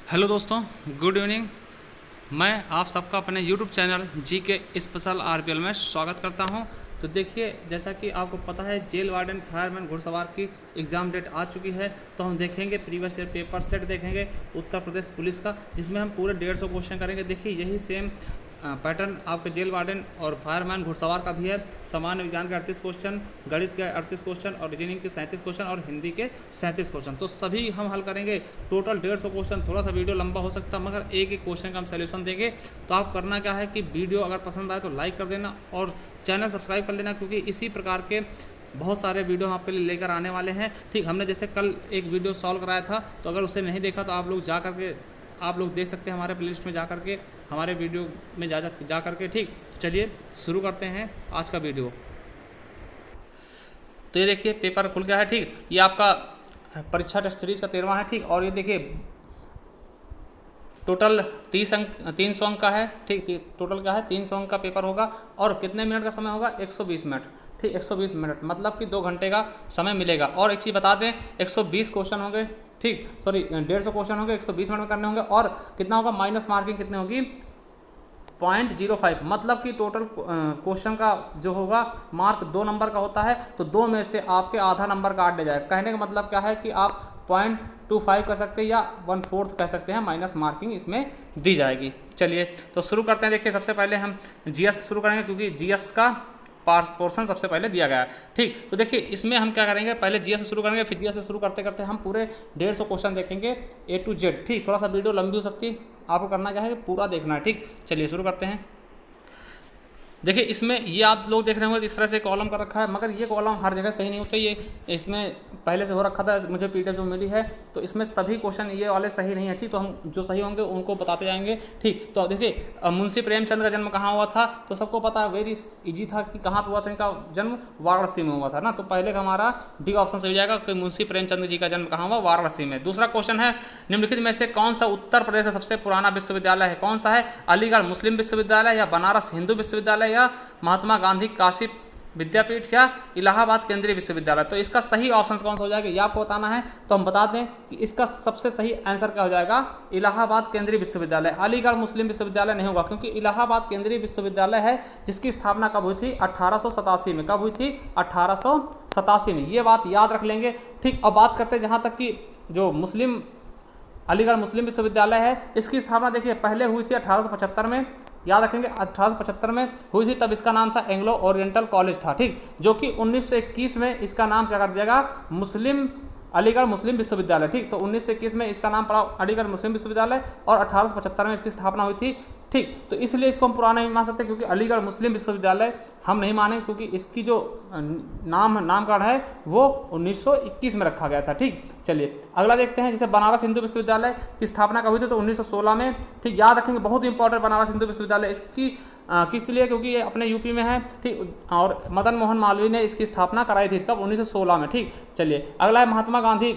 Hello दोस्तों, good evening. मैं आप सबका अपने यूट्यूब चैनल जी के स्पेशल आरपीएल में स्वागत करता हूं। तो देखिए, जैसा कि आपको पता है, जेल वार्डन फायरमैन घुड़सवार की एग्ज़ाम डेट आ चुकी है। तो हम देखेंगे प्रीवियस ईयर पेपर सेट देखेंगे उत्तर प्रदेश पुलिस का, जिसमें हम पूरे 150 क्वेश्चन करेंगे। देखिए, यही सेम पैटर्न आपके जेल वार्डन और फायरमैन घुड़सवार का भी है। सामान्य विज्ञान के 38 क्वेश्चन, गणित के 38 क्वेश्चन और रीजनिंग के 37 क्वेश्चन और हिंदी के 37 क्वेश्चन, तो सभी हम हल करेंगे। Total 150 question. थोड़ा सा वीडियो लंबा हो सकता है, मगर एक एक क्वेश्चन का हम सोल्यूशन देंगे। तो आप करना क्या है कि वीडियो अगर पसंद आए तो लाइक कर देना और चैनल सब्सक्राइब कर लेना, क्योंकि इसी प्रकार के बहुत सारे वीडियो हम आपके लिए लेकर आने वाले हैं। ठीक, हमने जैसे कल एक वीडियो सॉल्व कराया था, तो अगर उसे नहीं देखा तो आप लोग देख सकते हैं हमारे प्लेलिस्ट में जा करके, हमारे वीडियो में जा करके। ठीक, तो चलिए शुरू करते हैं आज का वीडियो। तो ये देखिए, पेपर खुल गया है। ठीक, ये आपका परीक्षा टेस्ट सीरीज का 13वां है। ठीक, और ये देखिए टोटल 300 अंक का है। ठीक, टोटल का है 300 अंक का पेपर होगा। और कितने मिनट का समय होगा? 120 मिनट। ठीक, 120 मिनट मतलब कि 2 घंटे का समय मिलेगा। और एक चीज़ बता दें, 120 क्वेश्चन होंगे। ठीक, सॉरी 150 क्वेश्चन होंगे, 120 मिनट में करने होंगे। और कितना होगा? माइनस मार्किंग कितनी होगी? 0.05। मतलब कि टोटल क्वेश्चन का जो होगा मार्क 2 नंबर का होता है, तो 2 में से आपके आधा नंबर काट दिया जाएगा। कहने का मतलब क्या है कि आप 0.25 कह सकते हैं या 1/4 कह सकते हैं, माइनस मार्किंग इसमें दी जाएगी। चलिए तो शुरू करते हैं। देखिए, सबसे पहले हम जीएस से शुरू करेंगे, क्योंकि जीएस का पोर्शन सबसे पहले दिया गया है। ठीक, तो देखिए इसमें हम क्या करेंगे, पहले जीएस से शुरू करेंगे, फिर जीएस से शुरू करते करते हम पूरे 150 क्वेश्चन देखेंगे A to Z। ठीक, थोड़ा सा वीडियो लंबी हो सकती है, आपको करना क्या है, पूरा देखना है। ठीक, चलिए शुरू करते हैं। देखिए, इसमें ये आप लोग देख रहे होंगे इस तरह से कॉलम कर रखा है, मगर ये कॉलम हर जगह सही नहीं होता। ये इसमें पहले से हो रखा था, मुझे पीडीएफ जो मिली है, तो इसमें सभी क्वेश्चन ये वाले सही नहीं है। ठीक, तो हम जो सही होंगे उनको बताते जाएंगे। ठीक, तो देखिए मुंशी प्रेमचंद का जन्म कहाँ हुआ था, तो सबको पता है, वेरी इजी था कि कहाँ पर हुआ था इनका जन्म, वाराणसी में हुआ था ना। तो पहले का हमारा डी ऑप्शन सही हो जाएगा कि मुंशी प्रेमचंद जी का जन्म कहाँ हुआ? वाराणसी में। दूसरा क्वेश्चन है, निम्नलिखित में से कौन सा उत्तर प्रदेश का सबसे पुराना विश्वविद्यालय है? कौन सा है? अलीगढ़ मुस्लिम विश्वविद्यालय, या बनारस हिंदू विश्वविद्यालय, या महात्मा गांधी काशी विद्यापीठ, या इलाहाबाद केंद्रीय विश्वविद्यालय? तो इसका सही ऑप्शन कौन सा हो जाएगा, ये आपको बताना है। तो हम बता दें कि इसका सबसे सही आंसर क्या हो जाएगा? इलाहाबाद केंद्रीय विश्वविद्यालय। अलीगढ़ मुस्लिम विश्वविद्यालय नहीं होगा, क्योंकि इलाहाबाद केंद्रीय विश्वविद्यालय है जिसकी स्थापना कब हुई थी? 1887 में। कब हुई थी? 1887 में। ये बात याद रख लेंगे। ठीक, अब बात करते हैं जहाँ तक कि जो अलीगढ़ मुस्लिम विश्वविद्यालय है, इसकी स्थापना देखिए पहले हुई थी 1875 में। याद रखेंगे, 1875 में हुई थी, तब इसका नाम था एंग्लो ओरिएंटल कॉलेज था। ठीक, जो कि 1921 में इसका नाम क्या कर दिया गया? अलीगढ़ मुस्लिम विश्वविद्यालय। ठीक, तो 1921 में इसका नाम पड़ा अलीगढ़ मुस्लिम विश्वविद्यालय, और 1875 में इसकी स्थापना हुई थी। ठीक, तो इसलिए इसको हम पुराना नहीं मान सकते, क्योंकि अलीगढ़ मुस्लिम विश्वविद्यालय हम नहीं मानेंगे, क्योंकि इसकी जो नामकरण है वो 1921 में रखा गया था। ठीक, चलिए अगला देखते हैं। जैसे बनारस हिंदू विश्वविद्यालय की स्थापना कब हुई थी? तो 1916 में। ठीक, याद रखेंगे, बहुत इंपॉर्टेंट बनारस हिंदू विश्वविद्यालय। इसकी किस लिए? क्योंकि ये अपने यूपी में है। ठीक, और मदन मोहन मालवीय ने इसकी स्थापना कराई थी। कब? 1916 में। ठीक, चलिए अगला है महात्मा गांधी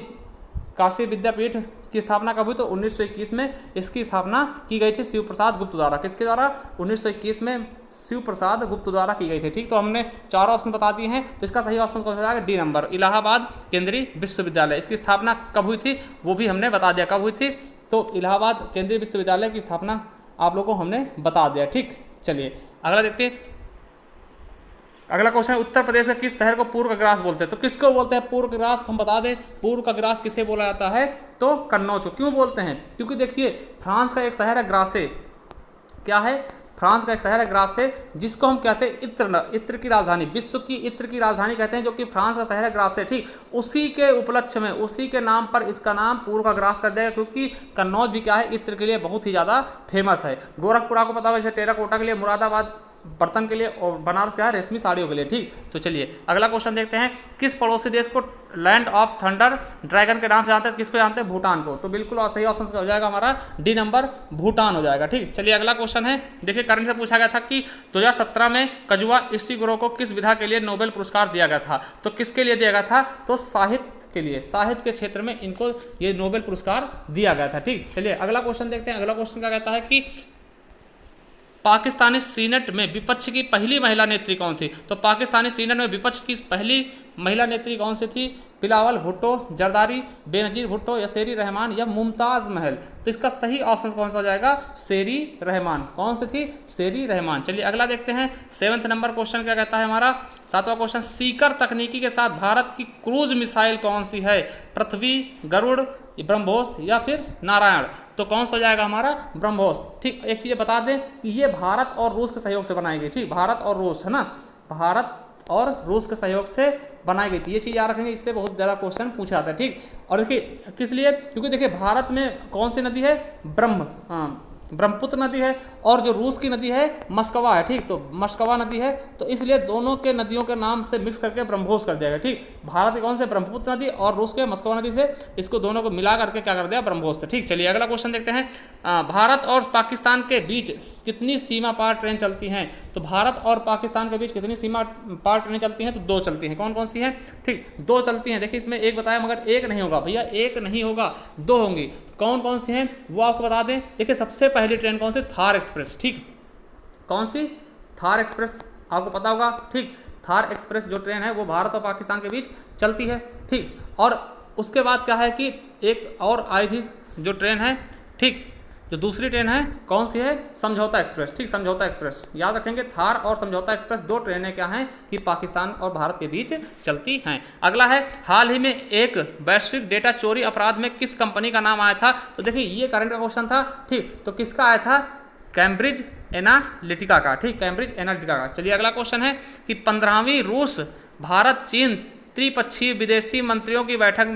काशी विद्यापीठ की स्थापना कब हुई? तो 1921 में इसकी स्थापना की गई थी शिव प्रसाद गुप्त द्वारा। किसके द्वारा? 1921 में शिव प्रसाद गुप्त द्वारा की गई थी। ठीक, तो हमने 4 ऑप्शन बता दिए हैं, तो इसका सही ऑप्शन कौन सा जाएगा? डी नंबर, इलाहाबाद केंद्रीय विश्वविद्यालय। इसकी स्थापना कब हुई थी वो भी हमने बता दिया, कब हुई थी। तो इलाहाबाद केंद्रीय विश्वविद्यालय की स्थापना आप लोगों को हमने बता दिया। ठीक, चलिए अगला देखते हैं। अगला क्वेश्चन है, उत्तर प्रदेश के किस शहर को पूर्व का ग्रास बोलते हैं? तो किसको बोलते हैं पूर्व का ग्रास? तो हम बता दें, पूर्व का ग्रास किसे बोला जाता है? तो कन्नौज को। क्यों बोलते हैं? क्योंकि देखिए फ्रांस का एक शहर है ग्रासे। क्या है? फ्रांस का एक शहर है ग्रासे, जिसको हम कहते हैं इत्र की राजधानी, विश्व की इत्र की राजधानी कहते हैं, जो कि फ्रांस का शहर है ग्रासे। ठीक, उसी के उपलक्ष्य में, उसी के नाम पर इसका नाम पूर्व का ग्रास कर दिया, क्योंकि कन्नौज भी क्या है? इत्र के लिए बहुत ही ज़्यादा फेमस है। गोरखपुर आपको पता होगा, जैसे टेराकोटा के लिए, मुरादाबाद बर्तन के लिए, और बनारस क्या है? रेशमी साड़ियों के लिए। ठीक, तो चलिए अगला क्वेश्चन देखते हैं। किस पड़ोसी देश को लैंड ऑफ थंडर ड्रैगन के नाम से जानते हैं? किसको जानते हैं? भूटान को। तो बिल्कुल और सही ऑप्शन हो जाएगा हमारा डी नंबर, भूटान हो जाएगा। ठीक, चलिए अगला क्वेश्चन है। देखिए करंट से पूछा गया था कि 2017 में कजुआ इशिगुरो को किस विधा के लिए नोबेल पुरस्कार दिया गया था? तो किसके लिए दिया गया था? तो साहित्य के लिए, साहित्य के क्षेत्र में इनको ये नोबेल पुरस्कार दिया गया था। ठीक, चलिए अगला क्वेश्चन देखते हैं। अगला क्वेश्चन क्या कहता है कि पाकिस्तानी सीनेट में विपक्ष की पहली महिला नेत्री कौन थी? तो पाकिस्तानी सीनेट में विपक्ष की पहली महिला नेत्री कौन सी थी? बिलावल भुट्टो, जरदारी, बेनजीर भुट्टो या शेरी रहमान या मुमताज़ महल? तो इसका सही ऑप्शन कौन सा हो जाएगा? शेरी रहमान। कौन सी थी? शेरी रहमान। चलिए अगला देखते हैं। 7वें नंबर क्वेश्चन क्या कहता है हमारा? 7वां क्वेश्चन, सीकर तकनीकी के साथ भारत की क्रूज मिसाइल कौन सी है? पृथ्वी, गरुड़, ब्रह्मोस या फिर नारायण? तो कौन सा हो जाएगा हमारा? ब्रह्मोस। ठीक, एक चीज़ बता दें कि ये भारत और रूस के सहयोग से बनाई गई। ठीक, भारत और रूस, है ना, भारत और रूस के सहयोग से बनाई गई थी। ये चीज़ याद रखेंगे, इससे बहुत ज़्यादा क्वेश्चन पूछा जाता है। ठीक, और देखिए किस लिए? क्योंकि देखिए भारत में कौन सी नदी है? ब्रह्मपुत्र नदी है, और जो रूस की नदी है मस्कवा है। ठीक, तो मस्कवा नदी है, तो इसलिए दोनों के नदियों के नाम से मिक्स करके ब्रह्मोस कर दिया गया। ठीक, भारत की कौन से? ब्रह्मपुत्र नदी, और रूस के मस्कवा नदी से इसको दोनों को मिला करके क्या कर दिया? ब्रह्मोस। ठीक, चलिए अगला क्वेश्चन देखते हैं। भारत और पाकिस्तान के बीच कितनी सीमा पार ट्रेन चलती हैं? तो भारत और पाकिस्तान के बीच कितनी सीमा पार ट्रेनें चलती हैं? तो 2 चलती हैं। कौन कौन सी हैं? ठीक, 2 चलती हैं। देखिए इसमें एक बताया, मगर एक नहीं होगा भैया, एक नहीं होगा, 2 होंगी। कौन कौन सी हैं वो आपको बता दें। देखिए सबसे पहली ट्रेन कौन सी? थार एक्सप्रेस। ठीक, कौन सी? थार एक्सप्रेस, आपको पता होगा। ठीक, थार एक्सप्रेस जो ट्रेन है वो भारत और पाकिस्तान के बीच चलती है। ठीक, और उसके बाद क्या है कि एक और आई थी जो ट्रेन है। ठीक, जो दूसरी ट्रेन है कौन सी है? समझौता एक्सप्रेस। ठीक, समझौता एक्सप्रेस याद रखेंगे। थार और समझौता एक्सप्रेस 2 ट्रेनें क्या हैं कि पाकिस्तान और भारत के बीच चलती हैं। अगला है, हाल ही में एक वैश्विक डेटा चोरी अपराध में किस कंपनी का नाम आया था? तो देखिए ये करंट का क्वेश्चन था। ठीक, तो किसका आया था? कैम्ब्रिज एनालिटिका का। ठीक, कैम्ब्रिज एनालिटिका का। चलिए अगला क्वेश्चन है कि 15वीं रूस भारत चीन त्रिपक्षीय विदेशी मंत्रियों की बैठक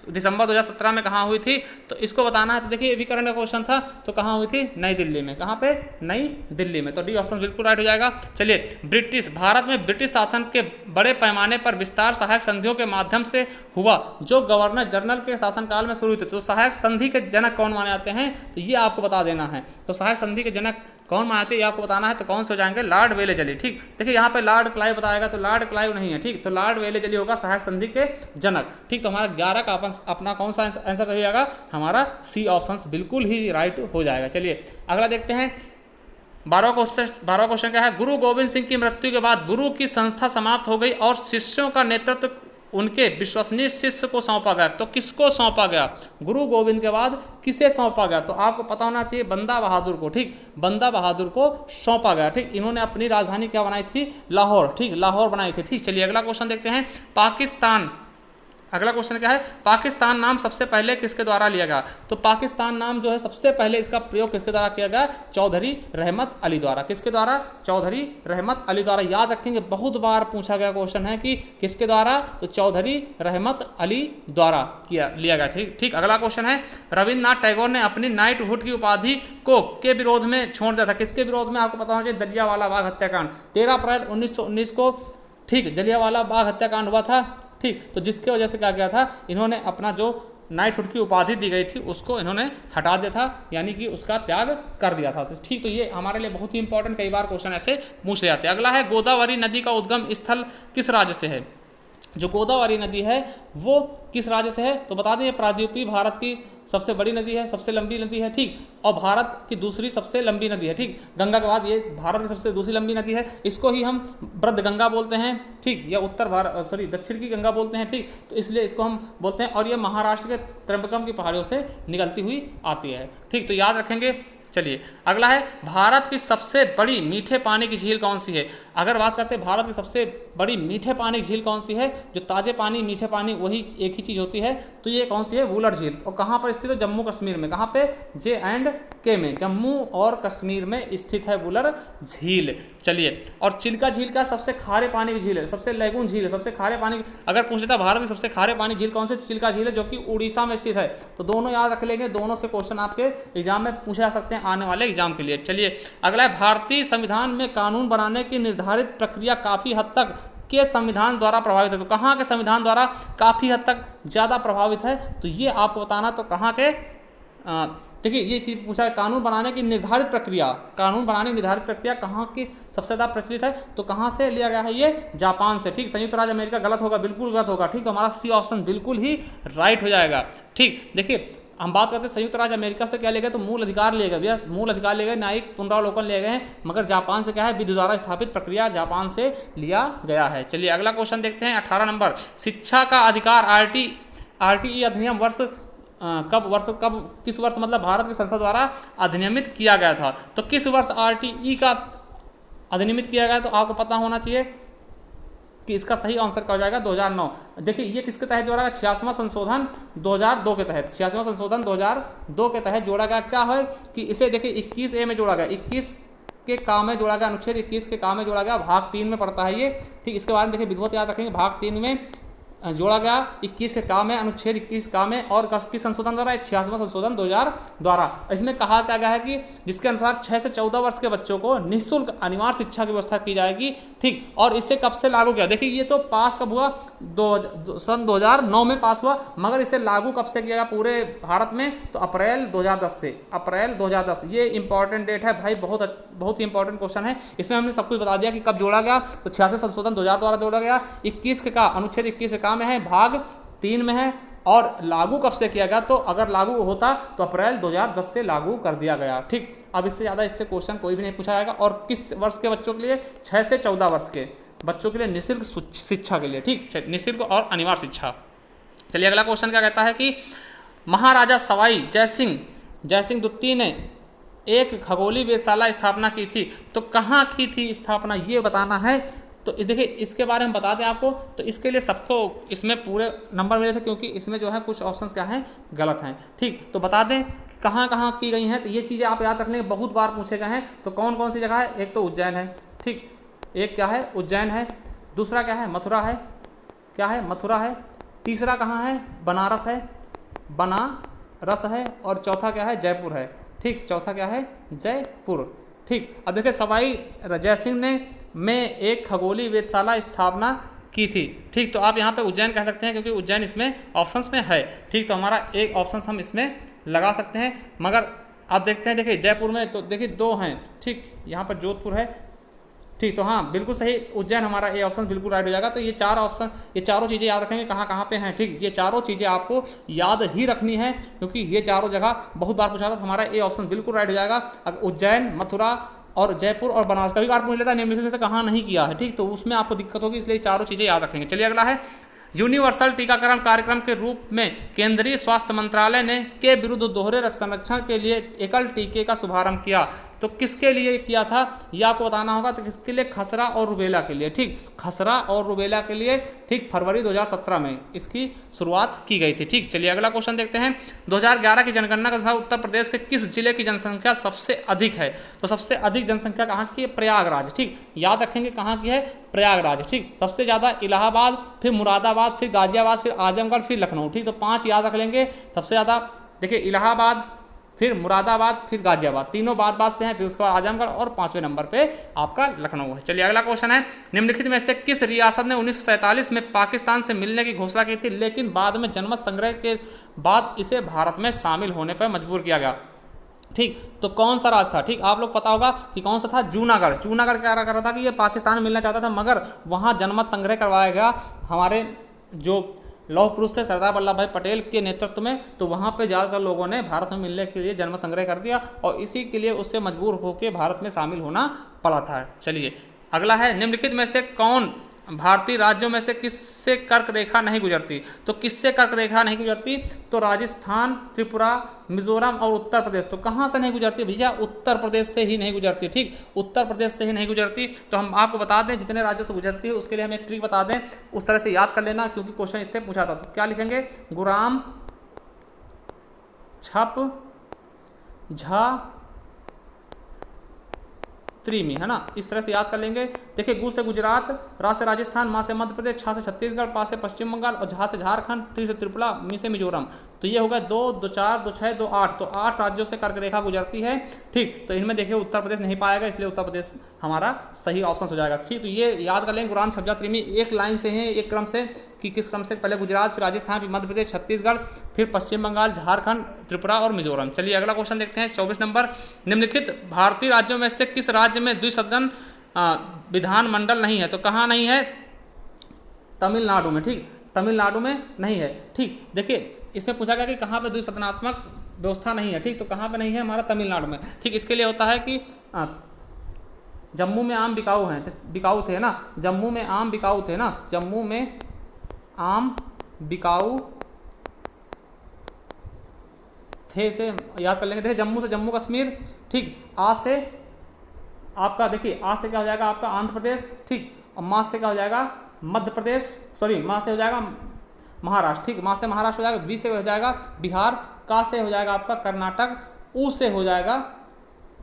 दिसंबर 2017 में कहाँ हुई थी? तो इसको बताना है। तो देखिए ये भी करंट का क्वेश्चन था, तो कहाँ हुई थी? नई दिल्ली में। कहाँ पे? नई दिल्ली में। तो डी ऑप्शन बिल्कुल राइट हो जाएगा। चलिए, भारत में ब्रिटिश शासन के बड़े पैमाने पर विस्तार सहायक संधियों के माध्यम से हुआ, जो गवर्नर जनरल के शासनकाल में शुरू हुई थी। तो सहायक संधि के जनक कौन माने जाते हैं? तो ये आपको बता देना है। तो सहायक संधि के जनक कौन माने जाते हैं ये आपको बताना है। तो कौन से हो जाएंगे? Lord Wellesley. ठीक, देखिए यहाँ पे लॉर्ड क्लाइव बताएगा, तो लॉर्ड क्लाइव नहीं है। ठीक, तो लॉर्ड वेलेजली होगा सहायक संधि के जनक। ठीक, तो हमारा 11 का अपना कौन सा आंसर सही आएगा? हमारा सी ऑप्शन बिल्कुल ही राइट हो जाएगा। चलिए अगला देखते हैं। 12वां क्वेश्चन क्या है? गुरु गोविंद सिंह की मृत्यु के बाद गुरु की संस्था समाप्त हो गई और शिष्यों का नेतृत्व उनके विश्वसनीय शिष्य को सौंपा गया। तो किसको सौंपा गया? गुरु गोविंद के बाद किसे सौंपा गया? तो आपको पता होना चाहिए, बंदा बहादुर को। ठीक, बंदा बहादुर को सौंपा गया। ठीक, इन्होंने अपनी राजधानी क्या बनाई थी? लाहौर। ठीक, लाहौर बनाई थी। ठीक, चलिए अगला क्वेश्चन देखते हैं। अगला क्वेश्चन क्या है? पाकिस्तान नाम सबसे पहले किसके द्वारा लिया गया? तो पाकिस्तान नाम जो है सबसे पहले इसका प्रयोग किसके द्वारा किया गया? चौधरी रहमत अली द्वारा। किसके द्वारा? चौधरी रहमत अली द्वारा। याद रखेंगे, बहुत बार पूछा गया क्वेश्चन है कि किसके द्वारा? तो चौधरी रहमत अली द्वारा लिया गया। ठीक, अगला क्वेश्चन है, रविन्द्रनाथ टैगोर ने अपनी नाइटहुड की उपाधि के विरोध में छोड़ दिया था। किसके विरोध में? आपको पता होना चाहिए, जलियांवाला बाग हत्याकांड। 13 अप्रैल 1919 को ठीक जलियांवाला बाग हत्याकांड हुआ था। ठीक, तो जिसके वजह से क्या किया था? इन्होंने अपना जो नाइटहुड की उपाधि दी गई थी उसको इन्होंने हटा दिया था, यानी कि उसका त्याग कर दिया था। तो ठीक, तो ये हमारे लिए बहुत ही इंपॉर्टेंट, कई बार क्वेश्चन ऐसे पूछे जाते हैं। अगला है, गोदावरी नदी का उद्गम स्थल किस राज्य से है? जो गोदावरी नदी है वो किस राज्य से है? तो बता दें, प्रायद्वीपीय भारत की सबसे बड़ी नदी है, सबसे लंबी नदी है। ठीक, और भारत की दूसरी सबसे लंबी नदी है। ठीक, गंगा के बाद ये भारत की सबसे दूसरी लंबी नदी है। इसको ही हम वृद्ध गंगा बोलते हैं। ठीक, या दक्षिण की गंगा बोलते हैं। ठीक, तो इसलिए इसको हम बोलते हैं, और ये महाराष्ट्र के त्र्यंबकम की पहाड़ियों से निकलती हुई आती है। ठीक, तो याद रखेंगे। चलिए अगला है, भारत की सबसे बड़ी मीठे पानी की झील कौन सी है? अगर बात करते हैं भारत की सबसे बड़ी मीठे पानी की झील कौन सी है? जो ताजे पानी मीठे पानी वही एक ही चीज़ होती है। तो ये कौन सी है? वुलर झील। और कहाँ पर स्थित है? जम्मू कश्मीर में। कहाँ पे? J&K में, जम्मू और कश्मीर में स्थित है वुलर झील। चलिए, और चिल्का झील का सबसे खारे पानी की झील है, सबसे लैगून झील है, सबसे खारे पानी। अगर पूछ लेता भारत की सबसे खारे पानी झील कौन सी? चिल्का झील है, जो कि उड़ीसा में स्थित है। तो दोनों याद रख लेंगे, दोनों से क्वेश्चन आपके एग्जाम में पूछे जा सकते हैं आने वाले एग्जाम के लिए। चलिए अगला है, भारतीय संविधान में कानून बनाने की निर्धारित प्रक्रिया काफ़ी हद तक के संविधान द्वारा प्रभावित है। तो कहाँ के संविधान द्वारा काफ़ी हद तक ज़्यादा प्रभावित है? तो ये आपको बताना। तो कहाँ के? देखिए ये चीज़ पूछा है, कानून बनाने की निर्धारित प्रक्रिया, कानून बनाने की निर्धारित प्रक्रिया कहाँ की सबसे ज़्यादा प्रचलित है? तो कहाँ से लिया गया है? ये जापान से। ठीक, संयुक्त राज्य अमेरिका गलत होगा, बिल्कुल गलत होगा। ठीक, तो हमारा सी ऑप्शन बिल्कुल ही राइट हो जाएगा। ठीक, देखिए हम बात करते हैं संयुक्त राज्य अमेरिका से क्या ले गए, तो मूल अधिकार ले गए भैया, मूल अधिकार ले गए, न्यायिक पुनरावलोकन ले गए हैं, मगर जापान से क्या है, विधि द्वारा स्थापित प्रक्रिया जापान से लिया गया है। चलिए अगला क्वेश्चन देखते हैं 18 नंबर, शिक्षा का अधिकार आरटीई अधिनियम किस वर्ष मतलब भारत की संसद द्वारा अधिनियमित किया गया था, तो किस वर्ष आरटीई का अधिनियमित किया गया, तो आपको पता होना चाहिए कि इसका सही आंसर क्या हो जाएगा, 2009। देखिए ये किसके तहत जोड़ा गया, 86वां संशोधन 2002 के तहत, 86वां संशोधन 2002 के तहत जोड़ा गया। क्या है कि इसे देखिए 21A में जोड़ा गया, 21 के काम में जोड़ा गया, अनुच्छेद 21 के काम में जोड़ा गया, भाग 3 में पड़ता है ये, ठीक। इसके बारे में देखिए विधिवत याद रखेंगे, भाग 3 में जोड़ा गया, 21 के काम है, अनुच्छेद 21 काम है, और किस संशोधन द्वारा, 86वां संशोधन 2000 द्वारा। इसमें कहा क्या गया है कि जिसके अनुसार 6 से 14 वर्ष के बच्चों को निःशुल्क अनिवार्य शिक्षा की व्यवस्था की जाएगी, ठीक। और इसे कब से लागू किया, देखिए ये तो पास कब हुआ, सन 2009 में पास हुआ, मगर इसे लागू कब से किया गया पूरे भारत में, तो अप्रैल 2010 से, अप्रैल 2010। ये इंपॉर्टेंट डेट है भाई, बहुत ही इंपॉर्टेंट क्वेश्चन है। इसमें हमने सब कुछ बता दिया कि कब जोड़ा गया, तो 86 संशोधन 2000 द्वारा जोड़ा गया, 21 के का अनुच्छेद 21 का में है, भाग 3 में है, और लागू कब से किया गया, तो अगर लागू होता तो अप्रैल 2010 से लागू कर दिया गया, ठीक। अब इससे ज़्यादा इससे क्वेश्चन कोई भी नहीं पूछा जाएगा। और किस वर्ष के बच्चों के लिए, 6 से 14 वर्ष के बच्चों के लिए निःशुल्क शिक्षा के लिए, ठीक, निःशुल्क और अनिवार्य शिक्षा। चलिए अगला क्वेश्चन क्या कहता है कि महाराजा सवाई जयसिंह द्वितीय ने एक खगोलीय वेधशाला स्थापना की थी, तो कहाँ की थी स्थापना, ये बताना है। तो देखिए इसके बारे में बता दें आपको, तो इसके लिए सबको इसमें पूरे नंबर मिले थे, क्योंकि इसमें जो है कुछ ऑप्शंस क्या हैं, गलत हैं, ठीक। तो बता दें कहाँ कहाँ की गई हैं, तो ये चीज़ें आप याद रख लेंगे, बहुत बार पूछे गए हैं। तो कौन कौन सी जगह है, एक तो उज्जैन है, ठीक, एक क्या है, उज्जैन है, दूसरा क्या है, मथुरा है, क्या है, मथुरा है, तीसरा कहाँ है, बनारस है, और चौथा क्या है, जयपुर है, ठीक, चौथा क्या है, जयपुर, ठीक। अब देखिए सवाई जयसिंह ने में एक खगोलीय वेधशाला स्थापना की थी, ठीक। तो आप यहाँ पे उज्जैन कह सकते हैं, क्योंकि उज्जैन इसमें ऑप्शंस में है, ठीक। तो हमारा एक ऑप्शन हम इसमें लगा सकते हैं, मगर आप देखते हैं, देखिए जयपुर में तो देखिए 2 हैं, ठीक, यहाँ पर जोधपुर है, ठीक। तो हाँ बिल्कुल सही, उज्जैन हमारा ये ऑप्शन बिल्कुल राइट हो जाएगा। तो ये 4 ऑप्शन, ये चारों चीज़ें याद रखेंगे कहाँ कहाँ पे हैं, ठीक। ये चारों चीज़ें आपको याद ही रखनी है, क्योंकि ये चारों जगह बहुत बार पूछा था, तो हमारा ये ऑप्शन बिल्कुल राइट हो जाएगा। अब उज्जैन, मथुरा और जयपुर और बनारस, कभी बार पूछ लेता है निम्नलिखित में से कहाँ नहीं किया है, ठीक। तो उसमें आपको दिक्कत होगी, इसलिए चारों चीज़ें याद रखेंगे। चलिए अगला है, यूनिवर्सल टीकाकरण कार्यक्रम के रूप में केंद्रीय स्वास्थ्य मंत्रालय ने के विरुद्ध दोहरे संरक्षण के लिए एकल टीके का शुभारंभ किया, तो किसके लिए किया था, यह आपको बताना होगा। तो किसके लिए, खसरा और रुबेला के लिए, ठीक, खसरा और रुबेला के लिए, ठीक, फरवरी 2017 में इसकी शुरुआत की गई थी, ठीक। चलिए अगला क्वेश्चन देखते हैं, 2011 की जनगणना के अनुसार उत्तर प्रदेश के किस जिले की जनसंख्या सबसे अधिक है, तो सबसे अधिक जनसंख्या कहाँ की है, प्रयागराज, ठीक, याद रखेंगे कहाँ की है, प्रयागराज, ठीक। सबसे ज़्यादा इलाहाबाद, फिर मुरादाबाद, फिर गाजियाबाद, फिर आजमगढ़, फिर लखनऊ, ठीक। तो 5 याद रख लेंगे। सबसे ज़्यादा देखिए इलाहाबाद, फिर मुरादाबाद, फिर गाजियाबाद, तीनों बाद से हैं, फिर उसके बाद आजमगढ़, और 5वें नंबर पे आपका लखनऊ है। चलिए अगला क्वेश्चन है, निम्नलिखित में से किस रियासत ने 1947 में पाकिस्तान से मिलने की घोषणा की थी, लेकिन बाद में जनमत संग्रह के बाद इसे भारत में शामिल होने पर मजबूर किया गया, ठीक। तो कौन सा राज था, ठीक, आप लोग पता होगा कि कौन सा था, जूनागढ़। जूनागढ़ क्या कर रहा था कि ये पाकिस्तान में मिलना चाहता था, मगर वहाँ जनमत संग्रह करवाया गया हमारे जो लौह पुरुष थे सरदार वल्लभ भाई पटेल के नेतृत्व में। तो वहाँ पे ज़्यादातर लोगों ने भारत में मिलने के लिए जन्म संग्रह कर दिया, और इसी के लिए उससे मजबूर होकर भारत में शामिल होना पड़ा था। चलिए अगला है, निम्नलिखित में से कौन भारतीय राज्यों में से किससे कर्क रेखा नहीं गुजरती, तो किससे कर्क रेखा नहीं गुजरती, तो राजस्थान, त्रिपुरा, मिजोरम और उत्तर प्रदेश। तो कहाँ से नहीं गुजरती भैया, उत्तर प्रदेश से ही नहीं गुजरती, ठीक, उत्तर प्रदेश से ही नहीं गुजरती। तो हम आपको बता दें जितने राज्यों से गुजरती है, उसके लिए हम एक ट्रिक बता दें, उस तरह से याद कर लेना, क्योंकि क्वेश्चन इससे पूछा था। तो क्या लिखेंगे, गुराम, छप, झा, त्रिमी, है ना, इस तरह से याद कर लेंगे। देखिए, गु से गुजरात, रा से राजस्थान, मा से मध्य प्रदेश, छा से छत्तीसगढ़, पा से पश्चिम बंगाल और झा से झारखंड, त्रि से त्रिपुरा, मी से मिजोरम। तो ये हो गया 2, 2, 4, 2, 6, 2, 8। तो 8 राज्यों से कर्क रेखा गुजरती है, ठीक। तो इनमें देखिए उत्तर प्रदेश नहीं पाएगा, इसलिए उत्तर प्रदेश हमारा सही ऑप्शन हो जाएगा, ठीक। तो ये याद कर लेंगे, गुराम, छज्जा, त्रिमी एक लाइन से हैं, एक क्रम से, कि किस क्रम से, पहले गुजरात, फिर राजस्थान, फिर मध्य प्रदेश, छत्तीसगढ़, फिर पश्चिम बंगाल, झारखंड, त्रिपुरा और मिजोरम। चलिए अगला क्वेश्चन देखते हैं, 24 नंबर, निम्नलिखित भारतीय राज्यों में से किस राज्य में द्विसदन विधानमंडल नहीं है, तो कहाँ नहीं है, तमिलनाडु में, ठीक, तमिलनाडु में नहीं है, ठीक। देखिए इसमें पूछा गया कि कहाँ पे द्विसदनात्मक व्यवस्था नहीं है, ठीक, तो कहाँ पे नहीं है, हमारा तमिलनाडु में, ठीक। इसके लिए होता है कि जम्मू में आम बिकाऊ हैं, बिकाऊ थे ना, जम्मू में आम बिकाऊ थे ना, जम्मू में आम बिकाऊ थे से याद कर लेंगे। देखिए जम्मू से जम्मू कश्मीर, ठीक। आ से आपका देखिए, आ से क्या हो जाएगा आपका आंध्र प्रदेश, ठीक। और माँ से क्या हो जाएगा मध्य प्रदेश, सॉरी माँ से हो जाएगा महाराष्ट्र, ठीक। माँ से महाराष्ट्र हो जाएगा, बी से हो जाएगा बिहार, का से हो जाएगा आपका कर्नाटक, ऊ से हो जाएगा,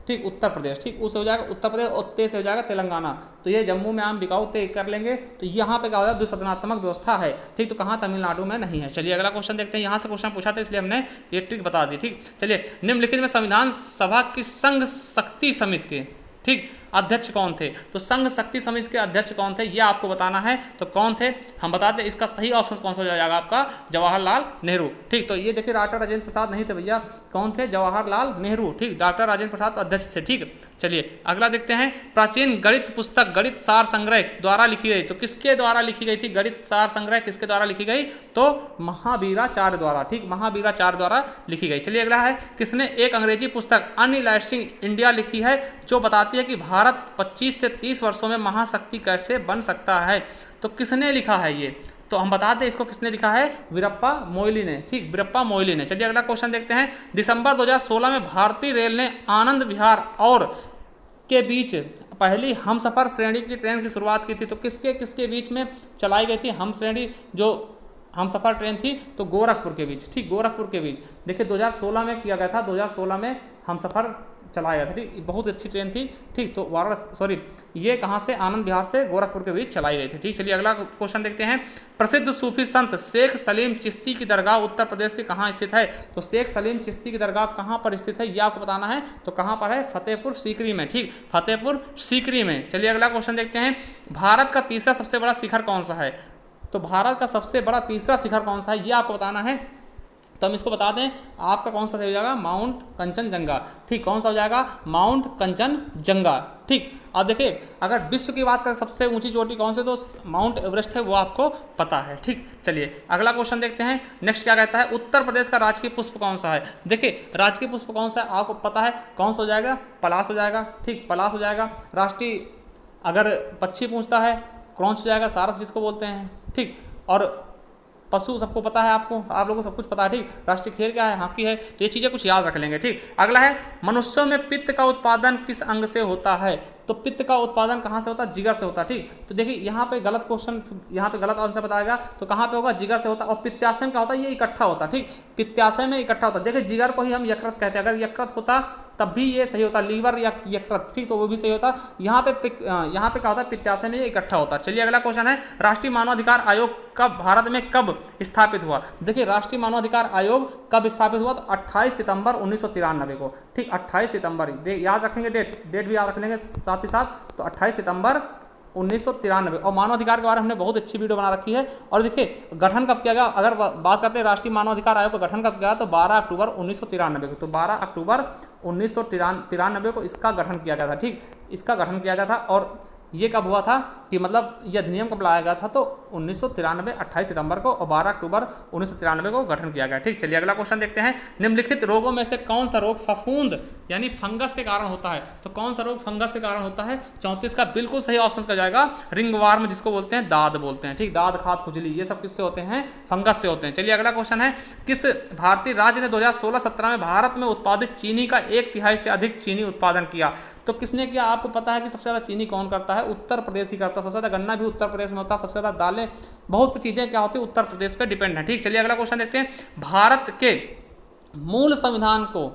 ठीक, उत्तर प्रदेश, ठीक। ऊ से हो जाएगा उत्तर प्रदेश और ते से हो जाएगा तेलंगाना। तो ये जम्मू में आम बिकाऊ ते कर लेंगे, तो यहाँ पे क्या हो जाएगा द्विसदनात्मक व्यवस्था है, ठीक। तो कहाँ तमिलनाडु में नहीं है। चलिए अगला क्वेश्चन देखते हैं। यहाँ से क्वेश्चन पूछा था इसलिए हमने ये ट्रिक बता दी, ठीक। चलिए निम्नलिखित में संविधान सभा की संघ शक्ति समिति के, ठीक, अध्यक्ष कौन थे? तो संघ शक्ति समिति के अध्यक्ष कौन थे ये आपको बताना है। तो कौन थे हम बता दें, इसका सही ऑप्शन कौन सा हो जाएगा आपका जवाहरलाल नेहरू, ठीक। तो ये देखिए डॉक्टर राजेंद्र प्रसाद नहीं थे भैया, कौन थे जवाहरलाल नेहरू, ठीक। डॉक्टर राजेंद्र प्रसाद अध्यक्ष थे, ठीक। चलिए अगला देखते हैं। प्राचीन गणित पुस्तक गणित सार संग्रह द्वारा लिखी गई, तो किसके द्वारा लिखी गई थी? गणित सार संग्रह किसके द्वारा लिखी गई? तो महावीराचार्य द्वारा, ठीक, महावीराचार्य द्वारा लिखी गई। चलिए अगला है, किसने एक अंग्रेजी पुस्तक अनइलास्टिक इंडिया लिखी है जो बताती है कि भारत 25 से 30 वर्षों में महाशक्ति कैसे बन सकता है? तो किसने लिखा है ये? तो हम बता दें इसको किसने लिखा है, वीरप्पा मोइली ने, ठीक, वीरप्पा मोइली ने। चलिए अगला क्वेश्चन देखते हैं। दिसंबर 2016 में भारतीय रेल ने आनंद विहार और के बीच पहली हमसफर श्रेणी की ट्रेन की शुरुआत की थी। तो किसके किसके बीच में चलाई गई थी हम श्रेणी, जो हमसफर ट्रेन थी? तो गोरखपुर के बीच, ठीक, गोरखपुर के बीच। देखिए 2016 में किया गया था, 2016 में हमसफर चलाया गया था, ठीक, बहुत अच्छी ट्रेन थी, ठीक। तो वाराणसी, सॉरी ये कहाँ से, आनंद विहार से गोरखपुर के बीच चलाई गई थी, ठीक। चलिए अगला क्वेश्चन देखते हैं। प्रसिद्ध सूफी संत शेख सलीम चिश्ती की दरगाह उत्तर प्रदेश के कहाँ स्थित है? तो शेख सलीम चिश्ती की दरगाह कहाँ पर स्थित है ये आपको बताना है। तो कहाँ पर है? फतेहपुर सीकरी में, ठीक, फतेहपुर सीकरी में। चलिए अगला क्वेश्चन देखते हैं। भारत का तीसरा सबसे बड़ा शिखर कौन सा है? तो भारत का सबसे बड़ा तीसरा शिखर कौन सा है ये आपको बताना है। तो हम इसको बता दें, आपका कौन सा सही हो जाएगा? माउंट कंचनजंगा, ठीक। कौन सा हो जाएगा? माउंट कंचनजंगा, ठीक। अब देखिए अगर विश्व की बात करें सबसे ऊंची चोटी कौन से, तो माउंट एवरेस्ट है, वो आपको पता है, ठीक। चलिए अगला क्वेश्चन देखते हैं। नेक्स्ट क्या कहता है, उत्तर प्रदेश का राजकीय पुष्प कौन सा है? देखिए राजकीय पुष्प कौन सा है आपको पता है, कौन सा हो जाएगा? पलाश हो जाएगा, ठीक, पलाश हो जाएगा। राष्ट्रीय अगर पक्षी पूछता है क्रॉन्च हो जाएगा, सारस जिसको बोलते हैं, ठीक। और पशु सबको पता है, आपको आप लोगों को सब कुछ पता है, ठीक। राष्ट्रीय खेल क्या है? हॉकी है। तो ये चीज़ें कुछ याद रख लेंगे, ठीक। अगला है, मनुष्यों में पित्त का उत्पादन किस अंग से होता है? तो पित्त का उत्पादन कहाँ से होता है? जिगर से होता है, ठीक। तो देखिए यहाँ पे गलत क्वेश्चन, यहाँ पे गलत आंसर बताएगा, तो कहाँ पे होगा? जिगर से होता है। और पित्ताशय में क्या होता है? ये इकट्ठा होता है, ठीक, पित्ताशय में इकट्ठा होता है। देखिए जिगर को ही हम यकृत कहते हैं, अगर यकृत होता तब भी ये सही होता, लीवर या यकृत, ठीक, तो वो भी सही होता। यहाँ पे क्या होता है? पित्ताशय में ये इकट्ठा होता है। चलिए अगला क्वेश्चन है, राष्ट्रीय मानवाधिकार आयोग कब भारत में कब स्थापित हुआ? देखिए राष्ट्रीय मानवाधिकार आयोग कब स्थापित हुआ? तो 28 सितंबर 1993 को, ठीक, 28 सितंबर, याद रखेंगे डेट भी याद रख लेंगे साथ ही साथ। तो 28 सितंबर 1993। और मानवाधिकार के बारे में हमने बहुत अच्छी वीडियो बना रखी है। और देखिए गठन कब किया गया, अगर बात करते हैं राष्ट्रीय मानवाधिकार आयोग का गठन कब किया, तो 12 अक्टूबर 1993 को। तो 12 अक्टूबर 1993 को इसका गठन किया गया था, ठीक, इसका गठन किया गया था। और ये कब हुआ था कि मतलब ये अधिनियम कब लाया गया था? तो 1993 28 सितंबर को, और 12 अक्टूबर 1993 को गठन किया गया, ठीक। चलिए अगला क्वेश्चन देखते हैं। निम्नलिखित रोगों में से कौन सा रोग फफूंद यानी फंगस के कारण होता है? तो कौन सा रोग फंगस के कारण होता है? 34 का बिल्कुल सही ऑप्शन का जाएगा रिंगवार्म, जिसको बोलते हैं दाद बोलते हैं, ठीक। दाद, खाद, खुजली, ये सब किससे होते हैं? फंगस से होते हैं। चलिए अगला क्वेश्चन है, किस भारतीय राज्य ने 2016-17 में भारत में उत्पादित चीनी का 1/3 से अधिक चीनी उत्पादन किया? तो किसने किया? आपको पता है कि सबसे ज़्यादा चीनी कौन करता है? उत्तर प्रदेश ही करता है। सबसे ज़्यादा गन्ना भी उत्तर प्रदेश में होता है, सबसे ज़्यादा दालें, बहुत सी चीज़ें क्या होती है उत्तर प्रदेश पे डिपेंड है, ठीक। चलिए अगला क्वेश्चन देखते हैं। भारत के मूल संविधान को,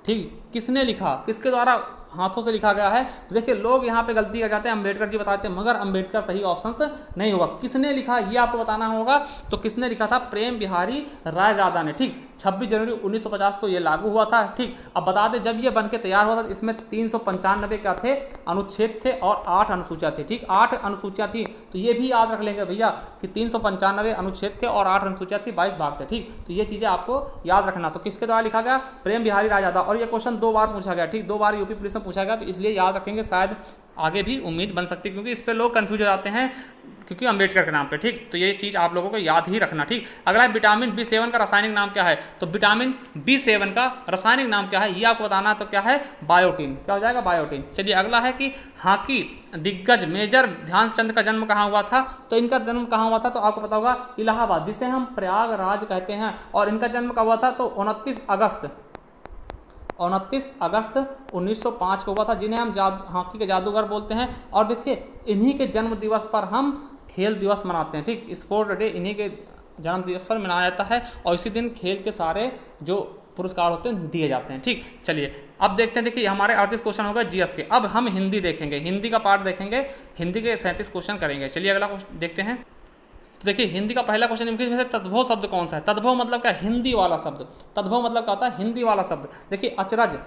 ठीक, किसने लिखा? किसके द्वारा हाथों से लिखा गया है? तो देखिए लोग यहाँ पे गलती कर जाते हैं, अंबेडकर जी बताते हैं, मगर अंबेडकर सही ऑप्शन नहीं होगा। किसने लिखा ये आपको बताना होगा। तो किसने लिखा था? प्रेम बिहारी रायजादा ने, ठीक। 26 जनवरी 1950 को ये लागू हुआ था, ठीक। अब बता दें जब ये बनके तैयार हुआ था इसमें 395 क्या थे? अनुच्छेद थे और 8 अनुसूचियाँ थी, ठीक, 8 अनुसूचियाँ थी। तो ये भी याद रख लेंगे भैया कि 395 अनुच्छेद थे और 8 अनुसूचियाँ थी, 22 भाग थे, ठीक। तो ये चीज़ें आपको याद रखना। तो किसके द्वारा लिखा गया? प्रेम बिहारी रायजादा। और ये क्वेश्चन 2 बार पूछा गया, ठीक, 2 बार यूपी पुलिस पूछा गया, तो इसलिए याद रखेंगे, शायद आगे भी उम्मीद बन सकती है, क्योंकि इस पे लोग कंफ्यूज हो जाते हैं क्योंकि अम्बेडकर के नाम पे, ठीक। तो ये चीज़ आप लोगों को याद ही रखना, ठीक। अगला है विटामिन B7 का रासायनिक नाम क्या है, तो विटामिन B7 का रासायनिक नाम क्या है ये आपको बताना है, तो क्या है, बायोटीन। क्या हो जाएगा, बायोटीन। चलिए अगला है कि हॉकी दिग्गज मेजर ध्यानचंद का जन्म कहाँ हुआ था, तो इनका जन्म कहाँ हुआ था, तो आपको पता होगा इलाहाबाद, जिसे हम प्रयागराज कहते हैं। और इनका जन्म कब हुआ था, तो 29 अगस्त 1905 को हुआ था, जिन्हें हम हॉकी के जादूगर बोलते हैं। और देखिए इन्हीं के जन्म दिवस पर हम खेल दिवस मनाते हैं, ठीक। स्पोर्ट डे इन्हीं के जन्म दिवस पर मनाया जाता है और इसी दिन खेल के सारे जो पुरस्कार होते हैं दिए जाते हैं, ठीक। चलिए अब देखते हैं, देखिए हमारे 38 क्वेश्चन होगा जीएस के। अब हम हिंदी देखेंगे, हिंदी का पार्ट देखेंगे, हिंदी के 37 क्वेश्चन करेंगे। चलिए अगला क्वेश्चन देखते हैं। तो देखिए हिंदी का पहला क्वेश्चन निम्नलिखित में से तद्भव शब्द कौन सा है। तद्भव मतलब क्या, हिंदी वाला शब्द। तद्भव मतलब क्या होता है, हिंदी वाला शब्द। देखिए अचरज,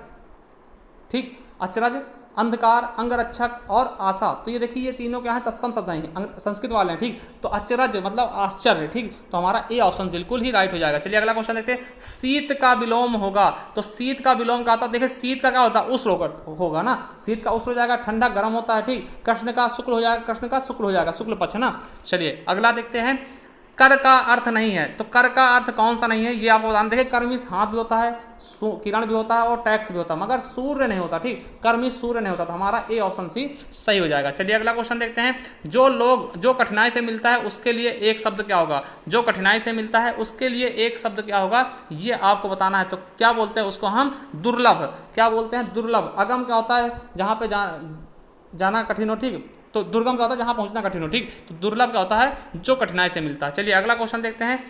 ठीक, अचरज, अंधकार, अंगरक्षक और आशा, तो ये देखिए ये तीनों क्या है, तत्सम शब्द हैं, संस्कृत वाले हैं, ठीक। तो अचरज मतलब आश्चर्य, ठीक। तो हमारा ए ऑप्शन बिल्कुल ही राइट हो जाएगा। चलिए अगला क्वेश्चन देखते हैं। शीत का विलोम होगा, तो शीत का विलोम क्या होता है, देखिए शीत का क्या होता है, उष्ण होगा ना, शीत का उष्ण हो जाएगा, ठंडा गर्म होता है, ठीक। कृष्ण का शुक्ल हो जाएगा, कृष्ण का शुक्ल हो जाएगा, शुक्ल पक्ष ना। चलिए अगला देखते हैं। कर का अर्थ नहीं है, तो कर का अर्थ कौन सा नहीं है ये आपको बताना। देखिए कर मीन्स हाथ भी होता है, किरण भी होता है और टैक्स भी होता है, मगर सूर्य नहीं होता, ठीक। कर मीन्स सूर्य नहीं होता, तो हमारा ए ऑप्शन सी सही हो जाएगा। चलिए अगला क्वेश्चन देखते हैं। जो कठिनाई से मिलता है उसके लिए एक शब्द क्या होगा, जो कठिनाई से मिलता है उसके लिए एक शब्द क्या होगा ये आपको बताना है। तो क्या बोलते हैं उसको हम, दुर्लभ। क्या बोलते हैं, दुर्लभ। अगम क्या होता है, जहाँ पे जाना कठिन हो, ठीक। तो दुर्गम क्या होता है, जहां पहुंचना कठिन हो, ठीक। तो दुर्लभ क्या होता है, जो कठिनाई से मिलता है। चलिए अगला क्वेश्चन देखते हैं।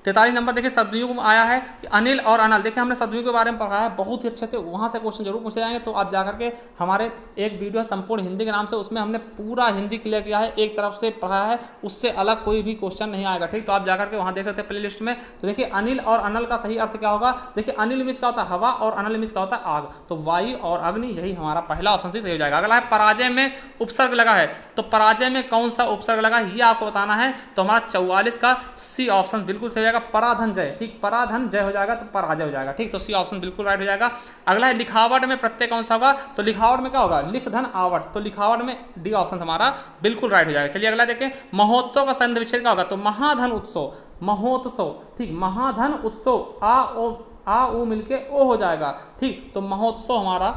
43 नंबर देखिए सदयुग में आया है कि अनिल और अनल। देखिए हमने सदयुग के बारे में पढ़ा है बहुत ही अच्छे से, वहाँ से क्वेश्चन जरूर पूछे जाएंगे। तो आप जाकर के हमारे एक वीडियो है संपूर्ण हिंदी के नाम से, उसमें हमने पूरा हिंदी क्लियर किया है, एक तरफ से पढ़ा है, उससे अलग कोई भी क्वेश्चन नहीं आएगा, ठीक। तो आप जाकर के वहाँ देख सकते हैं प्ले लिस्ट में। तो देखिए अनिल और अनल का सही अर्थ क्या होगा। देखिए अनिल मीन्स क्या होता है, हवा, और अनल मीन्स क्या होता है, आग। तो वायु और अग्नि, यही हमारा पहला ऑप्शन सही हो जाएगा। अगला है पराजय में उपसर्ग लगा है, तो पराजय में कौन सा उपसर्ग लगा ये आपको बताना है। तो हमारा 44 का सी ऑप्शन बिल्कुल सही हो जाएगा, पराधन जय, ठीक। पराधन जय हो जाएगा तो पराजय हो जाएगा, ठीक। तो सी ऑप्शन बिल्कुल राइट हो जाएगा। अगला है लिखावट में प्रत्यय कौन सा होगा, तो लिखावट में क्या होगा, लिख धन आवट, तो लिखावट में डी ऑप्शन हमारा बिल्कुल राइट हो जाएगा। चलिए अगला देखें। महोत्सव का संधि विच्छेद क्या होगा, तो महाधन उत्सव, महोत्सव, ठीक। महाधन उत्सव, आ उ मिलके ओ हो जाएगा, ठीक। तो महोत्सव हमारा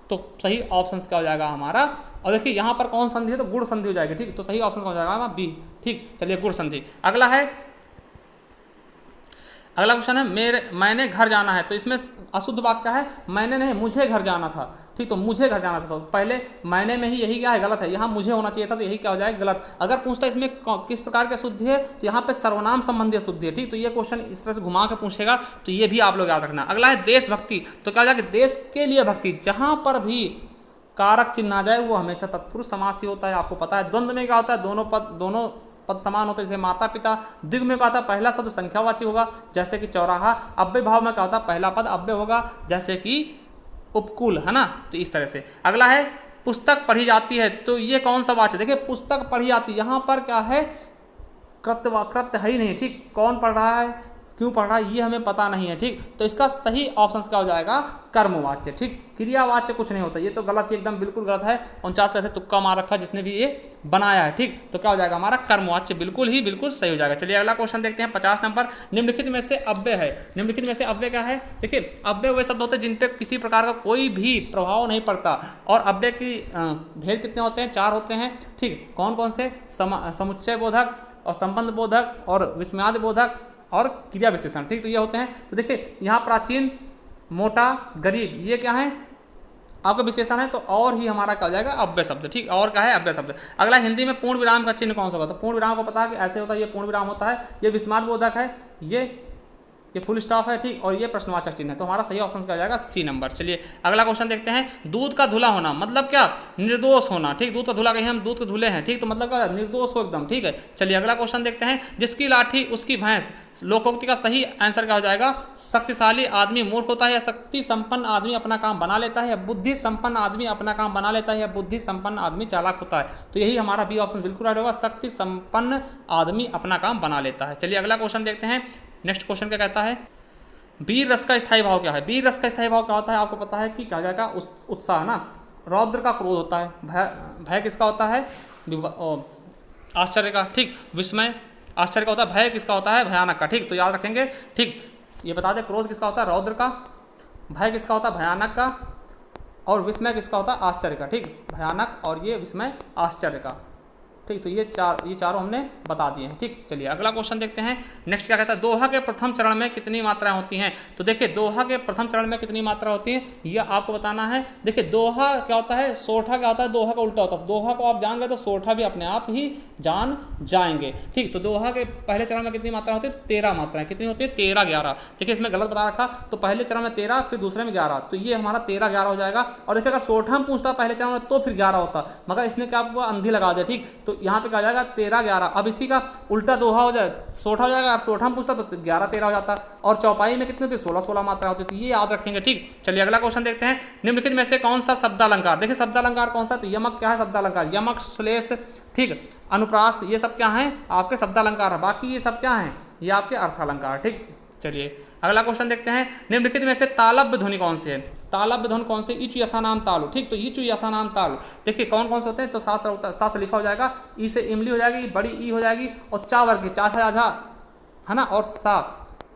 तो सही ऑप्शन क्या हो जाएगा हमारा। और देखिए यहाँ पर कौन संधि है, तो गुण संधि हो जाएगी, ठीक। तो सही ऑप्शन कौन हो जाएगा हमारा बी, ठीक। चलिए गुण संधि। अगला क्वेश्चन है मैंने घर जाना है, तो इसमें अशुद्ध वाक्य क्या है, मैंने नहीं मुझे घर जाना था, ठीक। तो मुझे घर जाना था, तो पहले मैंने में ही यही क्या है, गलत है, यहाँ मुझे होना चाहिए था, तो यही क्या हो जाएगा, गलत। अगर पूछता है इसमें किस प्रकार की अशुद्धि है, तो यहाँ पे सर्वनाम संबंधी अशुद्धि है, ठीक। तो ये क्वेश्चन इस तरह से घुमा के पूछेगा, तो ये भी आप लोग याद रखना। अगला है देशभक्ति, तो क्या हो जाएगा, देश के लिए भक्ति, जहाँ पर भी कारक चिन्ह आ जाए वो हमेशा तत्पुरुष समास ही होता है, आपको पता है। द्वंद्व में क्या होता है, दोनों पद समान होते हैं, जैसे माता पिता। द्विग में क्या होता है, पहला शब्द संख्यावाची होगा, जैसे कि चौराहा। अव्यय भाव में क्या होता है, पहला पद अव्यय होगा, जैसे कि उपकूल, है ना। तो इस तरह से। अगला है पुस्तक पढ़ी जाती है, तो ये कौन सा वाच्य, देखिए पुस्तक पढ़ी जाती है, यहाँ पर क्या है, कृत्य है ही नहीं, ठीक। कौन पढ़ रहा है, क्यों पढ़ रहा है, ये हमें पता नहीं है, ठीक। तो इसका सही ऑप्शन क्या हो जाएगा, कर्मवाच्य, ठीक। क्रियावाच्य कुछ नहीं होता, ये तो गलत ही, एकदम बिल्कुल गलत है। 49 का ऐसे तुक्का मार रखा जिसने भी ये बनाया है, ठीक। तो क्या हो जाएगा हमारा कर्मवाच्य, बिल्कुल सही हो जाएगा। चलिए अगला क्वेश्चन देखते हैं। 50 नंबर। निम्नलिखित में से अव्यय है, निम्नलिखित में से अव्यय क्या है, देखिए अव्यय वे शब्द होते हैं जिन पे किसी प्रकार का कोई भी प्रभाव नहीं पड़ता। और अव्यय की भेद कितने होते हैं, 4 होते हैं, ठीक। कौन कौन से, समुच्चय बोधक और संबंध बोधक और विस्मयादि बोधक और क्रिया विशेषण, ठीक। तो ये होते हैं। तो देखिए यहाँ प्राचीन, मोटा, गरीब, ये क्या है आपका विशेषण है, तो और ही हमारा क्या हो जाएगा, अव्यय शब्द, ठीक। और क्या है, अव्यय शब्द। अगला हिंदी में पूर्ण विराम का चिन्ह कौन सा होगा, तो पूर्ण विराम को पता है कि ऐसे होता है, ये पूर्ण विराम होता है, ये विस्मयादि बोधक है, ये फुल स्टॉप है, ठीक। और ये प्रश्नवाचक चिन्ह है, तो हमारा सही ऑप्शन क्या हो जाएगा, सी नंबर। चलिए अगला क्वेश्चन देखते हैं। दूध का धुला होना मतलब क्या, निर्दोष होना, ठीक। दूध का धुला कहीं हम दूध के धुले हैं, ठीक। तो मतलब क्या, निर्दोष हो एकदम, ठीक है। चलिए अगला क्वेश्चन देखते हैं। जिसकी लाठी उसकी भैंस, लोकोक्ति का सही आंसर क्या हो जाएगा, शक्तिशाली आदमी मूर्ख होता है, या शक्ति संपन्न आदमी अपना काम बना लेता है, या बुद्धि संपन्न आदमी अपना काम बना लेता है, या बुद्धि संपन्न आदमी चालाक होता है। तो यही हमारा बी ऑप्शन बिल्कुल राइट होगा, शक्ति संपन्न आदमी अपना काम बना लेता है। चलिए अगला क्वेश्चन देखते हैं। नेक्स्ट क्वेश्चन क्या कहता है, वीर रस का स्थायी भाव क्या है। वीर रस का स्थायी भाव क्या होता है, आपको पता है कि क्या जाएगा, उत्साह ना। रौद्र का क्रोध होता है, भय किसका होता है, आश्चर्य का, ठीक। विस्मय आश्चर्य का होता है, भय किसका होता है, भयानक का, ठीक। तो याद रखेंगे, ठीक। ये बता दें, क्रोध किसका होता है, रौद्र का। भय किसका होता है, भयानक का। और विस्मय किसका होता है, आश्चर्य का, ठीक। भयानक और ये विस्मय आश्चर्य का, ठीक। तो ये चारों हमने बता दिए हैं, ठीक। चलिए अगला क्वेश्चन देखते हैं। नेक्स्ट क्या कहता है, दोहा के प्रथम चरण में कितनी मात्राएं होती हैं। तो देखिए दोहा के प्रथम चरण में कितनी मात्रा होती है यह आपको बताना है। देखिए दोहा क्या होता है, सोठा क्या होता है, दोहा का उल्टा होता है। दोहा को आप जान गए तो सोठा भी अपने आप ही जान जाएंगे, ठीक। तो दोहा के पहले चरण में कितनी मात्रा होती है, तो 13 मात्राएं। कितनी होती है, 13 11। देखिए इसमें गलत बता रखा, तो पहले चरण में 13, फिर दूसरे में 11, तो ये हमारा 13 11 हो जाएगा। और देखिए अगर सोठा हम पूछता पहले चरण में तो फिर 11 होता, मगर इसने क्या आपको अंधी लगा दिया, ठीक। तो यहाँ पे क्या हो जाएगा 13 11। अब इसी का उल्टा दोहा हो जाए, सोठा हो जाएगा। सोठा हम पूछता तो 11 13 हो जाता। और चौपाई में कितनी होती, 16 16 मात्रा होती। तो ये याद रखेंगे, ठीक। चलिए अगला क्वेश्चन देखते हैं। निम्नलिखित में से कौन सा शब्दालंकार, देखिए शब्दालंकार कौन सा, तो यमक क्या है, शब्दालंकार। यमक, श्लेष, ठीक, अनुप्रास, ये सब क्या है आपके शब्दालंकार है। बाकी ये सब क्या है, ये आपके अर्थालंकार, ठीक। चलिए अगला क्वेश्चन देखते हैं। निम्नलिखित में से तालव्य ध्वनि कौन सी है, तालव्य ध्वनि कौन सी, इचु यसा नाम तालु, ठीक। तो इचु यसा नाम तालु, देखिए कौन कौन से होते हैं, तो सा से लिखा हो जाएगा, ई से इमली हो जाएगी, बड़ी ई हो जाएगी, और चा वर्ग की चा था है ना, और सा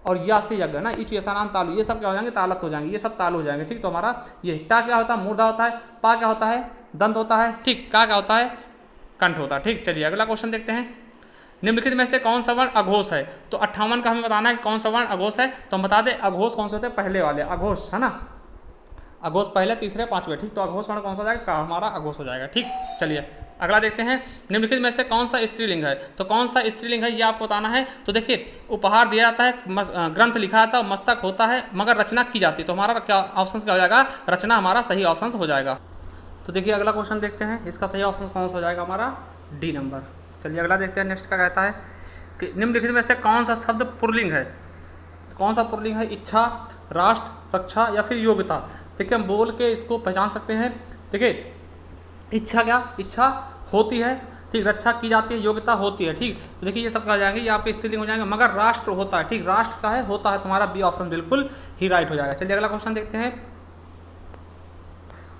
और या से यज्ञ है ना, इचु यसा नाम तालु, ये सब क्या हो जाएंगे, तालत हो जाएंगे, ये सब तालु हो जाएंगे, ठीक। तो हमारा ये टा क्या होता है, मूर्धा होता है। पा क्या होता है, दंत होता है, ठीक। का क्या होता है, कंठ होता है, ठीक। चलिए अगला क्वेश्चन देखते हैं। निम्नलिखित में से कौन सा वर्ण अघोष है, तो 58 का हमें बताना है कि कौन सा वर्ण अघोष है। तो हम बता दें अघोष कौन से होते हैं, पहले वाले अघोष, है ना। अघोष पहले, तीसरे, पांचवे, ठीक। तो अघोष वर्ण कौन सा हो जाएगा, हमारा अघोष हो जाएगा, ठीक। चलिए अगला देखते हैं। निम्नलिखित में से कौन सा स्त्रीलिंग है, तो कौन सा स्त्रीलिंग है ये आपको बताना है। तो देखिए उपहार दिया जाता है, ग्रंथ लिखा जाता है, मस्तक होता है, मगर रचना की जाती है। तो हमारा क्या ऑप्शन क्या हो जाएगा, रचना हमारा सही ऑप्शन हो जाएगा। तो देखिए अगला क्वेश्चन देखते हैं, इसका सही ऑप्शन कौन सा हो जाएगा, हमारा डी नंबर। चलिए अगला देखते हैं। नेक्स्ट का कहता है कि निम्नलिखित में से कौन सा शब्द पुल्लिंग है, कौन सा पुल्लिंग है, इच्छा, राष्ट्र, रक्षा या फिर योग्यता। देखिए हम बोल के इसको पहचान सकते हैं। देखिए इच्छा क्या, इच्छा होती है, ठीक। रक्षा की जाती है, योग्यता होती है, ठीक। तो देखिए ये सब कहा जाएंगे, ये आपके स्त्रीलिंग हो जाएंगे, मगर राष्ट्र होता है, ठीक। राष्ट्र का है, होता है, तुम्हारा बी ऑप्शन बिल्कुल ही राइट हो जाएगा। चलिए अगला क्वेश्चन देखते हैं।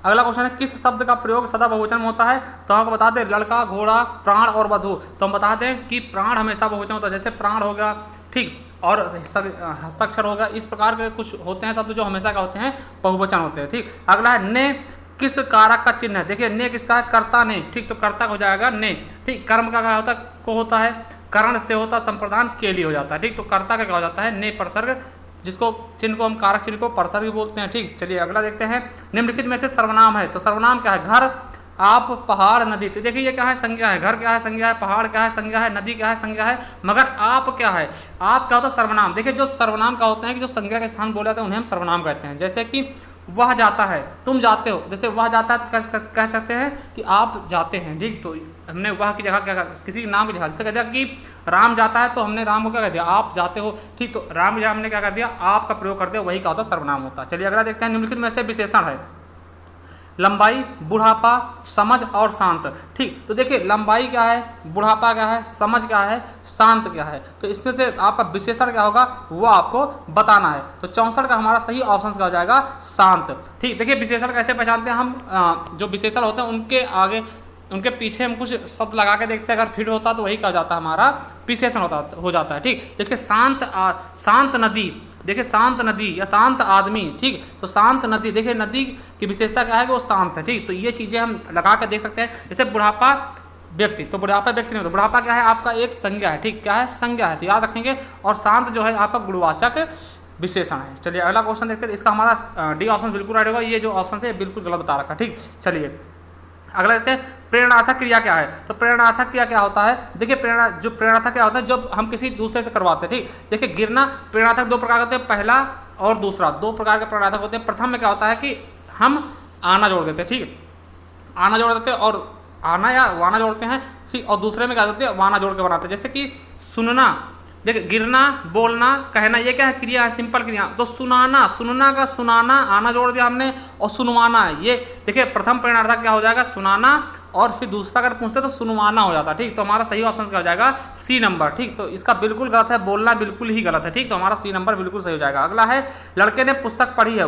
अगला क्वेश्चन है, किस शब्द का प्रयोग सदा बहुवचन में होता है। तो आपको बता दें लड़का, घोड़ा, प्राण और वधु। तो हम बता दें कि प्राण हमेशा बहुवचन होता है, जैसे प्राण हो गया, ठीक। और हस्ताक्षर होगा, इस प्रकार के कुछ होते हैं शब्द जो हमेशा का होते हैं, बहुवचन होते हैं, ठीक। अगला है ने किस कारक का चिन्ह है। देखिए ने किसका है, कर्ता ने, ठीक। तो कर्ता हो जाएगा ने, ठीक। कर्म का क्या होता है, को होता है, करण से होता है, संप्रदान के लिए हो जाता है, ठीक। तो कर्ता का क्या हो जाता है, ने प्रसर्ग, जिसको चिन्ह को हम कारक चिन्ह को प्रसर्ग बोलते हैं, ठीक। चलिए अगला देखते हैं। निम्नलिखित में से सर्वनाम है, तो सर्वनाम क्या है, घर, आप, पहाड़, नदी। तो देखिए ये क्या है, संज्ञा है। घर क्या है, संज्ञा है। पहाड़ क्या है, संज्ञा है। नदी क्या है, संज्ञा है। मगर आप क्या है, आप क्या होता है, सर्वनाम। देखिए जो सर्वनाम का होते हैं कि जो संज्ञा के स्थान बोले जाते हैं उन्हें हम सर्वनाम कहते हैं। जैसे कि वह जाता है, तुम जाते हो, जैसे वह जाता है तो कह सकते हैं कि आप जाते हैं, ठीक। तो हमने वह की जगह क्या, किसी नाम की जगह, जैसे कह दिया कि राम जाता है तो हमने राम को क्या कह दिया, आप जाते हो, ठीक। तो राम या हमने क्या कर दिया, आप का प्रयोग कर दिया, वही क्या होता है, सर्वनाम होता है। चलिए अगला देखते हैं। निम्नलिखित में से विशेषण है, लंबाई, बुढ़ापा, समझ और शांत, ठीक। तो देखिए लंबाई क्या है, बुढ़ापा क्या है, समझ क्या है, शांत क्या है। तो इसमें से आपका विशेषण क्या होगा वो आपको बताना है। तो 64 का हमारा सही ऑप्शन क्या हो जाएगा, शांत, ठीक। देखिए विशेषण कैसे पहचानते हैं हम, जो विशेषण होते हैं उनके आगे, उनके पीछे हम कुछ शब्द लगा के देखते हैं, अगर फिट होता तो वही कहा जाता है हमारा विशेषण हो जाता है, ठीक। देखिए शांत नदी, देखिए शांत नदी या शांत आदमी, ठीक। तो शांत नदी, देखिए नदी की विशेषता क्या है कि वो शांत है, ठीक। तो ये चीज़ें हम लगा कर देख सकते हैं। जैसे बुढ़ापा व्यक्ति, तो बुढ़ापा व्यक्ति नहीं होता, बुढ़ापा क्या है, आपका एक संज्ञा है, ठीक। क्या है, संज्ञा है, तो याद रखेंगे। और शांत जो है आपका गुणवाचक विशेषण है। चलिए अगला क्वेश्चन देखते हैं। इसका हमारा डी ऑप्शन बिल्कुल राइट होगा, ये जो ऑप्शन है बिल्कुल गलत बता रखा, ठीक। चलिए अगला देखते हैं। प्रेरणार्थक क्रिया क्या है, तो प्रेरणार्थक क्रिया क्या होता है। देखिए प्रेरणार्थक क्या होता है, जब हम किसी दूसरे से करवाते हैं, ठीक। देखिए गिरना, प्रेरणार्थक दो प्रकार के होते हैं, पहला और दूसरा, दो प्रकार के प्रेरणार्थक होते हैं। प्रथम में क्या होता है कि हम आना जोड़ देते हैं, ठीक, आना जोड़ देते हैं और आना या वाना जोड़ते हैं, ठीक। और दूसरे में क्या होते हैं, वाना जोड़ के बनाते हैं। जैसे कि सुनना, देखिए गिरना, बोलना, कहना, ये क्या है, क्रिया है, सिंपल क्रिया। तो सुनाना, सुनना का सुनाना, आना जोड़ दिया हमने, और सुनवाना, ये देखिए प्रथम प्रेरणार्थक क्या हो जाएगा, सुनाना, और फिर दूसरा अगर पूछते तो सुनवाना हो जाता, ठीक। तो हमारा सही ऑप्शन क्या हो जाएगा, सी नंबर, ठीक। तो इसका बिल्कुल गलत है, बोलना बिल्कुल ही गलत है, ठीक। तो हमारा सी नंबर बिल्कुल सही हो जाएगा। अगला है, लड़के ने पुस्तक पढ़ी है,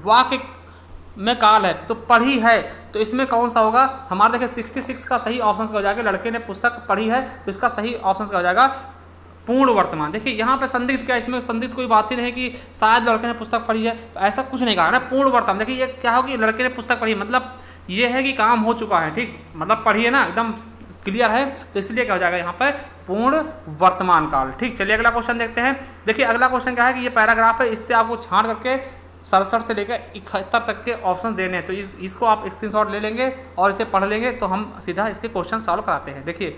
वाक्य में काल है, तो पढ़ी है, तो इसमें कौन सा होगा हमारा? देखिए 66 का सही ऑप्शन का हो जाएगा, लड़के ने पुस्तक पढ़ी है, तो इसका सही ऑप्शन का हो जाएगा पूर्ण वर्तमान। देखिए यहाँ पे संदिग्ध क्या, इसमें संदिग्ध कोई बात ही नहीं कि शायद लड़के ने पुस्तक पढ़ी है, तो ऐसा कुछ नहीं कहा ना, पूर्ण वर्तमान। देखिए ये क्या होगी, लड़के ने पुस्तक पढ़ी मतलब ये है कि काम हो चुका है, ठीक, मतलब पढ़ी है ना, एकदम क्लियर है, तो इसलिए क्या हो जाएगा यहाँ पर पूर्ण वर्तमान काल। ठीक, चलिए अगला क्वेश्चन देखते हैं। देखिए अगला क्वेश्चन क्या है कि ये पैराग्राफ है, इससे आपको छांट करके 67 से लेकर 71 तक के ऑप्शन देने हैं, तो इसको आप स्क्रीनशॉट ले लेंगे और इसे पढ़ लेंगे, तो हम सीधा इसके क्वेश्चन सॉल्व कराते हैं। देखिए,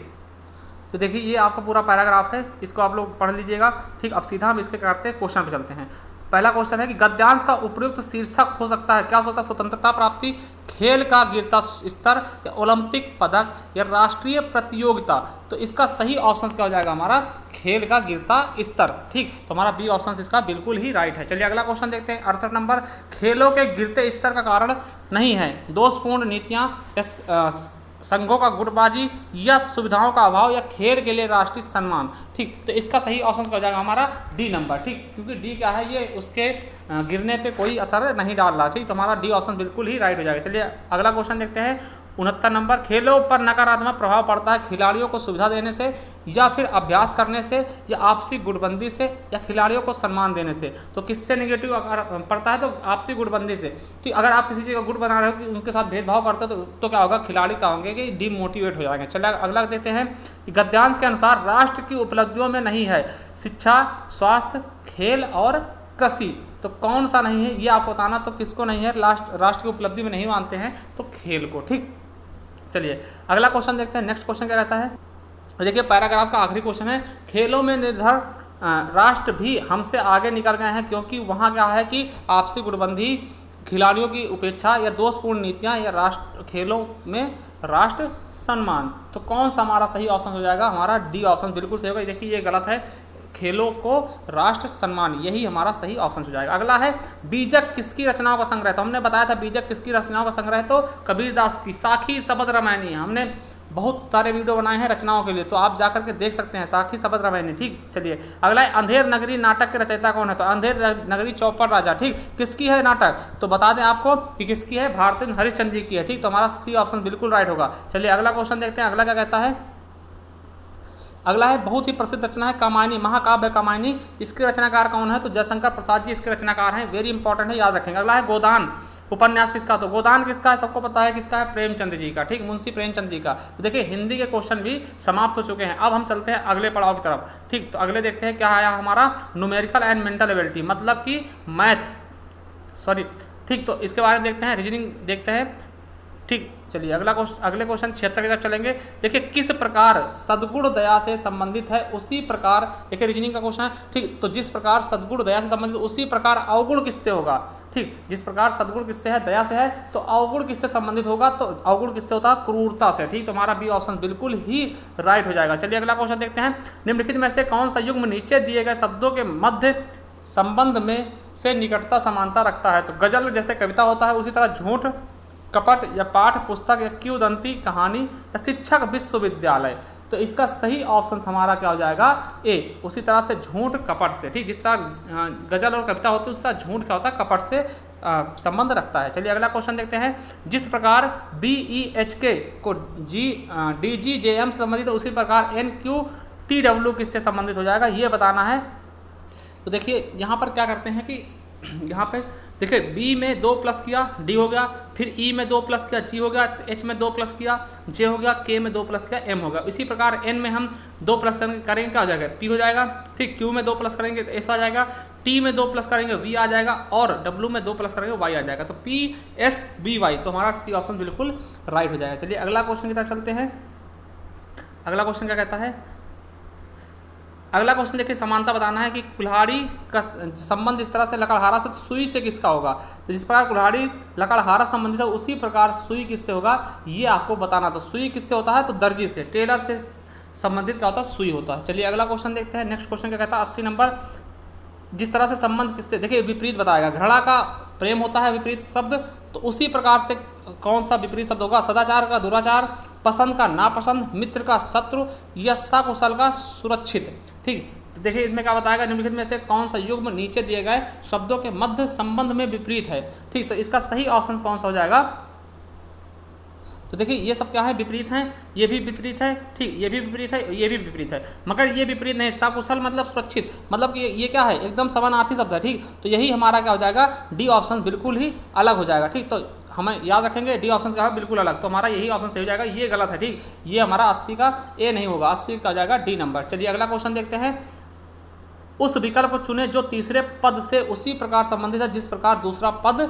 तो देखिए ये आपका पूरा पैराग्राफ है, इसको आप लोग पढ़ लीजिएगा। ठीक, अब सीधा हम इसके करते हैं क्वेश्चन पे चलते हैं। पहला क्वेश्चन है कि गद्यांश का उपयुक्त शीर्षक हो सकता है, क्या हो सकता है? स्वतंत्रता प्राप्ति, खेल का गिरता स्तर, या ओलंपिक पदक, या राष्ट्रीय प्रतियोगिता। तो इसका सही ऑप्शन क्या हो जाएगा हमारा? खेल का गिरता स्तर। ठीक, तो हमारा बी ऑप्शन इसका बिल्कुल ही राइट है। चलिए अगला क्वेश्चन देखते हैं। 68 नंबर, खेलों के गिरते स्तर का कारण नहीं है दोषपूर्ण नीतियां, संघों का गुटबाजी, या सुविधाओं का अभाव, या खेल के लिए राष्ट्रीय सम्मान। ठीक, तो इसका सही ऑप्शन हो जाएगा हमारा डी नंबर। ठीक, क्योंकि डी क्या है, ये उसके गिरने पे कोई असर नहीं डाल रहा। ठीक, तो हमारा डी ऑप्शन बिल्कुल ही राइट हो जाएगा। चलिए अगला क्वेश्चन देखते हैं। 69 नंबर, खेलों पर नकारात्मक प्रभाव पड़ता है खिलाड़ियों को सुविधा देने से, या फिर अभ्यास करने से, या आपसी गुटबंदी से, या खिलाड़ियों को सम्मान देने से। तो किससे नेगेटिव अगर पड़ता है तो आपसी गुटबंदी से। तो अगर आप किसी चीज़ का गुट बना रहे हो कि उनके साथ भेदभाव करते हो तो क्या होगा, खिलाड़ी क्या होंगे कि डिमोटिवेट हो जाएंगे। चलिए अगला देखते हैं कि गद्यांश के अनुसार राष्ट्र की उपलब्धियों में नहीं है शिक्षा, स्वास्थ्य, खेल और कृषि। तो कौन सा नहीं है ये आपको बताना, तो किसको नहीं है? राष्ट्र की उपलब्धि में नहीं मानते हैं तो खेल को। ठीक, चलिए अगला क्वेश्चन देखते हैं। नेक्स्ट क्वेश्चन क्या कहता है, देखिए पैराग्राफ का आखिरी क्वेश्चन है। खेलों में निर्धर राष्ट्र भी हमसे आगे निकल गए हैं, क्योंकि वहाँ क्या है कि आपसी गुटबंदी, खिलाड़ियों की उपेक्षा, या दोषपूर्ण नीतियाँ, या राष्ट्र खेलों में राष्ट्र सम्मान। तो कौन सा हमारा सही ऑप्शन हो जाएगा? हमारा डी ऑप्शन बिल्कुल सही होगा। देखिए ये गलत है, खेलों को राष्ट्र सम्मान, यही हमारा सही ऑप्शन हो जाएगा। अगला है बीजक किसकी रचनाओं का संग्रह। तो हमने बताया था बीजक किसकी रचनाओं का संग्रह, तो कबीरदास की साखी शबद रामायणी। हमने बहुत सारे वीडियो बनाए हैं रचनाओं के लिए, तो आप जाकर के देख सकते हैं, साखी शबद रामायणी। ठीक, चलिए अगला है अंधेर नगरी नाटक के रचयिता कौन है। तो अंधेर नगरी चौपड़ राजा। ठीक, किसकी है नाटक? तो बता दें आपको कि किसकी है, भारतेंद्र हरिश्चंद्र जी की है। ठीक, तो हमारा सी ऑप्शन बिल्कुल राइट होगा। चलिए अगला क्वेश्चन देखते हैं। अगला क्या कहता है, अगला है बहुत ही प्रसिद्ध रचना है कामायनी, महाकाव्य कामायनी। इसके रचनाकार कौन है? तो जयशंकर प्रसाद जी इसके रचनाकार हैं, वेरी इंपॉर्टेंट है, याद रखेंगे। अगला है गोदान उपन्यास किसका। तो गोदान किसका है? सबको पता है किसका है, प्रेमचंद जी का। ठीक, मुंशी प्रेमचंद जी का। तो देखिए हिंदी के क्वेश्चन भी समाप्त हो चुके हैं। अब हम चलते हैं अगले पड़ाव की तरफ। ठीक, तो अगले देखते हैं क्या आया हमारा, न्यूमेरिकल एंड मेंटल एबिलिटी, मतलब कि मैथ, सॉरी। ठीक, तो इसके बारे में देखते हैं, रीजनिंग देखते हैं। ठीक, चलिए अगले क्वेश्चन 76 की तरफ चलेंगे। देखिए किस प्रकार सद्गुण दया से संबंधित है उसी प्रकार, देखिए रीजनिंग का क्वेश्चन है। ठीक, तो जिस प्रकार सद्गुण दया से संबंधित उसी प्रकार अवगुण किससे होगा। ठीक, जिस प्रकार सद्गुण किससे है, दया से है, तो अवगुण किससे संबंधित होगा? तो अवगुण किससे होता है? क्रूरता से। ठीक, तो हमारा बी ऑप्शन बिल्कुल ही राइट हो जाएगा। चलिए अगला क्वेश्चन देखते हैं। निम्नलिखित में से कौन सा युग्म नीचे दिए गए शब्दों के मध्य संबंध में से निकटता समानता रखता है। तो गजल जैसे कविता होता है, उसी तरह झूठ, कपट, या पाठ पुस्तक, या किंवदंती कहानी, या शिक्षक विश्वविद्यालय। तो इसका सही ऑप्शन हमारा क्या हो जाएगा? ए। उसी तरह से झूठ कपट से। ठीक, जिस तरह गजल और कविता होती है उस तरह झूठ क्या होता है, कपट से संबंध रखता है। चलिए अगला क्वेश्चन देखते हैं। जिस प्रकार BEHK को DGJM से संबंधित है उसी प्रकार NQTW किससे संबंधित हो जाएगा, ये बताना है। तो देखिए यहाँ पर क्या करते हैं कि यहाँ पे देखिए बी में 2 प्लस किया, डी हो गया, फिर ई में 2 प्लस किया, जी हो गया, एच में 2 प्लस किया, जे हो गया, के में 2 प्लस किया, एम हो गया। इसी प्रकार एन में हम 2 प्लस करेंगे क्या हो जाएगा, पी हो जाएगा। ठीक, क्यू में 2 प्लस करेंगे तो एस आ जाएगा, टी में 2 प्लस करेंगे वी आ जाएगा, और डब्ल्यू में 2 प्लस करेंगे वाई आ जाएगा। तो पी एस बी वाई, तो हमारा सी ऑप्शन बिल्कुल राइट हो जाएगा। चलिए अगला क्वेश्चन की तरफ चलते हैं। अगला क्वेश्चन क्या कहता है, अगला क्वेश्चन देखिए समानता बताना है कि कुल्हाड़ी का संबंध इस तरह से लकड़हारा से सुई से किसका होगा। तो जिस प्रकार कुल्हाड़ी लकड़हारा संबंधित है उसी प्रकार सुई किससे होगा, ये आपको बताना। तो सुई किससे होता है, तो दर्जी से, टेलर से संबंधित क्या होता है, सुई होता है। चलिए अगला क्वेश्चन देखते हैं। नेक्स्ट क्वेश्चन क्या कहता है 80 नंबर, जिस तरह से संबंध किससे, देखिए विपरीत बताएगा। घृणा का प्रेम होता है विपरीत शब्द, तो उसी प्रकार से कौन सा विपरीत शब्द होगा, सदाचार का दुराचार, पसंद का नापसंद, मित्र का शत्रु, या सकुशल का सुरक्षित। ठीक, तो देखिए इसमें क्या बताएगा, निम्नलिखित में से कौन सा युग्म नीचे दिए गए शब्दों के मध्य संबंध में विपरीत है। ठीक, तो इसका सही ऑप्शन कौन सा हो जाएगा, तो देखिए ये सब क्या है, विपरीत हैं, ये भी विपरीत है, ठीक, ये भी विपरीत है, ये भी विपरीत है, मगर ये विपरीत नहीं, सकुशल मतलब सुरक्षित, मतलब कि ये क्या है, एकदम समानार्थी शब्द है। ठीक, तो यही हमारा क्या हो जाएगा, डी ऑप्शन बिल्कुल ही अलग हो जाएगा। ठीक, तो हमें याद रखेंगे डी ऑप्शन का है बिल्कुल अलग, तो हमारा यही ऑप्शन सही हो जाएगा, ये गलत है। ठीक, ये हमारा 80 का ए नहीं होगा, 80 का हो जाएगा डी नंबर। चलिए अगला क्वेश्चन देखते हैं। उस विकल्प को चुने जो तीसरे पद से उसी प्रकार संबंधित है जिस प्रकार दूसरा पद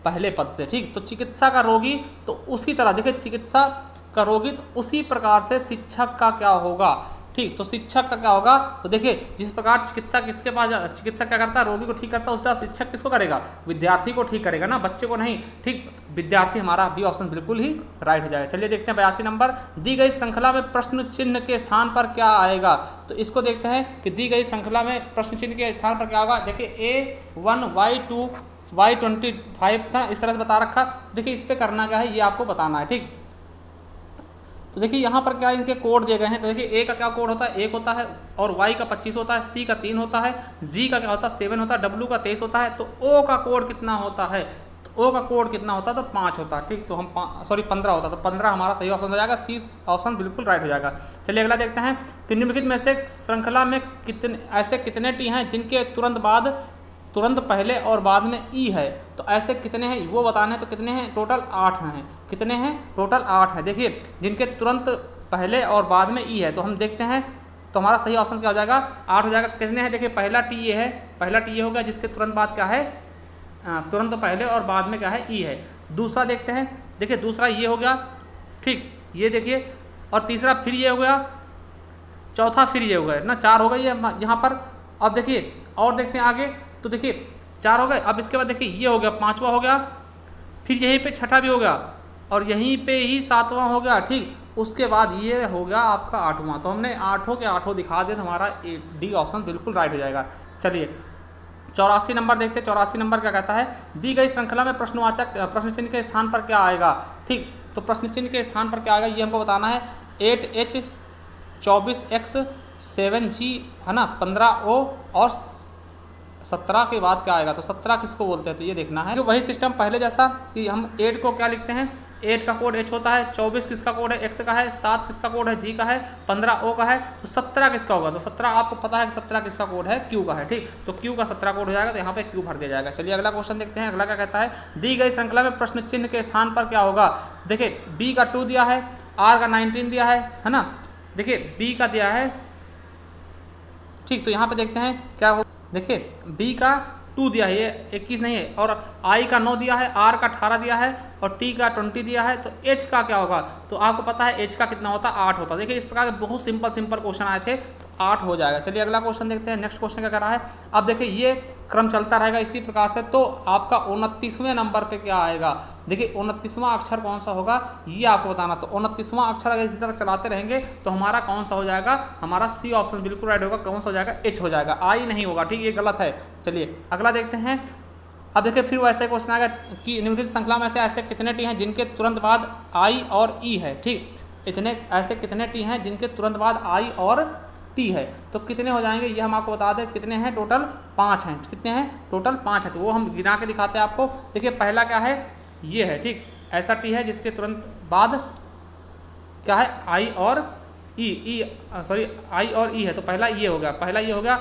पहले पद से। ठीक, तो चिकित्सा का रोगी तो उसी तरह, देखिए चिकित्सा का रोगी तो उसी प्रकार से शिक्षक का क्या होगा। ठीक, तो शिक्षक का क्या होगा, तो देखिए जिस प्रकार चिकित्सा किसके पास, चिकित्सक क्या करता है, रोगी को ठीक करता है, उस तरह शिक्षक किसको करेगा, विद्यार्थी को ठीक करेगा ना, बच्चे को नहीं। ठीक, विद्यार्थी हमारा बी ऑप्शन बिल्कुल ही राइट हो जाएगा। चलिए देखते हैं 82 नंबर, दी गई श्रृंखला में प्रश्न चिन्ह के स्थान पर क्या आएगा। तो इसको देखते हैं कि दी गई श्रृंखला में प्रश्न चिन्ह के स्थान पर क्या होगा। देखिए A1 Y2 Y25 था, इस तरह से बता रखा। देखिए इस पे करना क्या है, ये आपको बताना है। ठीक, तो देखिए यहाँ पर क्या इनके कोड दिए गए हैं। तो देखिए ए का क्या कोड होता है, 1 होता है, और वाई का 25 होता है, सी का 3 होता है, जी का क्या होता है 7 होता है, डब्ल्यू का 23 होता है। तो ओ का कोड कितना होता है, तो ओ का कोड कितना होता है, तो 5 होता है। ठीक, तो हम 15 होता है, तो 15 हमारा सही ऑप्शन हो जाएगा, सी ऑप्शन बिल्कुल राइट हो जाएगा। चलिए अगला देखते हैं कि निम्नलिखित में से श्रृंखला में कितने टी हैं जिनके तुरंत पहले और बाद में ई है। तो ऐसे कितने हैं वो बताने हैं, तो कितने हैं, टोटल 8 हैं। कितने हैं, टोटल 8 हैं। देखिए जिनके तुरंत पहले और बाद में ई है, तो हम देखते हैं, तो हमारा सही ऑप्शन क्या हो जाएगा, 8 हो जाएगा। कितने हैं, देखिए पहला टी ये है, पहला टी ये हो गया जिसके तुरंत बाद क्या है, तुरंत पहले और बाद में क्या है, ई है। दूसरा देखते हैं, देखिए दूसरा ये हो गया, ठीक, ये देखिए, और तीसरा फिर ये हो गया, चौथा फिर ये हो गया ना, 4 हो गई है यहाँ पर। अब देखिए और देखते हैं आगे, तो देखिए 4 हो गए। अब इसके बाद देखिए ये हो गया, 5वां हो गया, फिर यहीं पे छठा भी हो गया, और यहीं पे ही 7वां हो गया। ठीक, उसके बाद ये हो गया आपका 8वां। तो हमने 8 के 8 दिखा दिया, तो हमारा डी ऑप्शन बिल्कुल राइट हो जाएगा। चलिए 84 नंबर देखते हैं। 84 नंबर क्या कहता है, दी गई श्रृंखला में प्रश्नवाचक प्रश्न चिन्ह के स्थान पर क्या आएगा। ठीक, तो प्रश्न चिन्ह के स्थान पर क्या आएगा ये हमको बताना है। 8H 24X 7G है ना, 15O और 17 के बाद क्या आएगा, तो 17 किसको बोलते हैं, तो ये देखना है। वही सिस्टम पहले जैसा कि हम 8 को क्या लिखते हैं, 8 का कोड H होता है, 24 किसका कोड है, X का है, 7 किसका कोड है, G का है, 15 O का है। तो 17 किसका होगा, तो 17 आपको पता है कि 17 किसका कोड है, Q का है। ठीक, तो Q का 17 कोड हो जाएगा, तो यहाँ पे Q भर दिया जाएगा। चलिए अगला क्वेश्चन देखते हैं। अगला क्या कहता है, दी गई श्रृंखला में प्रश्न चिन्ह के स्थान पर क्या होगा। देखिए B का 2 दिया है, R का 19 दिया है ना। देखिए B का दिया है, ठीक, तो यहाँ पे देखते हैं क्या हो। देखिए B का 2 दिया है, ये 21 नहीं है, और I का 9 दिया है, R का 18 दिया है, और T का 20 दिया है। तो H का क्या होगा, तो आपको पता है H का कितना होता है, 8 होता है। देखिए इस प्रकार के बहुत सिंपल क्वेश्चन आए थे, तो 8 हो जाएगा। चलिए अगला क्वेश्चन देखते हैं। नेक्स्ट क्वेश्चन क्या कर रहा है, अब देखिए ये क्रम चलता रहेगा इसी प्रकार से। तो आपका 29वें नंबर पे क्या आएगा, देखिए 29वां अक्षर कौन सा होगा ये आपको बताना। तो 29वां अक्षर अगर इसी तरह चलाते रहेंगे तो हमारा कौन सा हो जाएगा, हमारा सी ऑप्शन बिल्कुल राइट होगा। कौन सा हो जाएगा, H हो जाएगा, I नहीं होगा। ठीक, ये गलत है। चलिए अगला देखते हैं। अब देखिए फिर वैसे क्वेश्चन आएगा कि निम्नलिखित श्रृंखला में से ऐसे कितने टी हैं जिनके तुरंत बाद I और E है। ठीक, इतने ऐसे कितने टी हैं जिनके तुरंत बाद I और T है। तो कितने हो जाएंगे ये हम आपको बता दें, कितने हैं, टोटल 5 हैं। कितने हैं, टोटल 5 है। तो वो हम गिना के दिखाते हैं आपको। देखिए पहला क्या है, ये है। ठीक, ऐसा टी है जिसके तुरंत बाद क्या है, I और I और E है। तो पहला ये हो गया, पहला ये हो गया।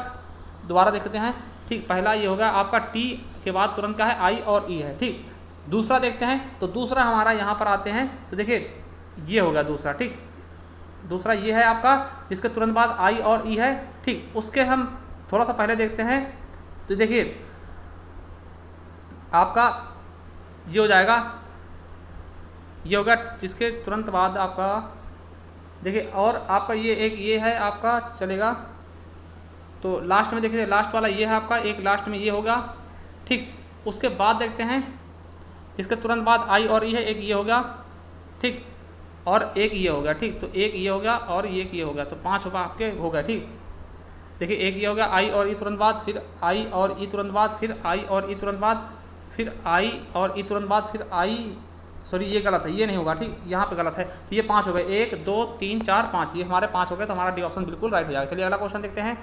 दोबारा देखते हैं। ठीक, पहला ये होगा आपका T के बाद तुरंत क्या है, I और E है। ठीक, दूसरा देखते हैं। तो दूसरा हमारा यहाँ पर आते हैं, तो देखिए ये हो गया दूसरा। ठीक, दूसरा ये है आपका जिसके तुरंत बाद I और E है। ठीक, उसके हम थोड़ा सा पहले देखते हैं। तो देखिए आपका ये हो जाएगा, ये होगा जिसके तुरंत बाद आपका, देखिए और आपका ये एक ये है आपका चलेगा। तो लास्ट में देखिए, लास्ट वाला ये है आपका, एक लास्ट में ये होगा। ठीक, उसके बाद देखते हैं जिसके तुरंत बाद I और E है, एक ये होगा। ठीक, और एक ये हो गया। ठीक, तो एक ये हो गया और एक ये हो गया, तो 5 होगा आपके हो गया। ठीक, देखिए एक ये हो गया I और E तुरंत बाद, फिर I और E तुरंत बाद, फिर I और E तुरंत बाद, फिर I और E तुरंत बाद, फिर I, सॉरी ये गलत है, ये नहीं होगा। ठीक, यहाँ पे गलत है। तो ये 5 हो गए, 1 2 3 4 5, ये हमारे 5 हो गए। तो हमारा डी ऑप्शन बिल्कुल राइट हो जाएगा। चलिए अगला क्वेश्चन देखते हैं।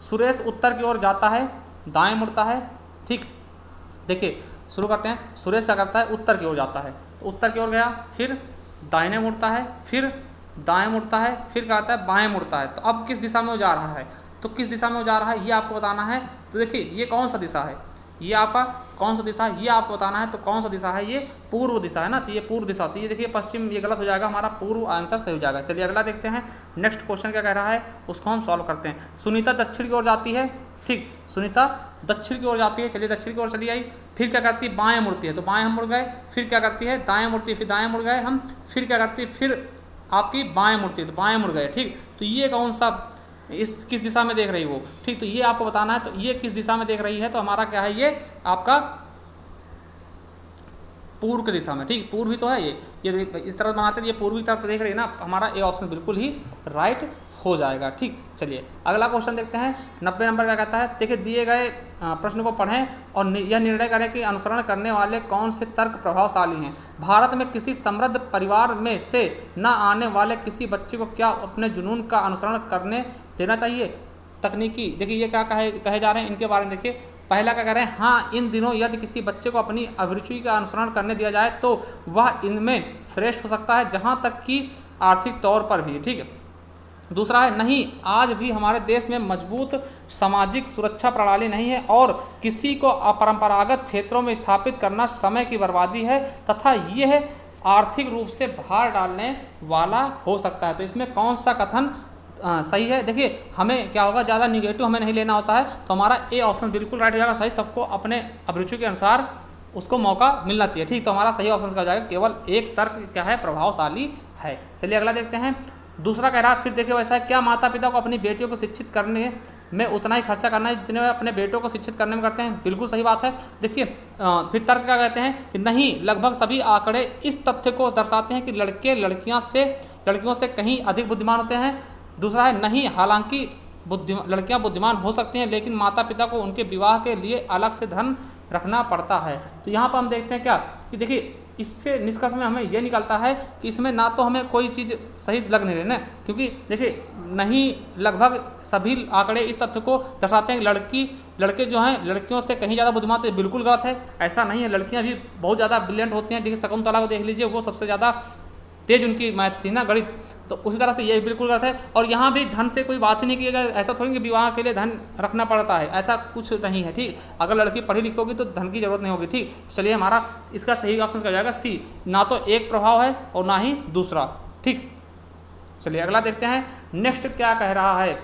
सुरेश उत्तर की ओर जाता है, दाएं मुड़ता है। ठीक, देखिए शुरू करते हैं। सुरेश क्या करता है, उत्तर की ओर जाता है, तो उत्तर की ओर गया, फिर दाहिने मुड़ता है, फिर दाएं मुड़ता है, फिर क्या आता है, बाएं मुड़ता है। तो अब किस दिशा में वो जा रहा है, तो किस दिशा में वो जा रहा है ये आपको बताना है। तो देखिए ये कौन सा दिशा है, ये आपका कौन सा दिशा है ये आपको बताना है। तो कौन सा दिशा है, ये पूर्व दिशा है ना, तो ये पूर्व दिशा। तो ये देखिए पश्चिम, ये गलत हो जाएगा, हमारा पूर्व आंसर सही हो जाएगा। चलिए अगला देखते हैं, नेक्स्ट क्वेश्चन क्या कह रहा है, उसको हम सॉल्व करते हैं। सुनीता दक्षिण की ओर जाती है, ठीक, सुनीता दक्षिण की ओर जाती है। चलिए दक्षिण की ओर चली आई, फिर क्या करती है, बाएं मुड़ती है, तो बाएं हम मुड़ गए। फिर क्या करती है, दाएं मुड़ती है, फिर दाएं मुड़ गए हम। फिर क्या करती है, फिर आपकी बाएं मुड़ती है, तो बाएं मुड़ गए। ठीक, तो ये कौन सा, इस किस दिशा में देख रही वो, ठीक, तो ये आपको बताना है। तो ये किस दिशा में देख रही है, तो हमारा क्या है, ये आपका पूर्व की दिशा में। ठीक, पूर्व ही तो है ये इस तरह बनाते हैं, ये पूर्वी तरफ देख रही है ना, हमारा ए ऑप्शन बिल्कुल ही राइट हो जाएगा। ठीक, चलिए अगला क्वेश्चन देखते हैं। 90 नंबर का कहता है, देखिए दिए गए प्रश्न को पढ़ें और यह निर्णय करें कि अनुसरण करने वाले कौन से तर्क प्रभावशाली हैं। भारत में किसी समृद्ध परिवार में से न आने वाले किसी बच्चे को क्या अपने जुनून का अनुसरण करने देना चाहिए। तकनीकी, देखिए ये क्या कहे जा रहे हैं, इनके बारे में देखिए। पहला क्या कह रहे हैं, हाँ इन दिनों यदि किसी बच्चे को अपनी अभिरुचि का अनुसरण करने दिया जाए तो वह इनमें श्रेष्ठ हो सकता है, जहाँ तक कि आर्थिक तौर पर भी। ठीक है, दूसरा है, नहीं आज भी हमारे देश में मजबूत सामाजिक सुरक्षा प्रणाली नहीं है और किसी को अपरंपरागत क्षेत्रों में स्थापित करना समय की बर्बादी है तथा यह आर्थिक रूप से भार डालने वाला हो सकता है। तो इसमें कौन सा कथन सही है। देखिए हमें क्या होगा, ज़्यादा निगेटिव हमें नहीं लेना होता है, तो हमारा ए ऑप्शन बिल्कुल राइट हो जाएगा। सही, सबको अपने अभिरुचि के अनुसार उसको मौका मिलना चाहिए। ठीक, तो हमारा सही ऑप्शन का जाएगा, केवल एक तर्क क्या है, प्रभावशाली है। चलिए अगला देखते हैं। दूसरा कह रहा है, फिर देखिए वैसा है, क्या माता पिता को अपनी बेटियों को शिक्षित करने में उतना ही खर्चा करना है जितने वे अपने बेटों को शिक्षित करने में करते हैं। बिल्कुल सही बात है। देखिए फिर तर्क क्या कहते हैं कि नहीं, लगभग सभी आंकड़े इस तथ्य को दर्शाते हैं कि लड़के लड़कियों से कहीं अधिक बुद्धिमान होते हैं। दूसरा है, नहीं हालांकि लड़कियां बुद्धिमान हो सकती हैं लेकिन माता पिता को उनके विवाह के लिए अलग से धन रखना पड़ता है। तो यहाँ पर हम देखते हैं क्या कि देखिए इससे निष्कर्ष में हमें यह निकलता है कि इसमें ना तो हमें कोई चीज़ सही लग नहीं रही ना, क्योंकि देखिए नहीं, लगभग सभी आंकड़े इस तथ्य को दर्शाते हैं कि लड़के जो हैं लड़कियों से कहीं ज़्यादा बुद्धिमान, तो बिल्कुल गलत है। ऐसा नहीं है, लड़कियाँ भी बहुत ज़्यादा ब्रिलियंट होती हैं। देखिए शकुंतला को देख लीजिए, वो सबसे ज़्यादा तेज उनकी मैथ थी ना, गणित, तो उसी तरह से ये बिल्कुल गलत है। और यहाँ भी धन से कोई बात ही नहीं की गई, ऐसा थोड़ी कि विवाह के लिए धन रखना पड़ता है, ऐसा कुछ नहीं है। ठीक, अगर लड़की पढ़ी लिखी होगी तो धन की जरूरत नहीं होगी। ठीक, चलिए हमारा इसका सही ऑप्शन क्या जाएगा, सी, ना तो एक प्रभाव है और ना ही दूसरा। ठीक, चलिए अगला देखते हैं, नेक्स्ट क्या कह रहा है।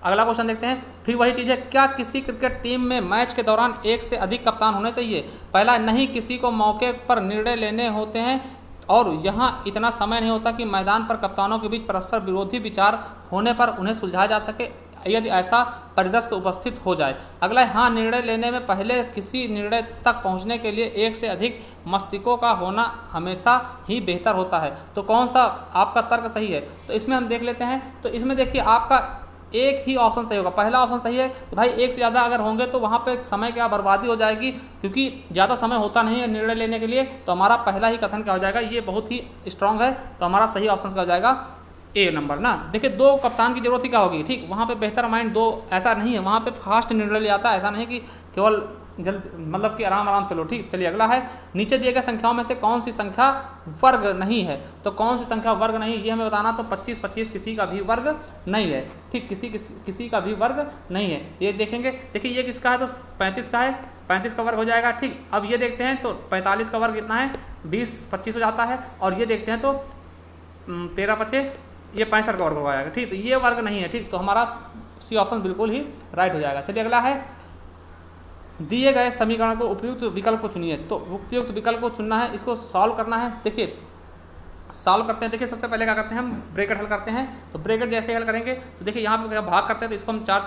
अगला क्वेश्चन देखते हैं, फिर वही चीज़ है, क्या किसी क्रिकेट टीम में मैच के दौरान एक से अधिक कप्तान होने चाहिए। पहला, नहीं, किसी को मौके पर निर्णय लेने होते हैं और यहाँ इतना समय नहीं होता कि मैदान पर कप्तानों के बीच परस्पर विरोधी विचार होने पर उन्हें सुलझाया जा सके यदि ऐसा परिदृश्य उपस्थित हो जाए। अगला है, हाँ निर्णय लेने में पहले किसी निर्णय तक पहुँचने के लिए एक से अधिक मस्तिष्कों का होना हमेशा ही बेहतर होता है। तो कौन सा आपका तर्क सही है, तो इसमें हम देख लेते हैं। तो इसमें देखिए आपका एक ही ऑप्शन सही होगा, पहला ऑप्शन सही है कि भाई एक से ज़्यादा अगर होंगे तो वहाँ पे समय क्या बर्बादी हो जाएगी, क्योंकि ज़्यादा समय होता नहीं है निर्णय लेने के लिए। तो हमारा पहला ही कथन क्या हो जाएगा, ये बहुत ही स्ट्रांग है, तो हमारा सही ऑप्शन क्या हो जाएगा, ए नंबर ना। देखिए दो कप्तान की जरूरत ही क्या होगी। ठीक, वहाँ पे बेहतर माइंड दो, ऐसा नहीं है, वहाँ पे फास्ट निर्णय ले आता है, ऐसा नहीं कि केवल जल्द मतलब कि आराम से लो। ठीक, चलिए अगला है, नीचे दिए गए संख्याओं में से कौन सी संख्या वर्ग नहीं है। तो कौन सी संख्या वर्ग नहीं, ये हमें बताना। तो 25 किसी का भी वर्ग नहीं है। ठीक, किसी का भी वर्ग नहीं है, ये देखेंगे। देखिए ये किसका है, तो 35 का है, 35 का वर्ग हो जाएगा। ठीक, अब ये देखते हैं तो 45 का वर्ग कितना है, 20-25 हो जाता है। और ये देखते हैं तो 13-5 ये 65 का वर्ग हो जाएगा। ठीक, तो ये वर्ग नहीं है। ठीक, तो हमारा सी ऑप्शन बिल्कुल ही राइट हो जाएगा। चलिए अगला है, दिए गए समीकरण को उपयुक्त विकल्प को चुनिए। तो उपयुक्त विकल्प को चुनना है, इसको सॉल्व करना है। देखिए सॉल्व करते हैं, देखिए सबसे पहले क्या करते हैं, हम ब्रैकेट हल करते हैं। तो ब्रैकेट जैसे हल करेंगे तो देखिए यहाँ पे भाग करते हैं, तो इसको हम 2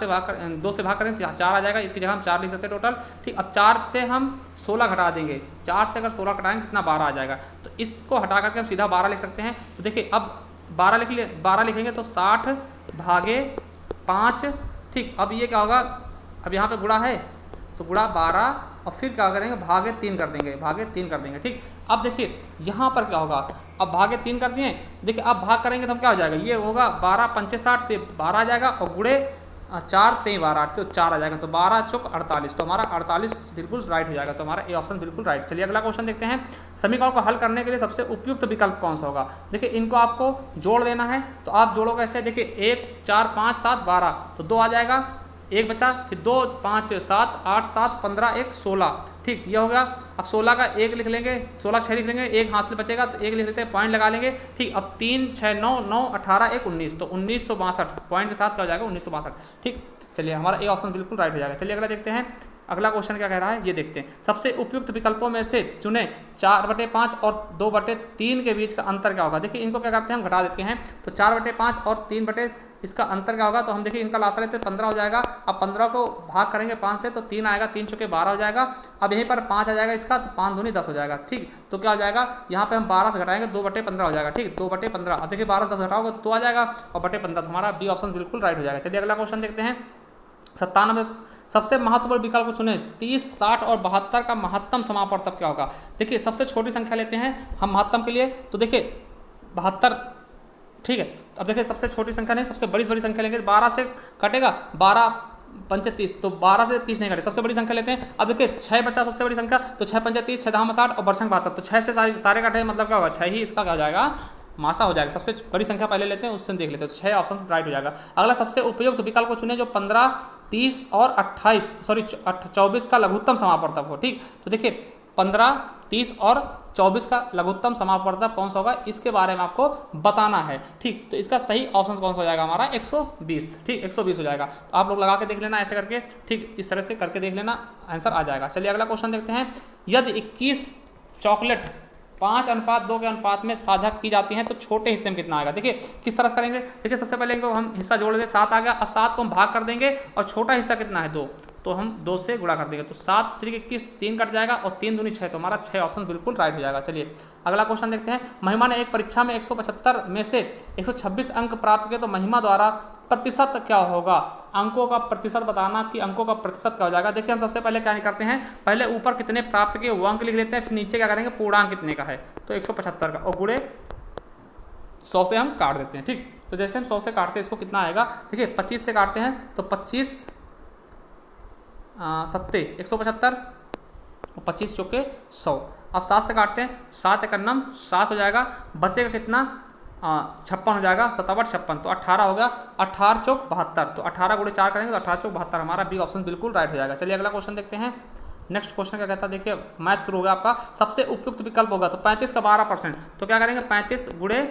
से भाग करें तो 4 आ जाएगा, इसकी जगह हम 4 लिख सकते हैं टोटल। ठीक, अब 4 से हम 16 घटा देंगे, 4 से अगर 16 घटाएंगे कितना, 12 आ जाएगा। तो इसको हटा करके हम सीधा 12 लिख सकते हैं। तो देखिए अब 12 लिखेंगे तो 60 भागे 5। ठीक, अब ये क्या होगा, अब यहाँ पे गुणा है तो गुणा 12 और फिर क्या करेंगे, भागे 3 कर देंगे। ठीक, अब देखिए यहाँ पर क्या होगा, अब भागे 3 कर दिए। देखिए अब भाग करेंगे तो हम क्या हो जाएगा, ये होगा 12 पंचे 60 पे 12 आ जाएगा और गुणे 4 3 12 तो 4 आ जाएगा, तो 12 चौक 48, तो हमारा 48 बिल्कुल राइट हो जाएगा, तो हमारा ए ऑप्शन बिल्कुल राइट। चलिए अगला क्वेश्चन देखते हैं, समीकरण को हल करने के लिए सबसे उपयुक्त विकल्प कौन सा होगा। देखिए इनको आपको जोड़ देना है, तो आप जोड़ो कैसे, देखिए 1 4 5 7 12, तो 2 आ जाएगा, 1 बचा, फिर 2 5 7 8 7 15 1 16, ठीक ये हो गया। अब 16 का 1 लिख लेंगे, 16 6 लिख लेंगे, 1 हाथ से बचेगा तो 1 लिख लेते हैं, पॉइंट लगा लेंगे, ठीक। अब 3 6 9 9 18 1 19, तो 1962 पॉइंट के साथ क्या हो जाएगा 1962, ठीक। चलिए हमारा ए ऑप्शन बिल्कुल राइट हो जाएगा। चलिए अगला देखते हैं, अगला क्वेश्चन क्या कह रहा है ये देखते हैं, सबसे उपयुक्त विकल्पों में से चुने 4/5 और 2/3 के बीच का अंतर क्या होगा। देखिए इनको क्या करते हैं हम घटा देते हैं, तो 4/5 और 3 इसका अंतर क्या होगा, तो हम देखिए इनका लासा लेते हैं 15 हो जाएगा। अब 15 को भाग करेंगे 5 से, तो 3 आएगा, 3 चौके 12 हो जाएगा। अब यहीं पर 5 आ जाएगा इसका, तो 5 दूनी 10 हो जाएगा, ठीक। तो क्या हो जाएगा, यहाँ पे हम 12 से घटाएंगे 2/15 हो जाएगा, ठीक 2/15। अब देखिए 12 से 10 घटाओगे तो 2 आ जाएगा, और 15, तो हमारा बी ऑप्शन बिल्कुल राइट हो जाएगा। चलिए अगला क्वेश्चन देखते हैं, 97 सबसे महत्वपूर्ण विकल्प को चुने, 30 60 और 72 का महत्तम समापवर्तक क्या होगा। देखिए सबसे छोटी संख्या लेते हैं हम महत्तम के लिए, तो देखिए 72, ठीक है। अब देखिए सबसे छोटी संख्या नहीं, सबसे बड़ी संख्या लेंगे, 12 से कटेगा 12 पंचे 30, तो 12 से 30 नहीं कटे, सबसे बड़ी संख्या लेते हैं। अब देखिए 6 बचा सबसे बड़ी संख्या, तो 6 पंचे 30, 6 दाम 60 और बरसंग 72, तो 6 से सारे कटे, मतलब क्या होगा 6 ही इसका क्या हो जाएगा मासा हो जाएगा। सबसे बड़ी संख्या पहले लेते हैं, उससे देख लेते हैं, तो 6 ऑप्शन राइट हो जाएगा। अगला सबसे उपयुक्त विकल्प को चुने जो 15 30 और 24 का लघुत्तम समापवर्तक हो, ठीक। तो देखिए 15 30 और 24 का लघुत्तम समापवर्तक कौन सा होगा, इसके बारे में आपको बताना है, ठीक। तो इसका सही ऑप्शन कौन सा हो जाएगा हमारा 120, ठीक 120 हो जाएगा। तो आप लोग लगा के देख लेना ऐसे करके, ठीक इस तरह से करके देख लेना, आंसर आ जाएगा। चलिए अगला क्वेश्चन देखते हैं, यदि 21 चॉकलेट 5:2 के अनुपात में साझा की जाती हैं तो छोटे हिस्से में कितना आएगा। देखिए किस तरह से करेंगे, देखिए सबसे पहले इनको हम हिस्सा जोड़ देंगे, 7 आ गया। अब 7 को हम भाग कर देंगे, और छोटा हिस्सा कितना है 2, तो हम 2 से गुणा कर देंगे, तो 7 3 21, 3 कट जाएगा, और 3 दूनी 6, तो हमारा 6 ऑप्शन बिल्कुल राइट हो जाएगा। चलिए अगला क्वेश्चन देखते हैं, महिमा ने एक परीक्षा में 175 में से 126 अंक प्राप्त किए, तो महिमा द्वारा प्रतिशत क्या होगा। अंकों का प्रतिशत बताना कि अंकों का प्रतिशत क्या हो जाएगा। देखिए हम सबसे पहले क्या करते हैं, पहले ऊपर कितने प्राप्त किए वो अंक लिख लेते हैं, फिर नीचे क्या करेंगे पूर्णांक कितने का है, तो 175 का, और गुणे 100 से हम काट देते हैं, ठीक। तो जैसे हम 100 से काटते हैं इसको कितना आएगा, देखिए 25 से काटते हैं, तो 25 सत्ते 175 और 25 चौके 100। अब 7 से काटते हैं, 7 एकन्नम 7 हो जाएगा, बचेगा कितना 56 हो जाएगा, 7 8 56, तो 18 हो गया, 18 चौक 72, तो 18 गुणे 4 करेंगे तो 18 चौक 72, हमारा बी ऑप्शन बिल्कुल राइट हो जाएगा। चलिए अगला क्वेश्चन देखते हैं, नेक्स्ट क्वेश्चन क्या कहता है, देखिए मैथ शुरू हो गया आपका, सबसे उपयुक्त विकल्प होगा, तो 35 का 12%, तो क्या करेंगे 35 गुणे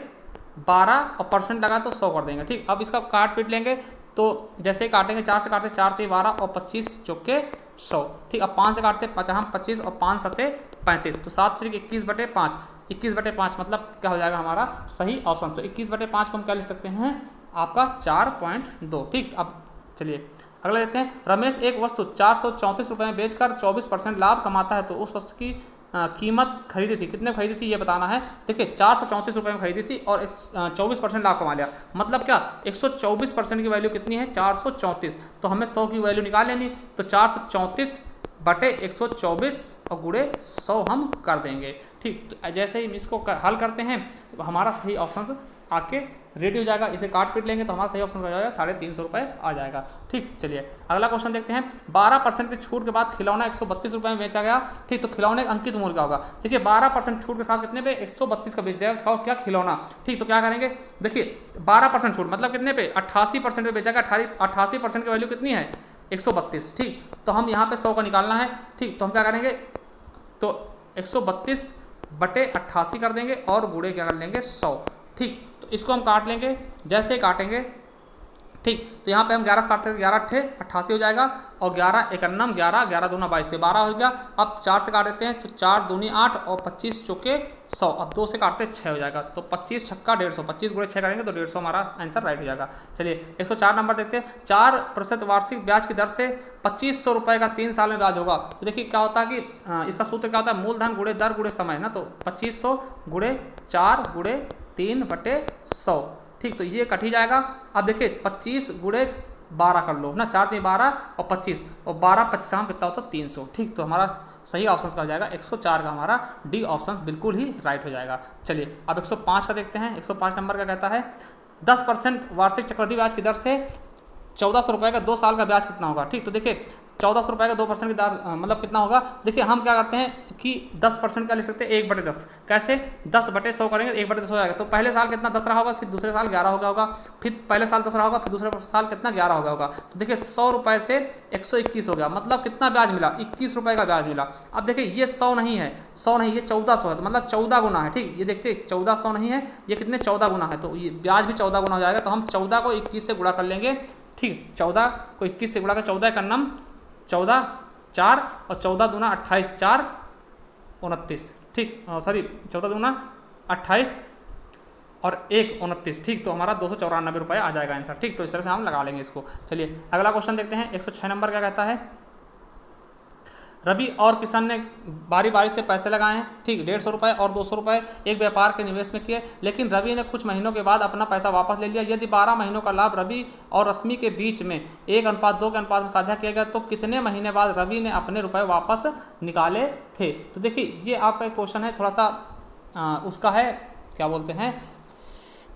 12 और परसेंट लगा तो 100 कर देंगे, ठीक। अब इसका काट पीट लेंगे, तो जैसे ही काटेंगे 4 से काटते 4 3 12 और 25 चौके 100, ठीक। अब 5 से काटते 25 और 5 7 35, तो 7 3 21/5, 21/5 मतलब क्या हो जाएगा हमारा सही ऑप्शन, तो 21/5 को हम क्या लिख सकते हैं आपका 4.2, ठीक। अब चलिए अगला लेते हैं, रमेश एक वस्तु 434 रुपये में बेचकर 24% लाभ कमाता है, तो उस वस्तु की कीमत खरीदी थी, कितने खरीदी थी ये बताना है। देखिए 434 रुपये में खरीदी थी और 24% लाभ कमा लिया, मतलब क्या 124% की वैल्यू कितनी है 434, तो हमें 100 की वैल्यू निकाल लेनी, तो 434/124 और गुणे 100 हम कर देंगे, ठीक। तो जैसे ही इसको हल करते हैं हमारा सही ऑप्शन आके रेडी हो जाएगा, इसे काट पीट लेंगे तो हमारा सही ऑप्शन हो जाएगा 350 रुपये आ जाएगा, ठीक। चलिए अगला क्वेश्चन देखते हैं, 12% की छूट के बाद खिलौना 132 रुपये में बेचा गया, ठीक। तो खिलौने का अंकित मूल्य क्या होगा, देखिए 12% छूट के साथ कितने पे 132 का बेच देगा, क्या खिलौना, ठीक। तो क्या करेंगे, देखिए 12% छूट मतलब कितने पे 88% पे बेचा गया, 88% की वैल्यू कितनी है 132, ठीक। तो हम यहाँ पे 100 का निकालना है, ठीक। तो हम क्या करेंगे, तो 132/88 कर देंगे और गुणे क्या कर लेंगे 100, ठीक। तो इसको हम काट लेंगे, जैसे ही काटेंगे, ठीक। तो यहाँ पे हम 11 से काटते हैं, 11 8 88 हो जाएगा, और 11 एकन्नम 11 11 दूना 22, तो 12 हो गया। अब 4 से काट देते हैं, तो 4 दूनी 8 और 25 चौके 100, अब 2 से काटते हैं 6 हो जाएगा, तो 25 छक्का 150, 25 गुणे 6 करेंगे तो 150 हमारा आंसर राइट हो जाएगा। चलिए 104 नंबर देखते हैं, 4% वार्षिक ब्याज की दर से 2500 रुपये का 3 साल में ब्याज होगा, तो देखिए क्या होता है कि इसका सूत्र क्या होता है, मूलधन गुणे दर गुणे समय ना, तो 2500 गुणे 4 गुणे 3/100, ठीक। तो ये कट ही जाएगा। अब देखिए 25 गुणे 12 कर लो ना, 4 3 12 और 25 और 12 25 कितना होता है 300, ठीक। तो हमारा सही ऑप्शन का हो जाएगा 104 का, हमारा डी ऑप्शन बिल्कुल ही राइट हो जाएगा। चलिए अब 105 का देखते हैं, 105 नंबर का कहता है 10% वार्षिक चक्रवृद्धि ब्याज की दर से 1400 रुपये का 2 साल का ब्याज कितना होगा। ठीक, तो देखिए 1400 रुपये का 2% की दर मतलब कितना होगा। देखिए हम क्या करते हैं कि 10% का ले सकते हैं 1/10। कैसे 10/100 करेंगे 1/10 हो जाएगा। तो पहले साल कितना 10 रहा होगा, फिर दूसरे साल 11 हो गया होगा, फिर पहले साल 10 रहा होगा, फिर दूसरे साल कितना 11 हो गया होगा। तो देखिए 100 रुपये से 121 हो गया, मतलब कितना ब्याज मिला 21 रुपये का ब्याज मिला। अब देखिए ये 100 नहीं है, 100 नहीं, ये 1400 है, तो मतलब 14 गुना है। ठीक, ये देखते 1400 नहीं है, ये कितने 14 गुना है, तो ये ब्याज भी 14 गुना हो जाएगा। तो हम 14 को 21 से गुणा कर लेंगे। ठीक, 14 को 21 से गुणा कर 14 का नम 14 4 और 14 दूना 28 4 29। ठीक, सॉरी 14 दूना 28 और 1 29। ठीक, तो हमारा 294 रुपये आ जाएगा आंसर। ठीक, तो इस तरह से हम लगा लेंगे इसको। चलिए अगला क्वेश्चन देखते हैं। 106 नंबर क्या कहता है। रवि और किशन ने बारी बारी से पैसे लगाए हैं। ठीक, 150 रुपये और 200 रुपये एक व्यापार के निवेश में किए, लेकिन रवि ने कुछ महीनों के बाद अपना पैसा वापस ले लिया। यदि 12 महीनों का लाभ रवि और रश्मि के बीच में 1:2 के अनुपात में साझा किया गया तो कितने महीने बाद रवि ने अपने रुपए वापस निकाले थे। तो देखिए ये आपका एक क्वेश्चन है, थोड़ा सा उसका है क्या बोलते हैं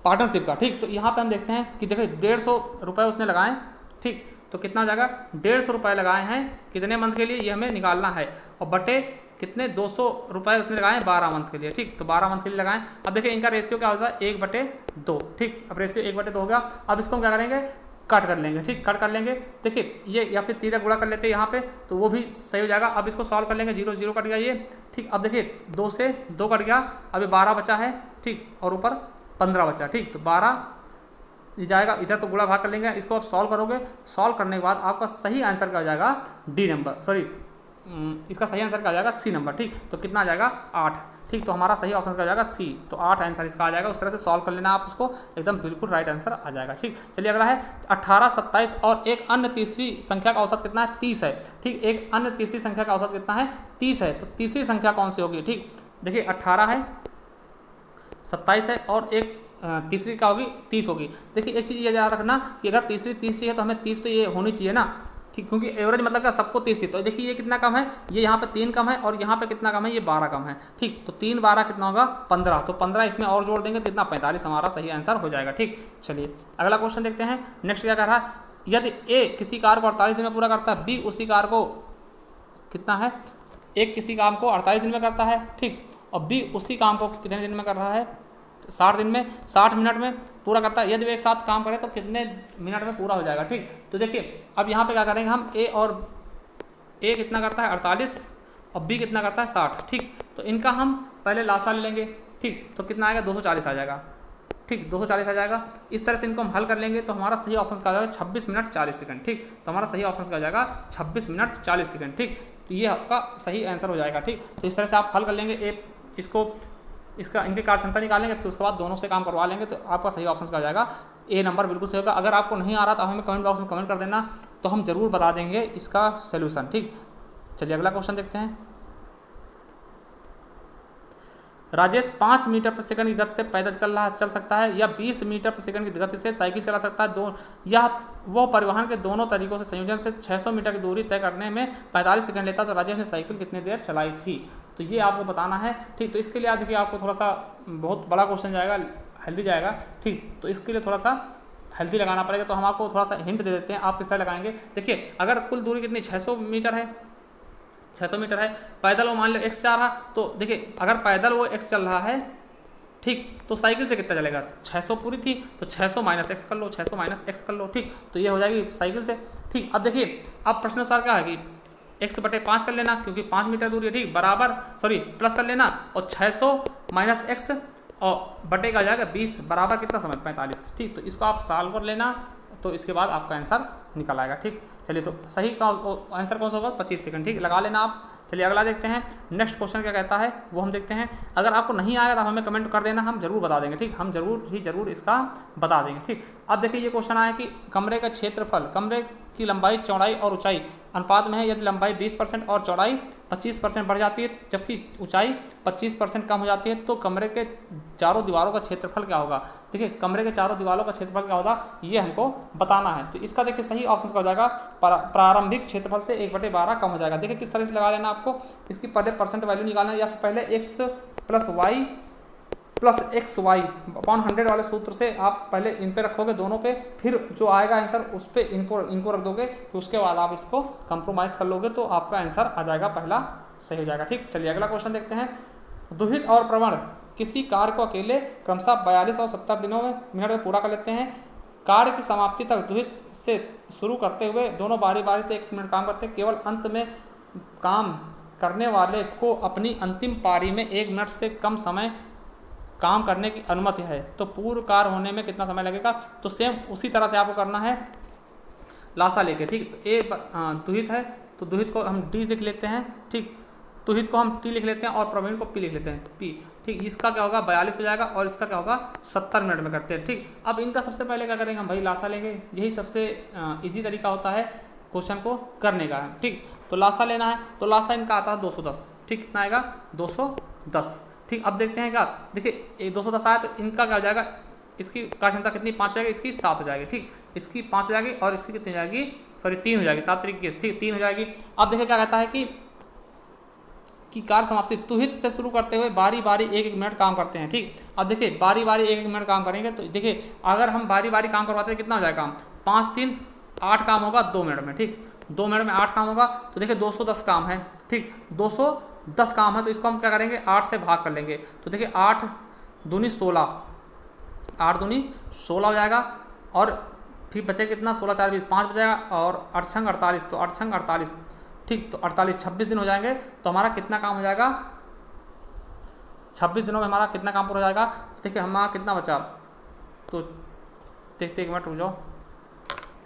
पार्टनरशिप का। ठीक, तो यहाँ पर हम देखते हैं कि देखिए 150 रुपये उसने लगाए। ठीक, तो कितना हो जाएगा 150 रुपये लगाए हैं कितने मंथ के लिए, ये हमें निकालना है, और बटे कितने 200 रुपये उसने लगाए 12 मंथ के लिए। ठीक, तो 12 मंथ के लिए लगाएं। अब देखिए इनका रेशियो क्या होता है 1/2। ठीक, अब रेशियो 1/2 हो गया। अब इसको हम क्या करेंगे कट कर लेंगे। ठीक, कट कर लेंगे। देखिए ये या फिर 3 गुणा कर लेते हैं यहाँ पे, तो वो भी सही हो जाएगा। अब इसको सॉल्व कर लेंगे, 0 0 कट गया ये। ठीक, अब देखिए 2 से 2 कट गया, अभी 12 बचा है। ठीक, और ऊपर 15 बचा। ठीक, तो 12 जाएगा इधर, तो गुणा भाग कर लेंगे। इसको आप सॉल्व करोगे, सॉल्व करने के बाद आपका सही आंसर क्या हो जाएगा डी नंबर, सॉरी इसका सही आंसर क्या हो जाएगा सी नंबर। ठीक, तो कितना आ जाएगा 8। ठीक, तो हमारा सही ऑप्शन का हो जाएगा सी, तो 8 आंसर इसका आ जाएगा। उस तरह से सॉल्व कर लेना आप उसको, एकदम बिल्कुल राइट आंसर आ जाएगा। ठीक, चलिए अगला है 18, 27 और एक अन्य तीसरी संख्या का औसत कितना है 30 है। ठीक, एक अन्य तीसरी संख्या का औसत कितना है 30 है, तो तीसरी संख्या कौन सी होगी। ठीक, देखिए 18 है, 27 है और एक तीसरी क्या होगी 30 होगी। देखिए एक चीज़ ये याद रखना कि अगर तीसरी 30 है तो हमें 30 तो ये होनी चाहिए ना। ठीक, क्योंकि एवरेज मतलब क्या सबको 30 तो देखिए ये कितना कम है, ये यहाँ पे 3 कम है और यहाँ पे कितना कम है, ये 12 कम है। ठीक, तो 3 12 कितना होगा 15, तो 15 इसमें और जोड़ देंगे तो कितना 45 हमारा सही आंसर हो जाएगा। ठीक, चलिए अगला क्वेश्चन देखते हैं। नेक्स्ट क्या कह रहा है, यदि ए किसी कार्य को 48 दिन में पूरा करता है, बी उसी कार्य को कितना है एक किसी काम को 48 दिन में करता है। ठीक, और बी उसी काम को कितने दिन में कर रहा है 60 दिन में 60 मिनट में पूरा करता है। यदि वे एक साथ काम करें तो कितने मिनट में पूरा हो जाएगा। ठीक, तो देखिए अब यहाँ पे क्या करेंगे हम ए कितना करता है 48 और बी कितना करता है 60। ठीक, तो इनका हम पहले लासा ले लेंगे। ठीक, तो कितना आएगा 240 आ जाएगा। ठीक, 240 आ जाएगा। इस तरह से इनको हम हल कर लेंगे तो हमारा सही ऑप्शन का आ जाएगा 26 मिनट 40 सेकंड। ठीक, तो हमारा सही ऑप्शन का आ जाएगा 26 मिनट 40 सेकंड। ठीक, तो ये आपका सही आंसर हो जाएगा। ठीक, तो इस तरह से आप हल कर लेंगे इसको इसका इनकी कार्य क्षमता निकालेंगे, फिर उसके बाद दोनों से काम करवा लेंगे तो आपका सही ऑप्शन का आ जाएगा ए नंबर बिल्कुल सही होगा। अगर आपको नहीं आ रहा तो हमें कमेंट बॉक्स में कमेंट कर देना, तो हम जरूर बता देंगे इसका सोल्यूशन। ठीक, चलिए अगला क्वेश्चन देखते हैं। राजेश 5 मीटर प्रति सेकंड की गति से पैदल चल सकता है या 20 मीटर प्रति सेकंड की गति से साइकिल चला सकता है। यह वो परिवहन के दोनों तरीकों से संयोजन से 600 मीटर की दूरी तय करने में 45 सेकंड लेता, तो राजेश ने साइकिल कितनी देर चलाई थी, तो ये आपको बताना है। ठीक, तो इसके लिए आज देखिए आपको थोड़ा सा बहुत बड़ा क्वेश्चन जाएगा, हेल्दी जाएगा। ठीक, तो इसके लिए थोड़ा सा हेल्दी लगाना पड़ेगा, तो हम आपको थोड़ा सा हिंट दे देते हैं आप किस तरह लगाएंगे। देखिए अगर कुल दूरी कितनी 600 मीटर है, 600 मीटर है, पैदल वो मान लो x जा रहा, तो देखिए अगर पैदल वो x चल रहा है, ठीक, तो साइकिल से कितना चलेगा 600 पूरी थी, तो 600 माइनस एक्स कर लो, 600 माइनस एक्स कर लो। ठीक, तो ये हो जाएगी साइकिल से। ठीक, अब देखिए अब प्रश्नानुसार क्या है कि x/5 कर लेना क्योंकि 5 मीटर दूरी है। ठीक, बराबर सॉरी प्लस कर लेना और 600 माइनस एक्स और बटे का जाएगा 20 बराबर कितना समय 45। ठीक, तो इसको आप सॉल्व कर लेना, तो इसके बाद आपका आंसर निकल आएगा। ठीक, चलिए तो सही का आंसर कौन सा होगा 25 सेकंड। ठीक, लगा लेना आप। चलिए अगला देखते हैं। नेक्स्ट क्वेश्चन क्या कहता है वो हम देखते हैं। अगर आपको नहीं आएगा तो हमें कमेंट कर देना, हम जरूर बता देंगे। ठीक, हम जरूर इसका बता देंगे। ठीक, अब देखिए ये क्वेश्चन आया कि कमरे का क्षेत्रफल कमरे की लंबाई चौड़ाई और ऊंचाई अनुपात में है। यदि लंबाई 20% और चौड़ाई 25% बढ़ जाती है जबकि ऊंचाई 25% कम हो जाती है तो कमरे के चारों दीवारों का क्षेत्रफल क्या होगा। देखिए कमरे के चारों दीवारों का क्षेत्रफल क्या होगा ये हमको बताना है। तो इसका देखिए सही ऑप्शन का हो जाएगा प्रारंभिक क्षेत्रफल से 1/12 कम हो जाएगा। देखिए किस तरह से लगा लेना आपको, इसकी पहले परसेंट वैल्यू निकालना है या फिर पहले x + y plus x y upon 100 वाले सूत्र से आप पहले इन पे रखोगे दोनों पे, फिर जो आएगा आंसर उस पे इनको रख दोगे, फिर उसके बाद आप इसको कंप्रोमाइज़ कर लोगे तो आपका आंसर आ जाएगा, पहला सही हो जाएगा। ठीक, चलिए अगला क्वेश्चन देखते हैं। दुहित और प्रवण किसी कार्य को अकेले क्रमशः 42 और 70 मिनट में पूरा कर लेते हैं। कार्य की समाप्ति तक दुहित से शुरू करते हुए दोनों बारी बारी से 1 मिनट काम करते हैं। केवल अंत में काम करने वाले को अपनी अंतिम पारी में 1 मिनट से कम समय काम करने की अनुमति है, तो पूर्ण कार्य होने में कितना समय लगेगा? तो सेम उसी तरह से आपको करना है लासा लेके। ठीक, तो ए दुहित है तो दुहित को हम डी लिख लेते हैं। ठीक, दुहित को हम टी लिख लेते हैं और प्रवीण को पी लिख लेते हैं, पी। ठीक, इसका क्या होगा 42 हो जाएगा और इसका क्या होगा 70 मिनट में करते हैं। ठीक, अब इनका सबसे पहले क्या करेंगे हम भाई, लासा लेंगे। यही सबसे ईजी तरीका होता है क्वेश्चन को करने का। ठीक, तो लासा लेना है, तो लासा इनका आता है 210। ठीक, कितना आएगा 210। ठीक, अब देखते हैं क्या, देखिए 210 आया तो इनका क्या हो जाएगा, इसकी कार्यक्षमता कितनी 5 हो जाएगी, इसकी 7 हो जाएगी। ठीक, इसकी 5 हो जाएगी और इसकी कितनी हो जाएगी, सॉरी 3 हो जाएगी, 7 तरीके की। ठीक, 3 हो जाएगी। अब देखिए क्या कहता है कि कार्य समाप्ति दुहित से शुरू करते हुए बारी बारी 1-1 मिनट काम करते हैं। ठीक, अब देखिए बारी बारी 1-1 मिनट काम करेंगे तो देखिए अगर हम बारी बारी काम करवाते हैं कितना हो जाएगा काम, 5-3 8 काम होगा 2 मिनट में। ठीक, 2 मिनट में 8 काम होगा तो देखिए 210 काम है। ठीक, 210 काम है तो इसको हम क्या करेंगे 8 से भाग कर लेंगे, तो देखिए 8 दूनी 16, 8 दूनी 16 हो जाएगा और फिर बचेगा कितना 16 4 20 5 बचेगा और 8 छंग 48, तो 8 छंग 48। ठीक, तो 48 26 दिन हो जाएंगे तो हमारा कितना काम हो जाएगा, 26 दिनों में हमारा कितना काम पूरा हो जाएगा। देखिए हमारा कितना बचा, तो देखते 1 मिनट रुक जाओ,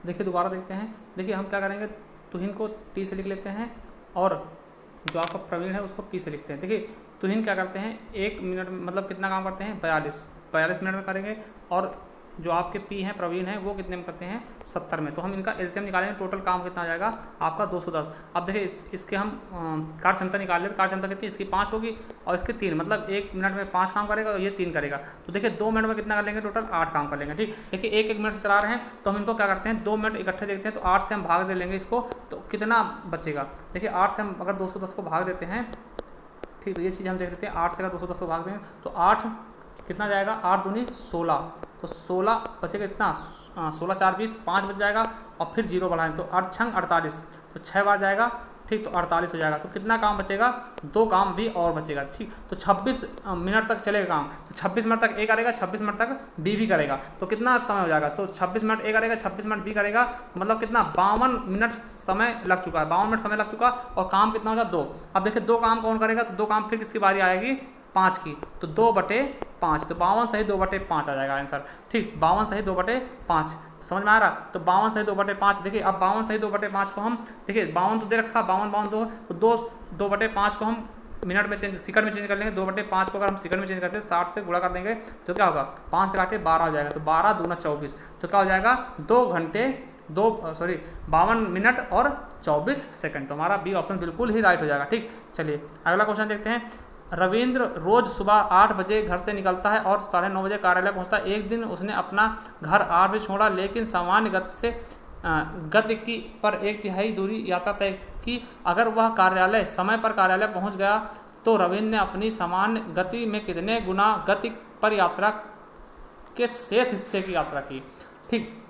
देखिए दोबारा देखते हैं। देखिए हम क्या करेंगे, तुहिन को टी से लिख लेते हैं और जो आपका प्रवीण है उसको पी से लिखते हैं। देखिए तुहिन क्या करते हैं 1 मिनट मतलब कितना काम करते हैं 42 मिनट में करेंगे, और जो आपके पी हैं प्रवीण हैं वो कितने में करते हैं 70 में। तो हम इनका एलसीएम निकालेंगे, टोटल काम कितना आ जाएगा आपका 210। अब देखिए इसके हम कार्य क्षमता निकाल लेते, कार्य क्षमता कितनी, इसकी 5 होगी और इसकी 3, मतलब 1 मिनट में 5 काम करेगा और ये 3 करेगा। तो देखिए 2 मिनट में कितना कर लेंगे, टोटल 8 काम कर लेंगे। ठीक, देखिए 1-1 मिनट से चला रहे हैं तो हम इनको क्या करते हैं 2 मिनट इकट्ठे देखते हैं, तो 8 से हम भाग दे लेंगे इसको, तो कितना बचेगा। देखिए 8 से हम अगर 210 को भाग देते हैं, ठीक, तो ये चीज़ हम देख लेते हैं, 8 से अगर 210 को भाग दें तो 8 कितना जाएगा, 8 दूनी 16, तो 16 बचेगा इतना 16 4 20 5 बच जाएगा और फिर 0 बढ़ाएं तो 8 छंग 48, तो 6 बार जाएगा। ठीक, तो 48 हो जाएगा, तो कितना काम बचेगा 2 काम भी और बचेगा। ठीक, तो 26 मिनट तक चलेगा काम, तो 26 मिनट तक ए करेगा, 26 मिनट तक बी भी करेगा, तो कितना समय हो जाएगा, तो 26 मिनट ए करेगा 26 मिनट बी करेगा, मतलब कितना 52 मिनट समय लग चुका है, 52 मिनट समय लग चुका और काम कितना होगा 2। अब देखिए 2 काम कौन करेगा, तो 2 काम फिर किसकी बारी आएगी 5 की, तो 2/5, तो 52 सही 2/5 आ जाएगा आंसर। ठीक, 52 सही 2/5 समझ में आ रहा, तो 52 सही 2/5। देखिए अब 52 सही 2/5 को हम देखिए 52 तो दे रखा, 52 2, तो 2/5 को हम मिनट में चेंज सेकंड में चेंज कर लेंगे। 2/5 को अगर हम सेकंड में चेंज करते हैं 60 से गुणा कर देंगे तो क्या होगा 5 से काटे 12 हो जाएगा, तो 12 दूना 24, तो क्या हो जाएगा 52 मिनट और 24 सेकंड। तो हमारा बी ऑप्शन बिल्कुल ही राइट हो जाएगा। ठीक, चलिए अगला क्वेश्चन देखते हैं। रविंद्र रोज सुबह 8 बजे घर से निकलता है और 9:30 बजे कार्यालय पहुंचता है। एक दिन उसने अपना घर 8 बजे छोड़ा, लेकिन सामान्य गति की पर 1/3 दूरी यात्रा तय की। अगर वह समय पर कार्यालय पहुंच गया तो रविंद्र ने अपनी सामान्य गति में कितने गुना गति पर यात्रा के शेष हिस्से की यात्रा की। ठीक,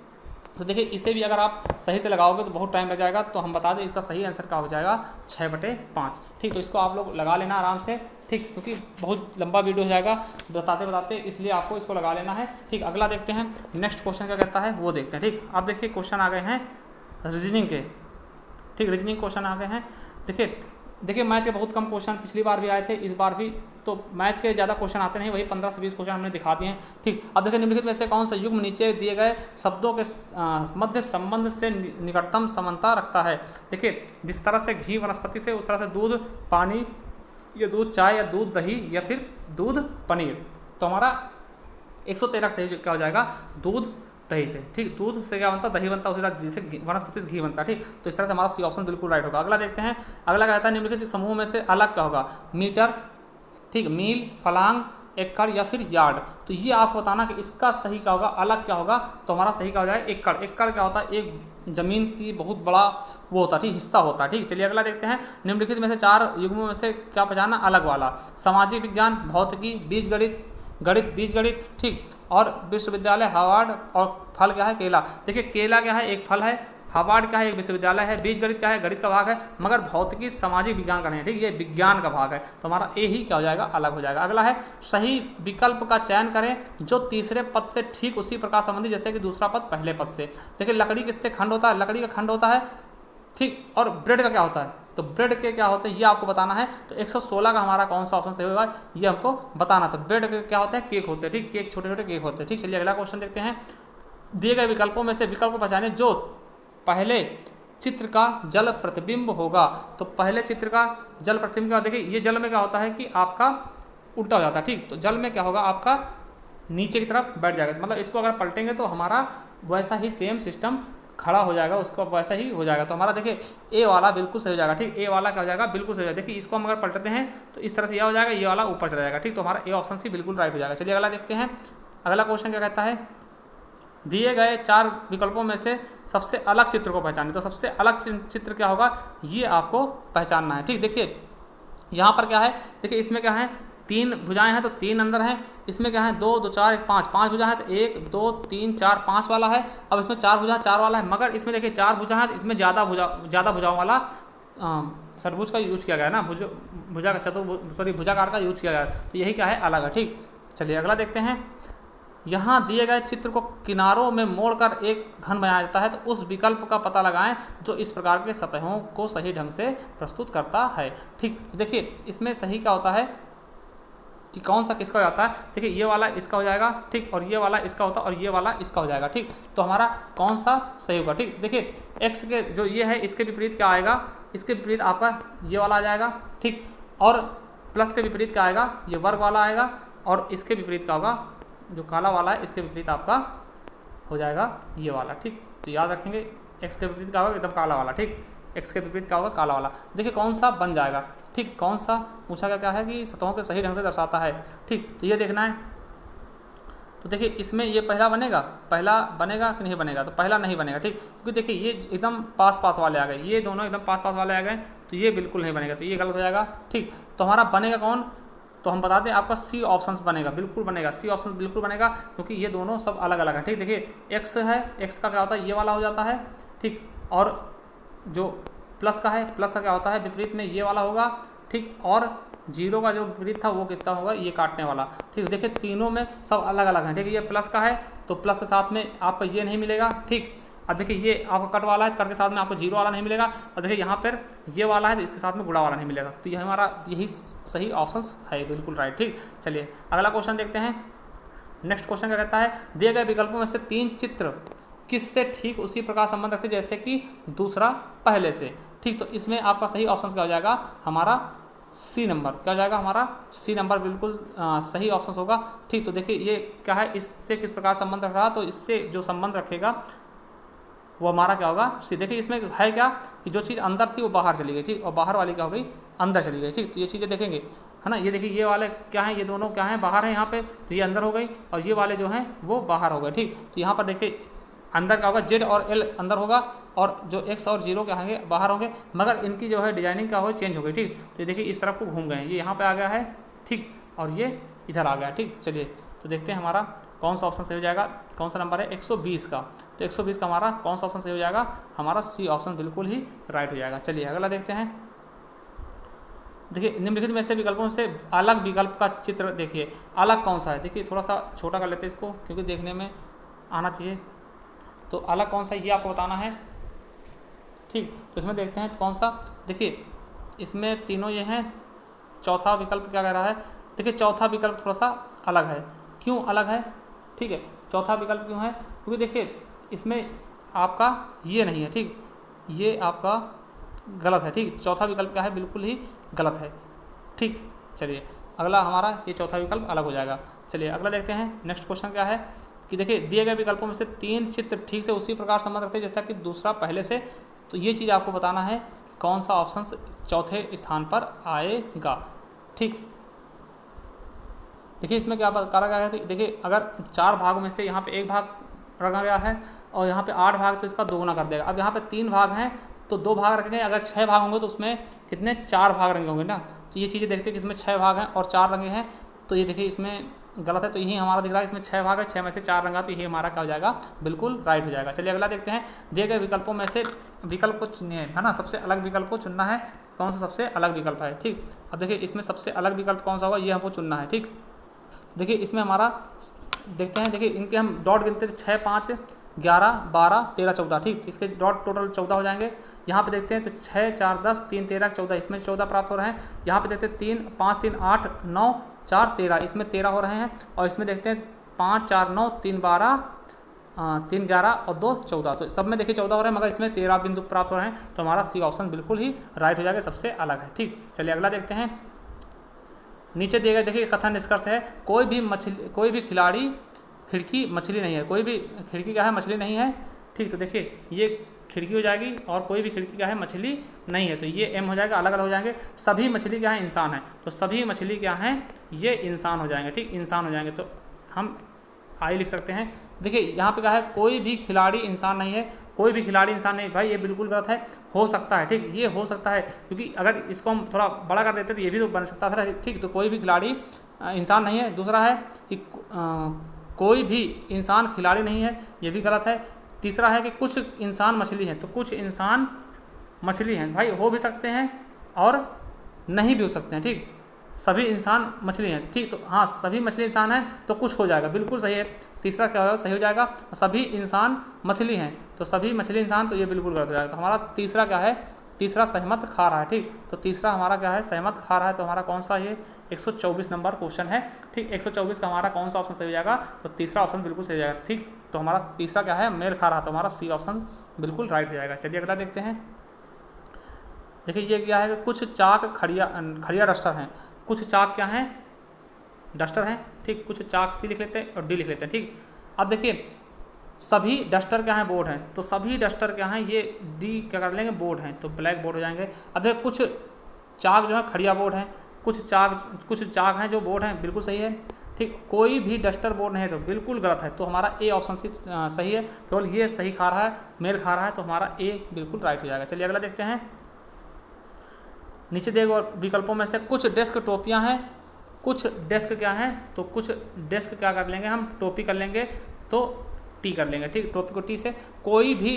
तो देखिए इसे भी अगर आप सही से लगाओगे तो बहुत टाइम लग जाएगा, तो हम बता दें इसका सही आंसर क्या हो जाएगा 6/5। ठीक, तो इसको आप लोग लगा लेना आराम से। ठीक, क्योंकि बहुत लंबा वीडियो हो जाएगा बताते बताते, इसलिए आपको इसको लगा लेना है। ठीक, अगला देखते हैं नेक्स्ट क्वेश्चन क्या कहता है वो देखते हैं। ठीक, अब देखिए क्वेश्चन आ गए हैं रीजनिंग के। ठीक, रीजनिंग क्वेश्चन आ गए हैं। देखिए मैथ के बहुत कम क्वेश्चन पिछली बार भी आए थे, इस बार भी तो मैथ के ज़्यादा क्वेश्चन आते नहीं, वही 15 से 20 क्वेश्चन हमने दिखा दिए हैं। ठीक, अब देखिए निम्नलिखित में से कौन सा युग्म नीचे दिए गए शब्दों के मध्य संबंध से निकटतम समानता रखता है। देखिए जिस तरह से घी वनस्पति से, उस तरह से दूध पानी या दूध चाय या दूध दही या फिर दूध पनीर, तो हमारा 113 सही क्या हो जाएगा दूध दही से। ठीक, दूध से क्या बनता है दही बनता है, उसी तरह जिसे वनस्पति से घी बनता है। ठीक, तो इस तरह से हमारा सी ऑप्शन बिल्कुल राइट होगा। अगला देखते हैं, अगला कहता है निम्नलिखित समूह में से अलग क्या होगा, मीटर, ठीक, मील, फलांग, एकड़ या फिर यार्ड। तो ये आपको बताना कि इसका सही क्या होगा, अलग क्या होगा, तो हमारा सही क्या हो जाएगा एकड़। एकड़ क्या होता है, एक जमीन की बहुत बड़ा वो होता है, ठीक, हिस्सा होता है। ठीक, चलिए अगला देखते हैं निम्नलिखित में से 4 युग्मों में से क्या पहचाना अलग वाला। सामाजिक विज्ञान, भौतिकी, बीजगणित गणित बीजगणित, ठीक, और विश्वविद्यालय हार्वर्ड, और फल क्या है, केला। देखिए केला क्या है, एक फल है, हार्वर्ड क्या है, एक विश्वविद्यालय है, बीजगणित क्या है, गणित का भाग है, मगर भौतिकी सामाजिक विज्ञान का नहीं है, ठीक, ये विज्ञान का भाग है, तो हमारा ए ही क्या हो जाएगा, अलग हो जाएगा। अगला है सही विकल्प का चयन करें जो तीसरे पद से ठीक उसी प्रकार संबंधित जैसे कि दूसरा पद पहले पद से। देखिए लकड़ी किससे खंड होता है, लकड़ी का खंड होता है, ठीक, और ब्रेड का क्या होता है, तो ब्रेड के क्या होते हैं ये आपको बताना है। तो 116 का हमारा कौन सा ऑप्शन सही होगा ये हमको बताना। तो ब्रेड के क्या होते हैं, केक होते हैं, ठीक, केक छोटे छोटे केक होते हैं, ठीक। चलिए अगला क्वेश्चन देखते हैं। दिए गए विकल्पों में से विकल्प को पहचानें जो पहले चित्र का जल प्रतिबिंब होगा। तो पहले चित्र का जल प्रतिबिंब का, देखिए ये जल में क्या होता है कि आपका उल्टा हो जाता है, ठीक, तो जल में क्या होगा आपका नीचे की तरफ बैठ जाएगा, मतलब इसको अगर पलटेंगे तो हमारा वैसा ही सेम सिस्टम खड़ा हो जाएगा, उसको वैसा ही हो जाएगा। तो हमारा देखिए ए वाला बिल्कुल सही हो जाएगा, ठीक, ए वाला क्या हो जाएगा, बिल्कुल सही हो जाएगा। देखिए इसको हम अगर पलटते हैं तो इस तरह से यह हो जाएगा, ये वाला ऊपर चला जाएगा, ठीक, तो हमारा ए ऑप्शन सी बिल्कुल राइट हो जाएगा। चलिए अगला देखते हैं। अगला क्वेश्चन क्या कहता है, दिए गए 4 विकल्पों में से सबसे अलग चित्र को पहचानें। तो सबसे अलग चित्र क्या होगा ये आपको पहचानना है, ठीक। देखिए यहाँ पर क्या है, देखिए इसमें क्या है 3 भुजाएं हैं तो 3 अंदर हैं, इसमें क्या है 2 2 4 1 5 5 भुजा है तो 1 2 3 4 5 वाला है। अब इसमें 4 भुजा 4 वाला है, मगर इसमें देखिए 4 भुजा है तो इसमें ज़्यादा भुजाओं वाला सरभुज का यूज किया गया है ना, भुजा का भुजाकार का यूज किया गया है, तो यही क्या है अलग है, ठीक। चलिए अगला देखते हैं। यहाँ दिए गए चित्र को किनारों में मोड़कर एक घन बनाया जाता है, तो उस विकल्प का पता लगाएं जो इस प्रकार के सतहों को सही ढंग से प्रस्तुत करता है, ठीक। तो देखिए इसमें सही क्या होता है कि कौन सा किसका हो जाता है, देखिए ये वाला इसका हो जाएगा, ठीक, और ये वाला इसका होता है और ये वाला इसका हो जाएगा, ठीक। तो हमारा कौन सा सही होगा, ठीक। देखिए x के जो ये है इसके विपरीत क्या आएगा, इसके विपरीत आपका ये वाला आ जाएगा, ठीक, और प्लस के विपरीत क्या आएगा, ये वर्ग वाला आएगा, और इसके विपरीत क्या होगा, जो काला वाला है इसके विपरीत आपका हो जाएगा ये वाला, ठीक। तो याद रखेंगे x के विपरीत क्या होगा, एकदम काला वाला, ठीक, x के विपरीत क्या होगा, काला वाला। देखिए कौन सा बन जाएगा, ठीक, कौन सा पूछा गया क्या है कि सतहों के सही ढंग से दर्शाता है, ठीक। तो ये देखना है। तो देखिए इसमें ये पहला बनेगा कि नहीं बनेगा, तो पहला नहीं बनेगा, ठीक, क्योंकि देखिए ये एकदम पास पास वाले आ गए, ये दोनों एकदम पास पास वाले आ गए, तो ये बिल्कुल नहीं बनेगा, तो ये गलत हो जाएगा, ठीक। तो हमारा बनेगा कौन, तो हम बता दें आपका सी ऑप्शन बनेगा, बिल्कुल बनेगा, सी ऑप्शन बिल्कुल बनेगा, क्योंकि ये दोनों सब अलग अलग है, ठीक। देखिए एक्स है, एक्स का क्या होता है ये वाला हो जाता है, ठीक, और जो प्लस का है, प्लस का क्या होता है विपरीत में ये वाला होगा, ठीक, और 0 का जो विपरीत था वो कितना होगा, ये काटने वाला, ठीक। देखिए तीनों में सब अलग अलग हैं, ठीक है, ये प्लस का है तो प्लस के साथ में आपका ये नहीं मिलेगा, ठीक। अब देखिए ये आपका कट वाला है, कट के साथ में आपको 0 वाला नहीं मिलेगा, और देखिए यहाँ पर ये वाला है तो इसके साथ में गुणा वाला नहीं मिलेगा, तो ये हमारा यही सही ऑप्शन है, बिल्कुल राइट, ठीक। चलिए अगला क्वेश्चन देखते हैं। नेक्स्ट क्वेश्चन क्या कहता है, दिए गए विकल्पों में से 3 चित्र किससे ठीक उसी प्रकार संबंध रखते जैसे कि दूसरा पहले से, ठीक। तो इसमें आपका सही ऑप्शन क्या हो जाएगा, हमारा सी नंबर क्या हो जाएगा, हमारा सी नंबर बिल्कुल सही ऑप्शन होगा, ठीक। तो देखिए ये क्या है, इससे किस प्रकार संबंध रख रहा, तो इससे जो संबंध रखेगा वो हमारा क्या होगा सी। देखिए इसमें है क्या कि जो चीज़ अंदर थी वो बाहर चली गई, ठीक, और बाहर वाली क्या हो गई अंदर चली गई, ठीक। तो ये चीज़ें देखेंगे है ना, ये देखिए ये वाले क्या हैं, ये दोनों क्या हैं, बाहर हैं यहाँ पे, तो ये अंदर हो गई, और ये वाले जो हैं वो बाहर हो गए, ठीक। तो यहाँ पर देखिए अंदर क्या होगा, जेड और एल अंदर होगा, और जो एक्स और 0 क्या होंगे बाहर होंगे, मगर इनकी जो है डिजाइनिंग क्या हो चेंज हो गई, ठीक। तो देखिए इस तरफ को घूम गए, ये यहाँ पे आ गया है, ठीक, और ये इधर आ गया, ठीक। चलिए तो देखते हैं हमारा कौन सा ऑप्शन सही हो जाएगा, कौन सा नंबर है 120 का, तो 120 का हमारा कौन सा ऑप्शन सही हो जाएगा, हमारा सी ऑप्शन बिल्कुल ही राइट हो जाएगा। चलिए अगला देखते हैं। देखिए निम्नलिखित में से विकल्पों से अलग विकल्प का चित्र देखिए, अलग कौन सा है, देखिए थोड़ा सा छोटा कर लेते हैं इसको क्योंकि देखने में आना चाहिए। तो अलग कौन सा ये आपको बताना है, ठीक। तो इसमें देखते हैं कौन सा, देखिए इसमें तीनों ये हैं, चौथा विकल्प क्या कह रहा है, देखिए चौथा विकल्प थोड़ा सा अलग है, क्यों अलग है, ठीक है, चौथा विकल्प क्यों है, क्योंकि देखिए इसमें आपका ये नहीं है, ठीक, ये आपका गलत है, ठीक। चौथा विकल्प क्या है, बिल्कुल ही गलत है, ठीक। चलिए अगला हमारा ये चौथा विकल्प अलग हो जाएगा। चलिए अगला देखते हैं। नेक्स्ट क्वेश्चन क्या है कि देखिए दिए गए विकल्पों में से 3 चित्र ठीक से उसी प्रकार संबंध रखते हैं जैसा कि दूसरा पहले से, तो ये चीज़ आपको बताना है कौन सा ऑप्शन चौथे स्थान पर आएगा, ठीक। देखिए इसमें क्या करा गया है, देखिए अगर 4 भागों में से यहाँ पे 1 भाग रखा गया है और यहाँ पे 8 भाग, तो इसका दोगुना कर देगा। अब यहाँ पे 3 भाग हैं तो 2 भाग रखेंगे, अगर 6 भाग होंगे तो उसमें कितने 4 भाग रंगे होंगे ना, तो ये चीज़ें देखते हैं कि इसमें 6 भाग हैं और 4 रंगे हैं, तो ये देखिए इसमें गलत है, तो यही हमारा दिख रहा है, इसमें 6 भाग है, 6 में से 4 रंगा, तो ये हमारा क्या हो जाएगा, बिल्कुल राइट हो जाएगा। चलिए अगला देखते हैं, दिए गए विकल्पों में से विकल्प को चुनिए, है ना, सबसे अलग विकल्प को चुनना है, कौन सा सबसे अलग विकल्प है। ठीक, अब देखिए इसमें सबसे अलग विकल्प कौन सा होगा, ये हमको चुनना है। ठीक, देखिए इसमें हमारा देखते हैं, देखिए इनके हम डॉट गिनते थे, 6 5 11 12 13 14। ठीक, इसके डॉट टोटल 14 हो जाएंगे। यहाँ पे देखते हैं तो 6 4 10 3 13 14, इसमें 14 प्राप्त हो रहे हैं। यहाँ पे देखते हैं 3 5 3 8 9 4 13, इसमें 13 हो रहे हैं। और इसमें देखते हैं 5 4 9 3 12 3 11 और 2 14, तो सब में देखिए 14 हो रहे हैं, मगर इसमें 13 बिंदु प्राप्त हो रहे हैं, तो हमारा सी ऑप्शन बिल्कुल ही राइट हो जाएगा, सबसे अलग है। ठीक, चलिए अगला देखते हैं, नीचे दिए गए देखिए कथन निष्कर्ष है, कोई भी खिलाड़ी खिड़की मछली नहीं है, कोई भी खिड़की क्या है, मछली नहीं है। ठीक, तो देखिए ये खिड़की हो जाएगी और कोई भी खिड़की क्या है, मछली नहीं है, तो ये एम हो जाएगा, अलग अलग हो जाएंगे। सभी मछली क्या है, इंसान है, तो सभी मछली क्या हैं, ये इंसान हो जाएंगे। ठीक, इंसान हो जाएंगे, तो हम आई लिख सकते हैं। देखिए यहाँ पे क्या है, कोई भी खिलाड़ी इंसान नहीं है, कोई भी खिलाड़ी इंसान नहीं, भाई ये बिल्कुल गलत है, हो सकता है। ठीक, ये हो सकता है, क्योंकि अगर इसको हम थोड़ा बड़ा कर देते तो ये भी तो बन सकता था। ठीक, तो कोई भी खिलाड़ी इंसान नहीं है। दूसरा है कि कोई भी इंसान खिलाड़ी नहीं है, ये भी गलत है। तीसरा है कि कुछ इंसान मछली हैं, तो कुछ इंसान मछली हैं, भाई हो भी सकते हैं और नहीं भी हो सकते हैं। ठीक, सभी इंसान मछली हैं। ठीक, तो हाँ सभी मछली इंसान हैं, तो कुछ हो जाएगा, बिल्कुल सही है। तीसरा क्या होगा, सही हो जाएगा, सभी इंसान मछली हैं, तो सभी मछली इंसान, तो ये बिल्कुल गलत हो जाएगा। तो हमारा तीसरा क्या है, तीसरा सहमत खा रहा है। ठीक, तो तीसरा हमारा क्या है, सहमत खा रहा है, तो हमारा कौन सा, ये 124 नंबर क्वेश्चन है। ठीक, 124 का हमारा कौन सा ऑप्शन सही हो जाएगा, तो तीसरा ऑप्शन बिल्कुल सही हो जाएगा। ठीक, तो हमारा तीसरा क्या है, मेल खा रहा, तो हमारा सी ऑप्शन बिल्कुल राइट हो जाएगा। चलिए अगला देखते हैं, देखिए ये क्या है कि कुछ चाक खड़िया डस्टर हैं, कुछ चाक क्या हैं, डस्टर हैं। ठीक, कुछ चाक सी लिख लेते हैं और डी लिख लेते हैं। ठीक, अब देखिए सभी डस्टर क्या हैं, बोर्ड हैं, तो सभी डस्टर क्या हैं, ये डी क्या कर लेंगे, बोर्ड हैं, तो ब्लैक बोर्ड हो जाएंगे। अब देखिए कुछ चाक जो है खड़िया बोर्ड हैं, कुछ चाक हैं जो बोर्ड हैं, बिल्कुल सही है। ठीक, कोई भी डस्टर बोर्ड नहीं है, तो बिल्कुल गलत है, तो हमारा ए ऑप्शन सही है, केवल ये सही खा रहा है, मेल खा रहा है, तो हमारा ए बिल्कुल राइट हो जाएगा। चलिए अगला देखते हैं, नीचे दिए गए विकल्पों में से कुछ डेस्क टोपियां हैं, कुछ डेस्क क्या हैं, तो कुछ डेस्क क्या कर लेंगे हम, टोपी कर लेंगे, तो टी कर लेंगे। ठीक, टोपी को टी से। कोई भी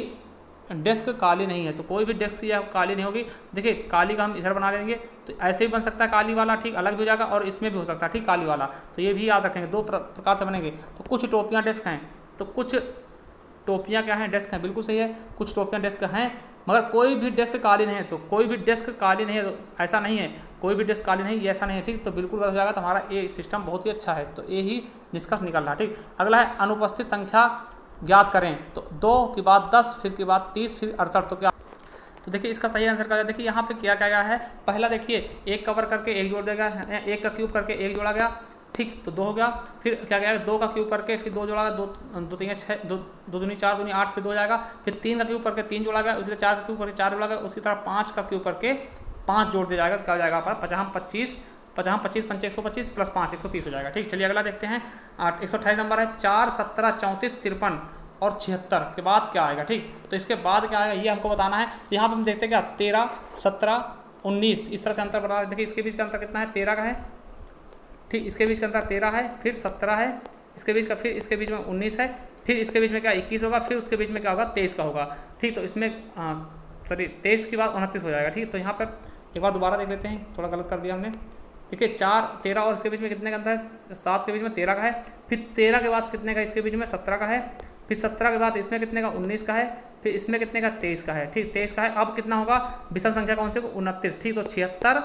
डेस्क काली नहीं है, तो कोई भी डेस्क या काली नहीं होगी। देखिए काली का हम इधर बना लेंगे, तो ऐसे भी बन सकता है काली वाला, ठीक, अलग भी हो जाएगा, और इसमें भी हो सकता है, ठीक, काली वाला, तो ये भी याद रखेंगे, दो प्रकार से बनेंगे। तो कुछ टोपियाँ डेस्क हैं, तो कुछ टोपियाँ क्या हैं, डेस्क हैं, बिल्कुल सही है, कुछ टोपियाँ डेस्क हैं, मगर कोई भी डेस्क काली नहीं है, तो कोई भी डेस्क काली नहीं है, तो ऐसा नहीं है, कोई भी डेस्क काली नहीं, ये ऐसा नहीं है। ठीक, तो बिल्कुल गलत हो जाएगा, तो हमारा ए सिस्टम बहुत ही अच्छा है, तो ए ही निष्कर्ष निकल रहा है। ठीक, अगला है अनुपस्थित संख्या ज्ञात करें, तो 2 के बाद 10, फिर के बाद 30, फिर 68, तो क्या, तो देखिए इसका सही आंसर क्या, देखिए यहाँ पे क्या क्या गया है, पहला देखिए एक कवर करके एक जोड़ देगा, एक का क्यूब करके एक जोड़ा गया, ठीक, तो 2 हो गया। फिर क्या गया, 2 का क्यूब करके फिर 2 जोड़ा गया, 2 3 6, 2 दूनी 4 दूनी 8, फिर 2 जाएगा। फिर 3 का क्यूब करके 3 जोड़ा गया, उसी तरह 4 का क्यूब करके 4 जोड़ा गया, उसी तरह 5 का क्यूब करके 5 जोड़ दिया जाएगा, क्या हो जाएगा आपका 50 25 पंच 125 प्लस 5 130 हो जाएगा। ठीक, चलिए अगला देखते हैं, 128 नंबर है, 4 17 34 53 और 76 के बाद क्या आएगा। ठीक, तो इसके बाद क्या आएगा ये हमको बताना है। तो यहाँ पर हम देखते हैं क्या 13 17 19 इस तरह से अंतर बता रहे हैं। देखिए इसके बीच का अंतर कितना है, 13 का है। ठीक, इसके बीच का अंतर 13 है, फिर 17 है, इसके बीच का, फिर इसके बीच में 19 है, फिर इसके बीच में क्या 21 होगा, फिर उसके बीच में क्या होगा 23 का होगा। ठीक, तो इसमें सॉरी 23 के बाद 29 हो जाएगा। ठीक, तो यहाँ पर एक बार दोबारा देख लेते हैं, थोड़ा गलत कर दिया हमने। देखिए 4 13 और इसके बीच में कितने का अंतर है, 7 के बीच में 13 का है, फिर 13 के बाद कितने का इसके बीच में 17 का है, फिर 17 के बाद इसमें कितने का 19 का है, फिर इसमें कितने का 23 का है। ठीक, 23 का है, अब कितना होगा विषम संख्या कौन से को 29। ठीक, तो 76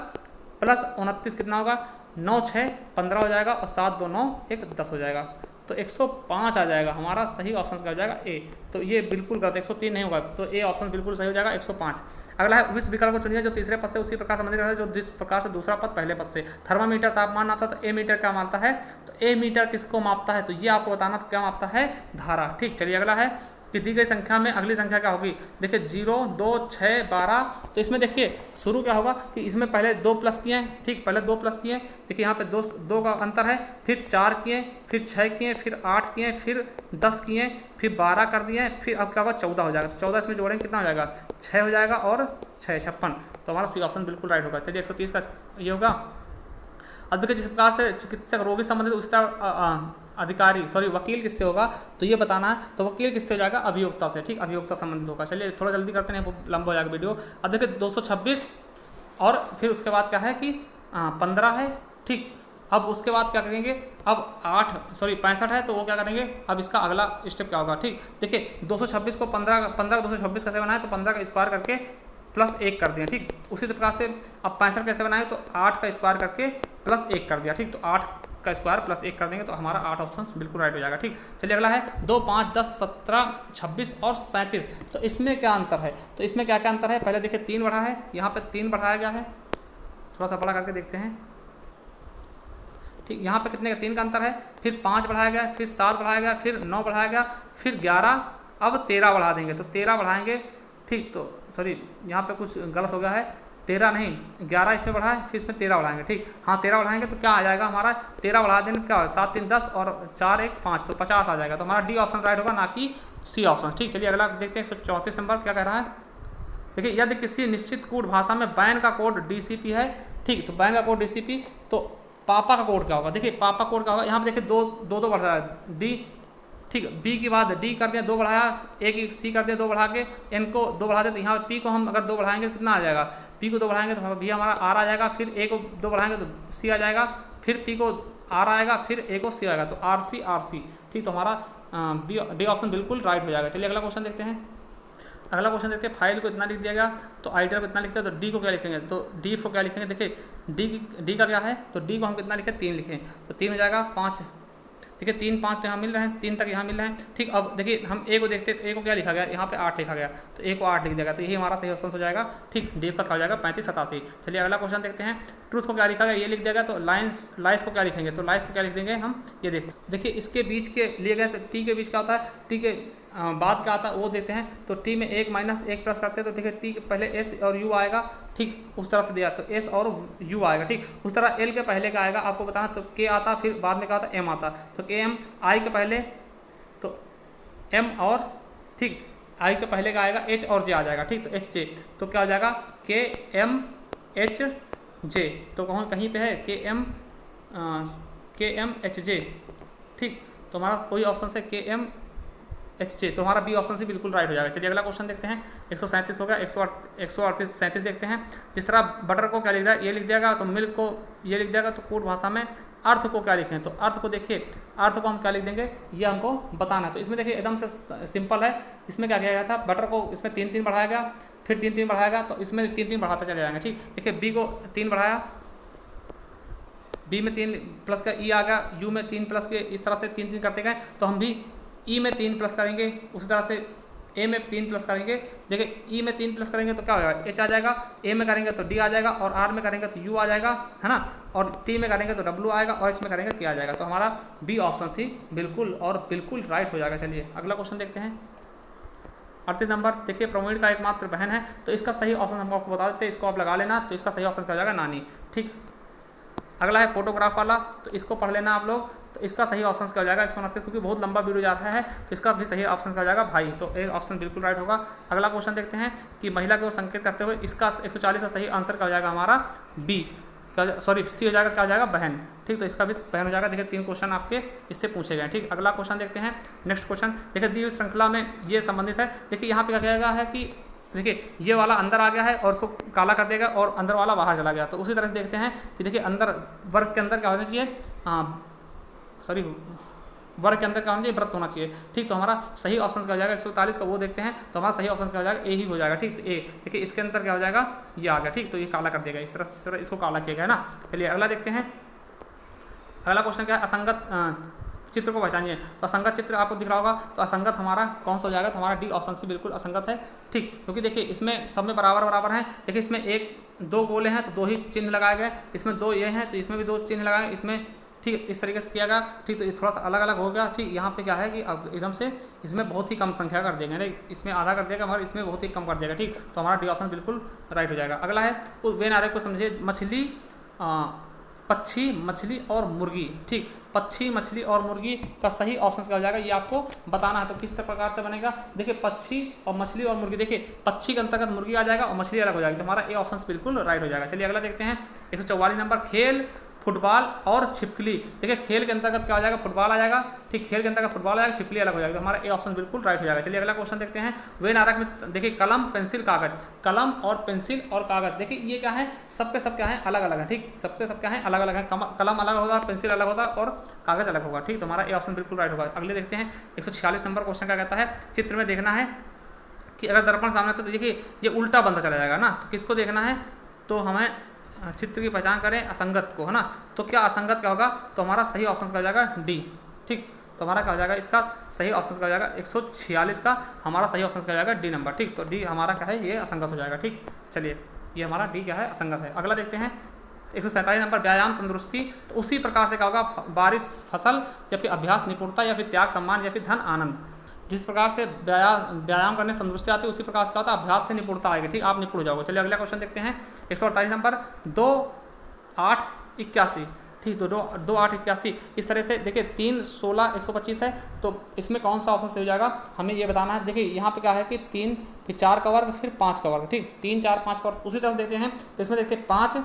प्लस 29 कितना होगा 9 6 15 हो जाएगा, और 7 2 9 1 10 हो जाएगा, तो 105 आ जाएगा। हमारा सही ऑप्शन क्या हो जाएगा ए, तो ये बिल्कुल गलत, 103 नहीं होगा, तो ए ऑप्शन बिल्कुल सही हो जाएगा 105। अगला है उस विकल्प को चुनिए जो तीसरे पद से उसी प्रकार संबंधित रहता है जो जिस प्रकार से दूसरा पद पहले पद से। थर्मामीटर तापमान मापता है, तो ए मीटर क्या मापता है, तो ए मीटर किसको मापता है, तो ये आपको बताना, तो क्या मापता है, धारा। ठीक, चलिए अगला है कि दी गई संख्या में अगली संख्या क्या होगी। देखिए 0 2 6 12, तो इसमें देखिए शुरू क्या होगा कि इसमें पहले 2 प्लस किए हैं। ठीक, पहले 2 प्लस किए, देखिए यहाँ पे 2 का अंतर है, फिर 4 किए, फिर 6 किए, फिर 8 किए, फिर 10 किए, फिर 12 कर दिए, फिर अब क्या होगा 14 हो जाएगा। तो 14 इसमें जोड़ेंगे कितना हो जाएगा 6 हो जाएगा, और 6 56, तो हमारा सी ऑप्शन बिल्कुल राइट होगा। चलिए 130 का ये होगा। अब देखिए जिस प्रकार से चिकित्सक रोगी संबंधित उसी तरह अधिकारी वकील किससे होगा, तो ये बताना है। तो वकील किससे हो जाएगा, अभियोक्ता से, ठीक, अभियोक्ता संबंधित होगा। चलिए थोड़ा जल्दी करते हैं, लंबा हो जाएगा वीडियो। अब देखिए 226 और फिर उसके बाद क्या है कि 15 है, ठीक। अब उसके बाद क्या करेंगे, अब 65 है, तो वो क्या करेंगे, अब इसका अगला स्टेप क्या होगा, ठीक। देखिए 226 को 15 226 कैसे बनाए, तो 15 का स्क्वायर करके प्लस 1 कर दिया, ठीक। उसी प्रकार से अब 65 कैसे बनाए, तो 8 का स्क्वायर करके प्लस 1 कर दिया, ठीक। तो 8 का स्क्वायर प्लस 1 कर देंगे तो हमारा 8 ऑप्शन बिल्कुल राइट हो जाएगा, ठीक। चलिए अगला है 2, 5, 10, 17, 26 और 37। तो इसमें क्या अंतर है, तो इसमें क्या क्या अंतर है, पहले देखिए 3 बढ़ा है, यहाँ पे 3 बढ़ाया गया है, थोड़ा सा बड़ा करके देखते हैं, ठीक। यहाँ पे कितने का 3 का अंतर है, फिर 5 बढ़ाया गया, फिर 7 बढ़ाया गया, फिर 9 बढ़ाया गया, फिर 11, अब 13 बढ़ा देंगे, तो 13 बढ़ाएंगे, ठीक। तो सॉरी यहाँ पे कुछ गलत हो गया है, 13 नहीं 11 इसमें बढ़ाए, फिर इसमें 13 बढ़ाएंगे, ठीक। हाँ 13 बढ़ाएंगे तो क्या आ जाएगा हमारा, 13 बढ़ा देंगे क्या होगा, 7, 3, 10 और 4, 1, 5, तो 50 आ जाएगा। तो हमारा डी ऑप्शन राइट होगा, ना कि सी ऑप्शन, ठीक। चलिए अगला देखते हैं 134 नंबर क्या कह रहा है। देखिए यदि किसी निश्चित कोड भाषा में बैन का कोड DCP है, ठीक। तो बैन का कोड DCP, तो पापा का कोड क्या होगा, देखिए पापा कोड क्या होगा, यहाँ पे देखिए दो बढ़ रहा है डी, ठीक। बी की बात डी कर दिया, 2 बढ़ाया, एक सी कर दिया 2 बढ़ा के, एन को 2 बढ़ा दिया, तो यहाँ पी को हम अगर 2 बढ़ाएंगे तो कितना आ जाएगा, पी को 2 बढ़ाएंगे तो भी हमारा आर आ जाएगा, फिर ए को 2 बढ़ाएंगे तो सी आ जाएगा, फिर पी को आर आएगा, फिर ए को सी आएगा, तो आर सी, ठीक। तो हमारा डी ऑप्शन बिल्कुल राइट हो जाएगा। चलिए अगला क्वेश्चन देखते हैं। अगला क्वेश्चन देखते हैं, फाइल को इतना लिख दिया गया, तो आइडिया को इतना लिखते हैं, तो डी को क्या लिखेंगे, तो डी को क्या लिखेंगे, देखिए डी का क्या है, तो डी को हम कितना लिखें, 3 लिखें, तो 3 हो जाएगा, 5 देखिए 3, 5 तो यहाँ मिल रहे हैं, 3 तक यहाँ मिल रहे हैं, ठीक। अब देखिए हम ए को देखते हैं, तो ए को क्या लिखा गया, यहाँ पे 8 लिखा गया, तो ए को 8 लिख दिया गया, तो यही हमारा सही ऑप्शन हो जाएगा, ठीक। डी का क्या हो जाएगा 35, 87। चलिए अगला क्वेश्चन देखते हैं, ट्रूथ को क्या लिखा गया, ये लिख दिया गया, तो लाइस को क्या लिखेंगे, तो लाइस को क्या लिख देंगे हम, ये देखिए इसके बीच के लिए गए, तो टी के बीच क्या होता है, टी के बाद क्या आता है वो देते हैं, तो टी में 1 माइनस 1 प्लस करते हैं, तो देखिए टी के पहले एस और यू आएगा, ठीक। उस तरह से दिया तो एस और यू आएगा, ठीक। उस तरह एल के पहले का आएगा, आपको बताना, तो के आता, फिर बाद में क्या आता, एम आता, तो के एम, आई के पहले तो एम और, ठीक, आई के पहले का आएगा एच और जे आ जाएगा, ठीक। तो एच जे, तो क्या हो जाएगा के एम एच जे, तो कहीं पे है के एम एच जे, ठीक। तो हमारा कोई ऑप्शन से के एम एच जे, तो हमारा बी ऑप्शन से बिल्कुल राइट हो जाएगा। चलिए अगला क्वेश्चन देखते हैं, 137 होगा, 137 देखते हैं। जिस तरह बटर को क्या लिख दिया, ये लिख दिया गया, तो मिल्क को ये लिख दिया गया, तो कोड भाषा में अर्थ को क्या लिखें, तो अर्थ को देखिए, अर्थ को हम क्या लिख देंगे, ये हमको बताना है। तो इसमें देखिए एकदम से सिंपल है, इसमें क्या किया गया था, बटर को इसमें 3 बढ़ाया गया, फिर 3 बढ़ाया गया, तो इसमें 3 बढ़ाते चले जाएंगे, ठीक। देखिए बी को 3 बढ़ाया, बी में 3 प्लस का ई आ गया, यू में 3 प्लस के, इस तरह से 3 करते गए, तो हम भी ई में 3 प्लस करेंगे, उसी तरह से ए में 3 प्लस करेंगे। देखिए ई में 3 प्लस करेंगे तो क्या हो जाएगा, एच आ जाएगा, ए में करेंगे तो डी आ जाएगा, और आर में करेंगे तो यू आ जाएगा, है ना, और टी में करेंगे तो डब्ल्यू आएगा, और एच में करेंगे के आ जाएगा। तो हमारा बी ऑप्शन सी बिल्कुल और बिल्कुल राइट हो जाएगा। चलिए अगला क्वेश्चन देखते हैं, 38 नंबर। देखिए प्रवीण का एकमात्र बहन है, तो इसका सही ऑप्शन हम आपको बता देते हैं, इसको आप लगा लेना, तो इसका सही ऑप्शन क्या हो जाएगा, नानी, ठीक। अगला है फोटोग्राफ वाला, तो इसको पढ़ लेना आप लोग, तो इसका सही ऑप्शन क्या हो जाएगा 129, क्योंकि बहुत लंबा वीडियो जा रहा है, तो इसका भी सही ऑप्शन क्या हो जाएगा भाई, तो एक ऑप्शन बिल्कुल राइट होगा। अगला क्वेश्चन देखते हैं कि महिला को संकेत करते हुए, इसका 140 का सही आंसर क्या हो जाएगा हमारा बी, सॉरी सी हो जाएगा, क्या हो जाएगा बहन, ठीक। तो इसका भी बहन हो जाएगा। देखिए 3 क्वेश्चन आपके इससे पूछे गए, ठीक। अगला क्वेश्चन देखते हैं, नेक्स्ट क्वेश्चन देखिए दी हुई श्रृंखला में ये संबंधित है। देखिए यहाँ पे क्या किया गया है कि देखिए ये वाला अंदर आ गया है और उसको काला कर देगा, और अंदर वाला बाहर चला गया, तो उसी तरह से देखते हैं कि देखिए अंदर वर्ग के अंदर क्या होना चाहिए, सॉरी वर्ग के अंदर क्या होना चाहिए, वृत्त होना चाहिए, ठीक। तो हमारा सही ऑप्शन क्या हो जाएगा 140 का, वो देखते हैं, तो हमारा सही ऑप्शन क्या हो जाएगा ए ही हो जाएगा, ठीक। तो ए देखिए इसके अंदर क्या हो जाएगा, ये आ गया, ठीक। तो ये काला कर देगा, इस तरह इसको काला किया गया ना। चलिए अगला देखते हैं, अगला क्वेश्चन क्या है, असंगत चित्र को पहचानिए। तो असंगत चित्र आपको दिख रहा होगा, तो असंगत हमारा कौन सा हो जाएगा, तो हमारा डी ऑप्शन से बिल्कुल असंगत है, ठीक। क्योंकि देखिए इसमें सब में बराबर हैं, देखिए इसमें 2 गोले हैं तो 2 ही चिन्ह लगाए गए, इसमें 2 ये हैं तो इसमें भी 2 चिन्ह लगाए, इसमें, ठीक, इस तरीके से किया गया, ठीक। तो ये थोड़ा सा अलग अलग हो गया, ठीक। यहाँ पे क्या है कि अब एकदम से इसमें बहुत ही कम संख्या कर देंगे, नहीं इसमें आधा कर देगा, मगर इसमें बहुत ही कम कर देगा, ठीक। तो हमारा डी ऑप्शन बिल्कुल राइट हो जाएगा। अगला है उस वेन आरेख को समझिए, मछली, पक्षी, मछली और मुर्गी, ठीक। पक्षी, मछली और मुर्गी का सही ऑप्शन क्या हो जाएगा, ये आपको बताना है। तो किस प्रकार से बनेगा, देखिए पक्षी और मछली और मुर्गी, देखिए पक्षी के अंतर्गत मुर्गी आ जाएगा और मछली अलग हो जाएगी, तो हमारा ए ऑप्शन बिल्कुल राइट हो जाएगा। चलिए अगला देखते हैं, 144 नंबर। खेल फुटबॉल और छिपकली। देखिए खेल के अंतर्गत क्या हो जाएगा, फुटबॉल आ जाएगा, ठीक, खेल के अंतर्गत फुटबॉल आ जाएगा, छिपकली अलग हो जाएगा, तो हमारा ए ऑप्शन बिल्कुल राइट हो जाएगा। चलिए अगला क्वेश्चन देखते हैं। वे नारक में देखिए कलम पेंसिल कागज, कलम और पेंसिल और कागज, देखिए ये क्या है, सबके सब क्या है, अलग अलग है, ठीक, सबके सब क्या है, अलग अलग है, कलम अलग होगा, पेंसिल अलग होगा और कागज अलग होगा, ठीक, तो हमारा ए ऑप्शन बिल्कुल राइट होगा। अगले देखते हैं 146 नंबर क्वेश्चन क्या कहता है, चित्र में देखना है कि अगर दर्पण सामने तो देखिए ये उल्टा बनता चला जाएगा ना, तो किसको देखना है, तो हमें चित्र की पहचान करें असंगत को, है ना, तो क्या असंगत क्या होगा, तो हमारा सही ऑप्शन क्या हो जाएगा, डी, ठीक, तो हमारा क्या हो जाएगा, इसका सही ऑप्शन क्या हो जाएगा 146 का हमारा सही ऑप्शन क्या हो जाएगा डी नंबर, ठीक, तो डी हमारा क्या है, ये असंगत हो जाएगा, ठीक। चलिए ये हमारा डी क्या है, असंगत है। अगला देखते हैं 147 नंबर व्यायाम तंदुरुस्ती, तो उसी प्रकार से क्या होगा, बारिश फसल या फिर अभ्यास निपुणता या फिर त्याग सम्मान या फिर धन आनंद, जिस प्रकार से व्यायाम करने से तंदुरुस्ती आती है उसी प्रकार से क्या होता है, अभ्यास से निपुणता आएगी, ठीक, आप निपुण हो जाओगे। चलिए अगला क्वेश्चन देखते हैं 148 नंबर 2-8-81, ठीक, तो 2-8-81 इस तरह से देखिए 3-16-125 है, तो इसमें कौन सा ऑप्शन सही हो जाएगा, हमें ये बताना है। देखिए यहाँ पे क्या है कि 3 फिर 4 का वर्ग फिर 5 का वर्ग, ठीक, 3 4 5 का वर्ग, उसी तरह देखते हैं तो इसमें देखते हैं 5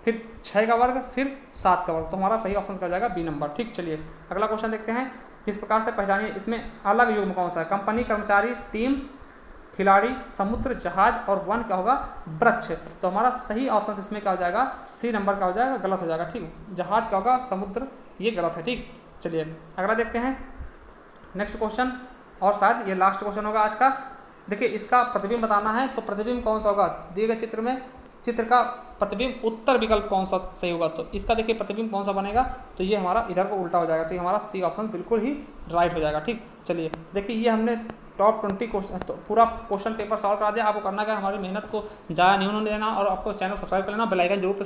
फिर 6 का वर्ग फिर 7 का वर्ग, तो हमारा सही ऑप्शन का जाएगा बी नंबर, ठीक। चलिए अगला क्वेश्चन देखते हैं, किस प्रकार से पहचानिए इसमें अलग युग्म कौन सा है, कंपनी, कर्मचारी, टीम, खिलाड़ी, समुद्र, जहाज और वन क्या होगा, वृक्ष, तो हमारा सही ऑप्शन इसमें क्या हो जाएगा, सी नंबर क्या हो जाएगा, गलत हो जाएगा, ठीक, जहाज क्या होगा, समुद्र, ये गलत है, ठीक। चलिए अगला देखते हैं नेक्स्ट क्वेश्चन, और शायद ये लास्ट क्वेश्चन होगा आज का। देखिए इसका प्रतिबिंब बताना है, तो प्रतिबिंब कौन सा होगा, दिए गए चित्र में चित्र का प्रतिबिंब उत्तर विकल्प कौन सा सही होगा, तो इसका देखिए प्रतिबिंब कौन सा बनेगा, तो ये हमारा इधर को उल्टा हो जाएगा, तो ये हमारा सी ऑप्शन बिल्कुल ही राइट हो जाएगा, ठीक। चलिए देखिए ये हमने टॉप 20 क्वेश्चन, तो पूरा क्वेश्चन पेपर सॉल्व करा दिया। आपको करना क्या है, हमारी मेहनत को ज़्यादा नहीं होने देना और आपको चैनल सब्सक्राइब कर लेना, बेल आइकन जरूर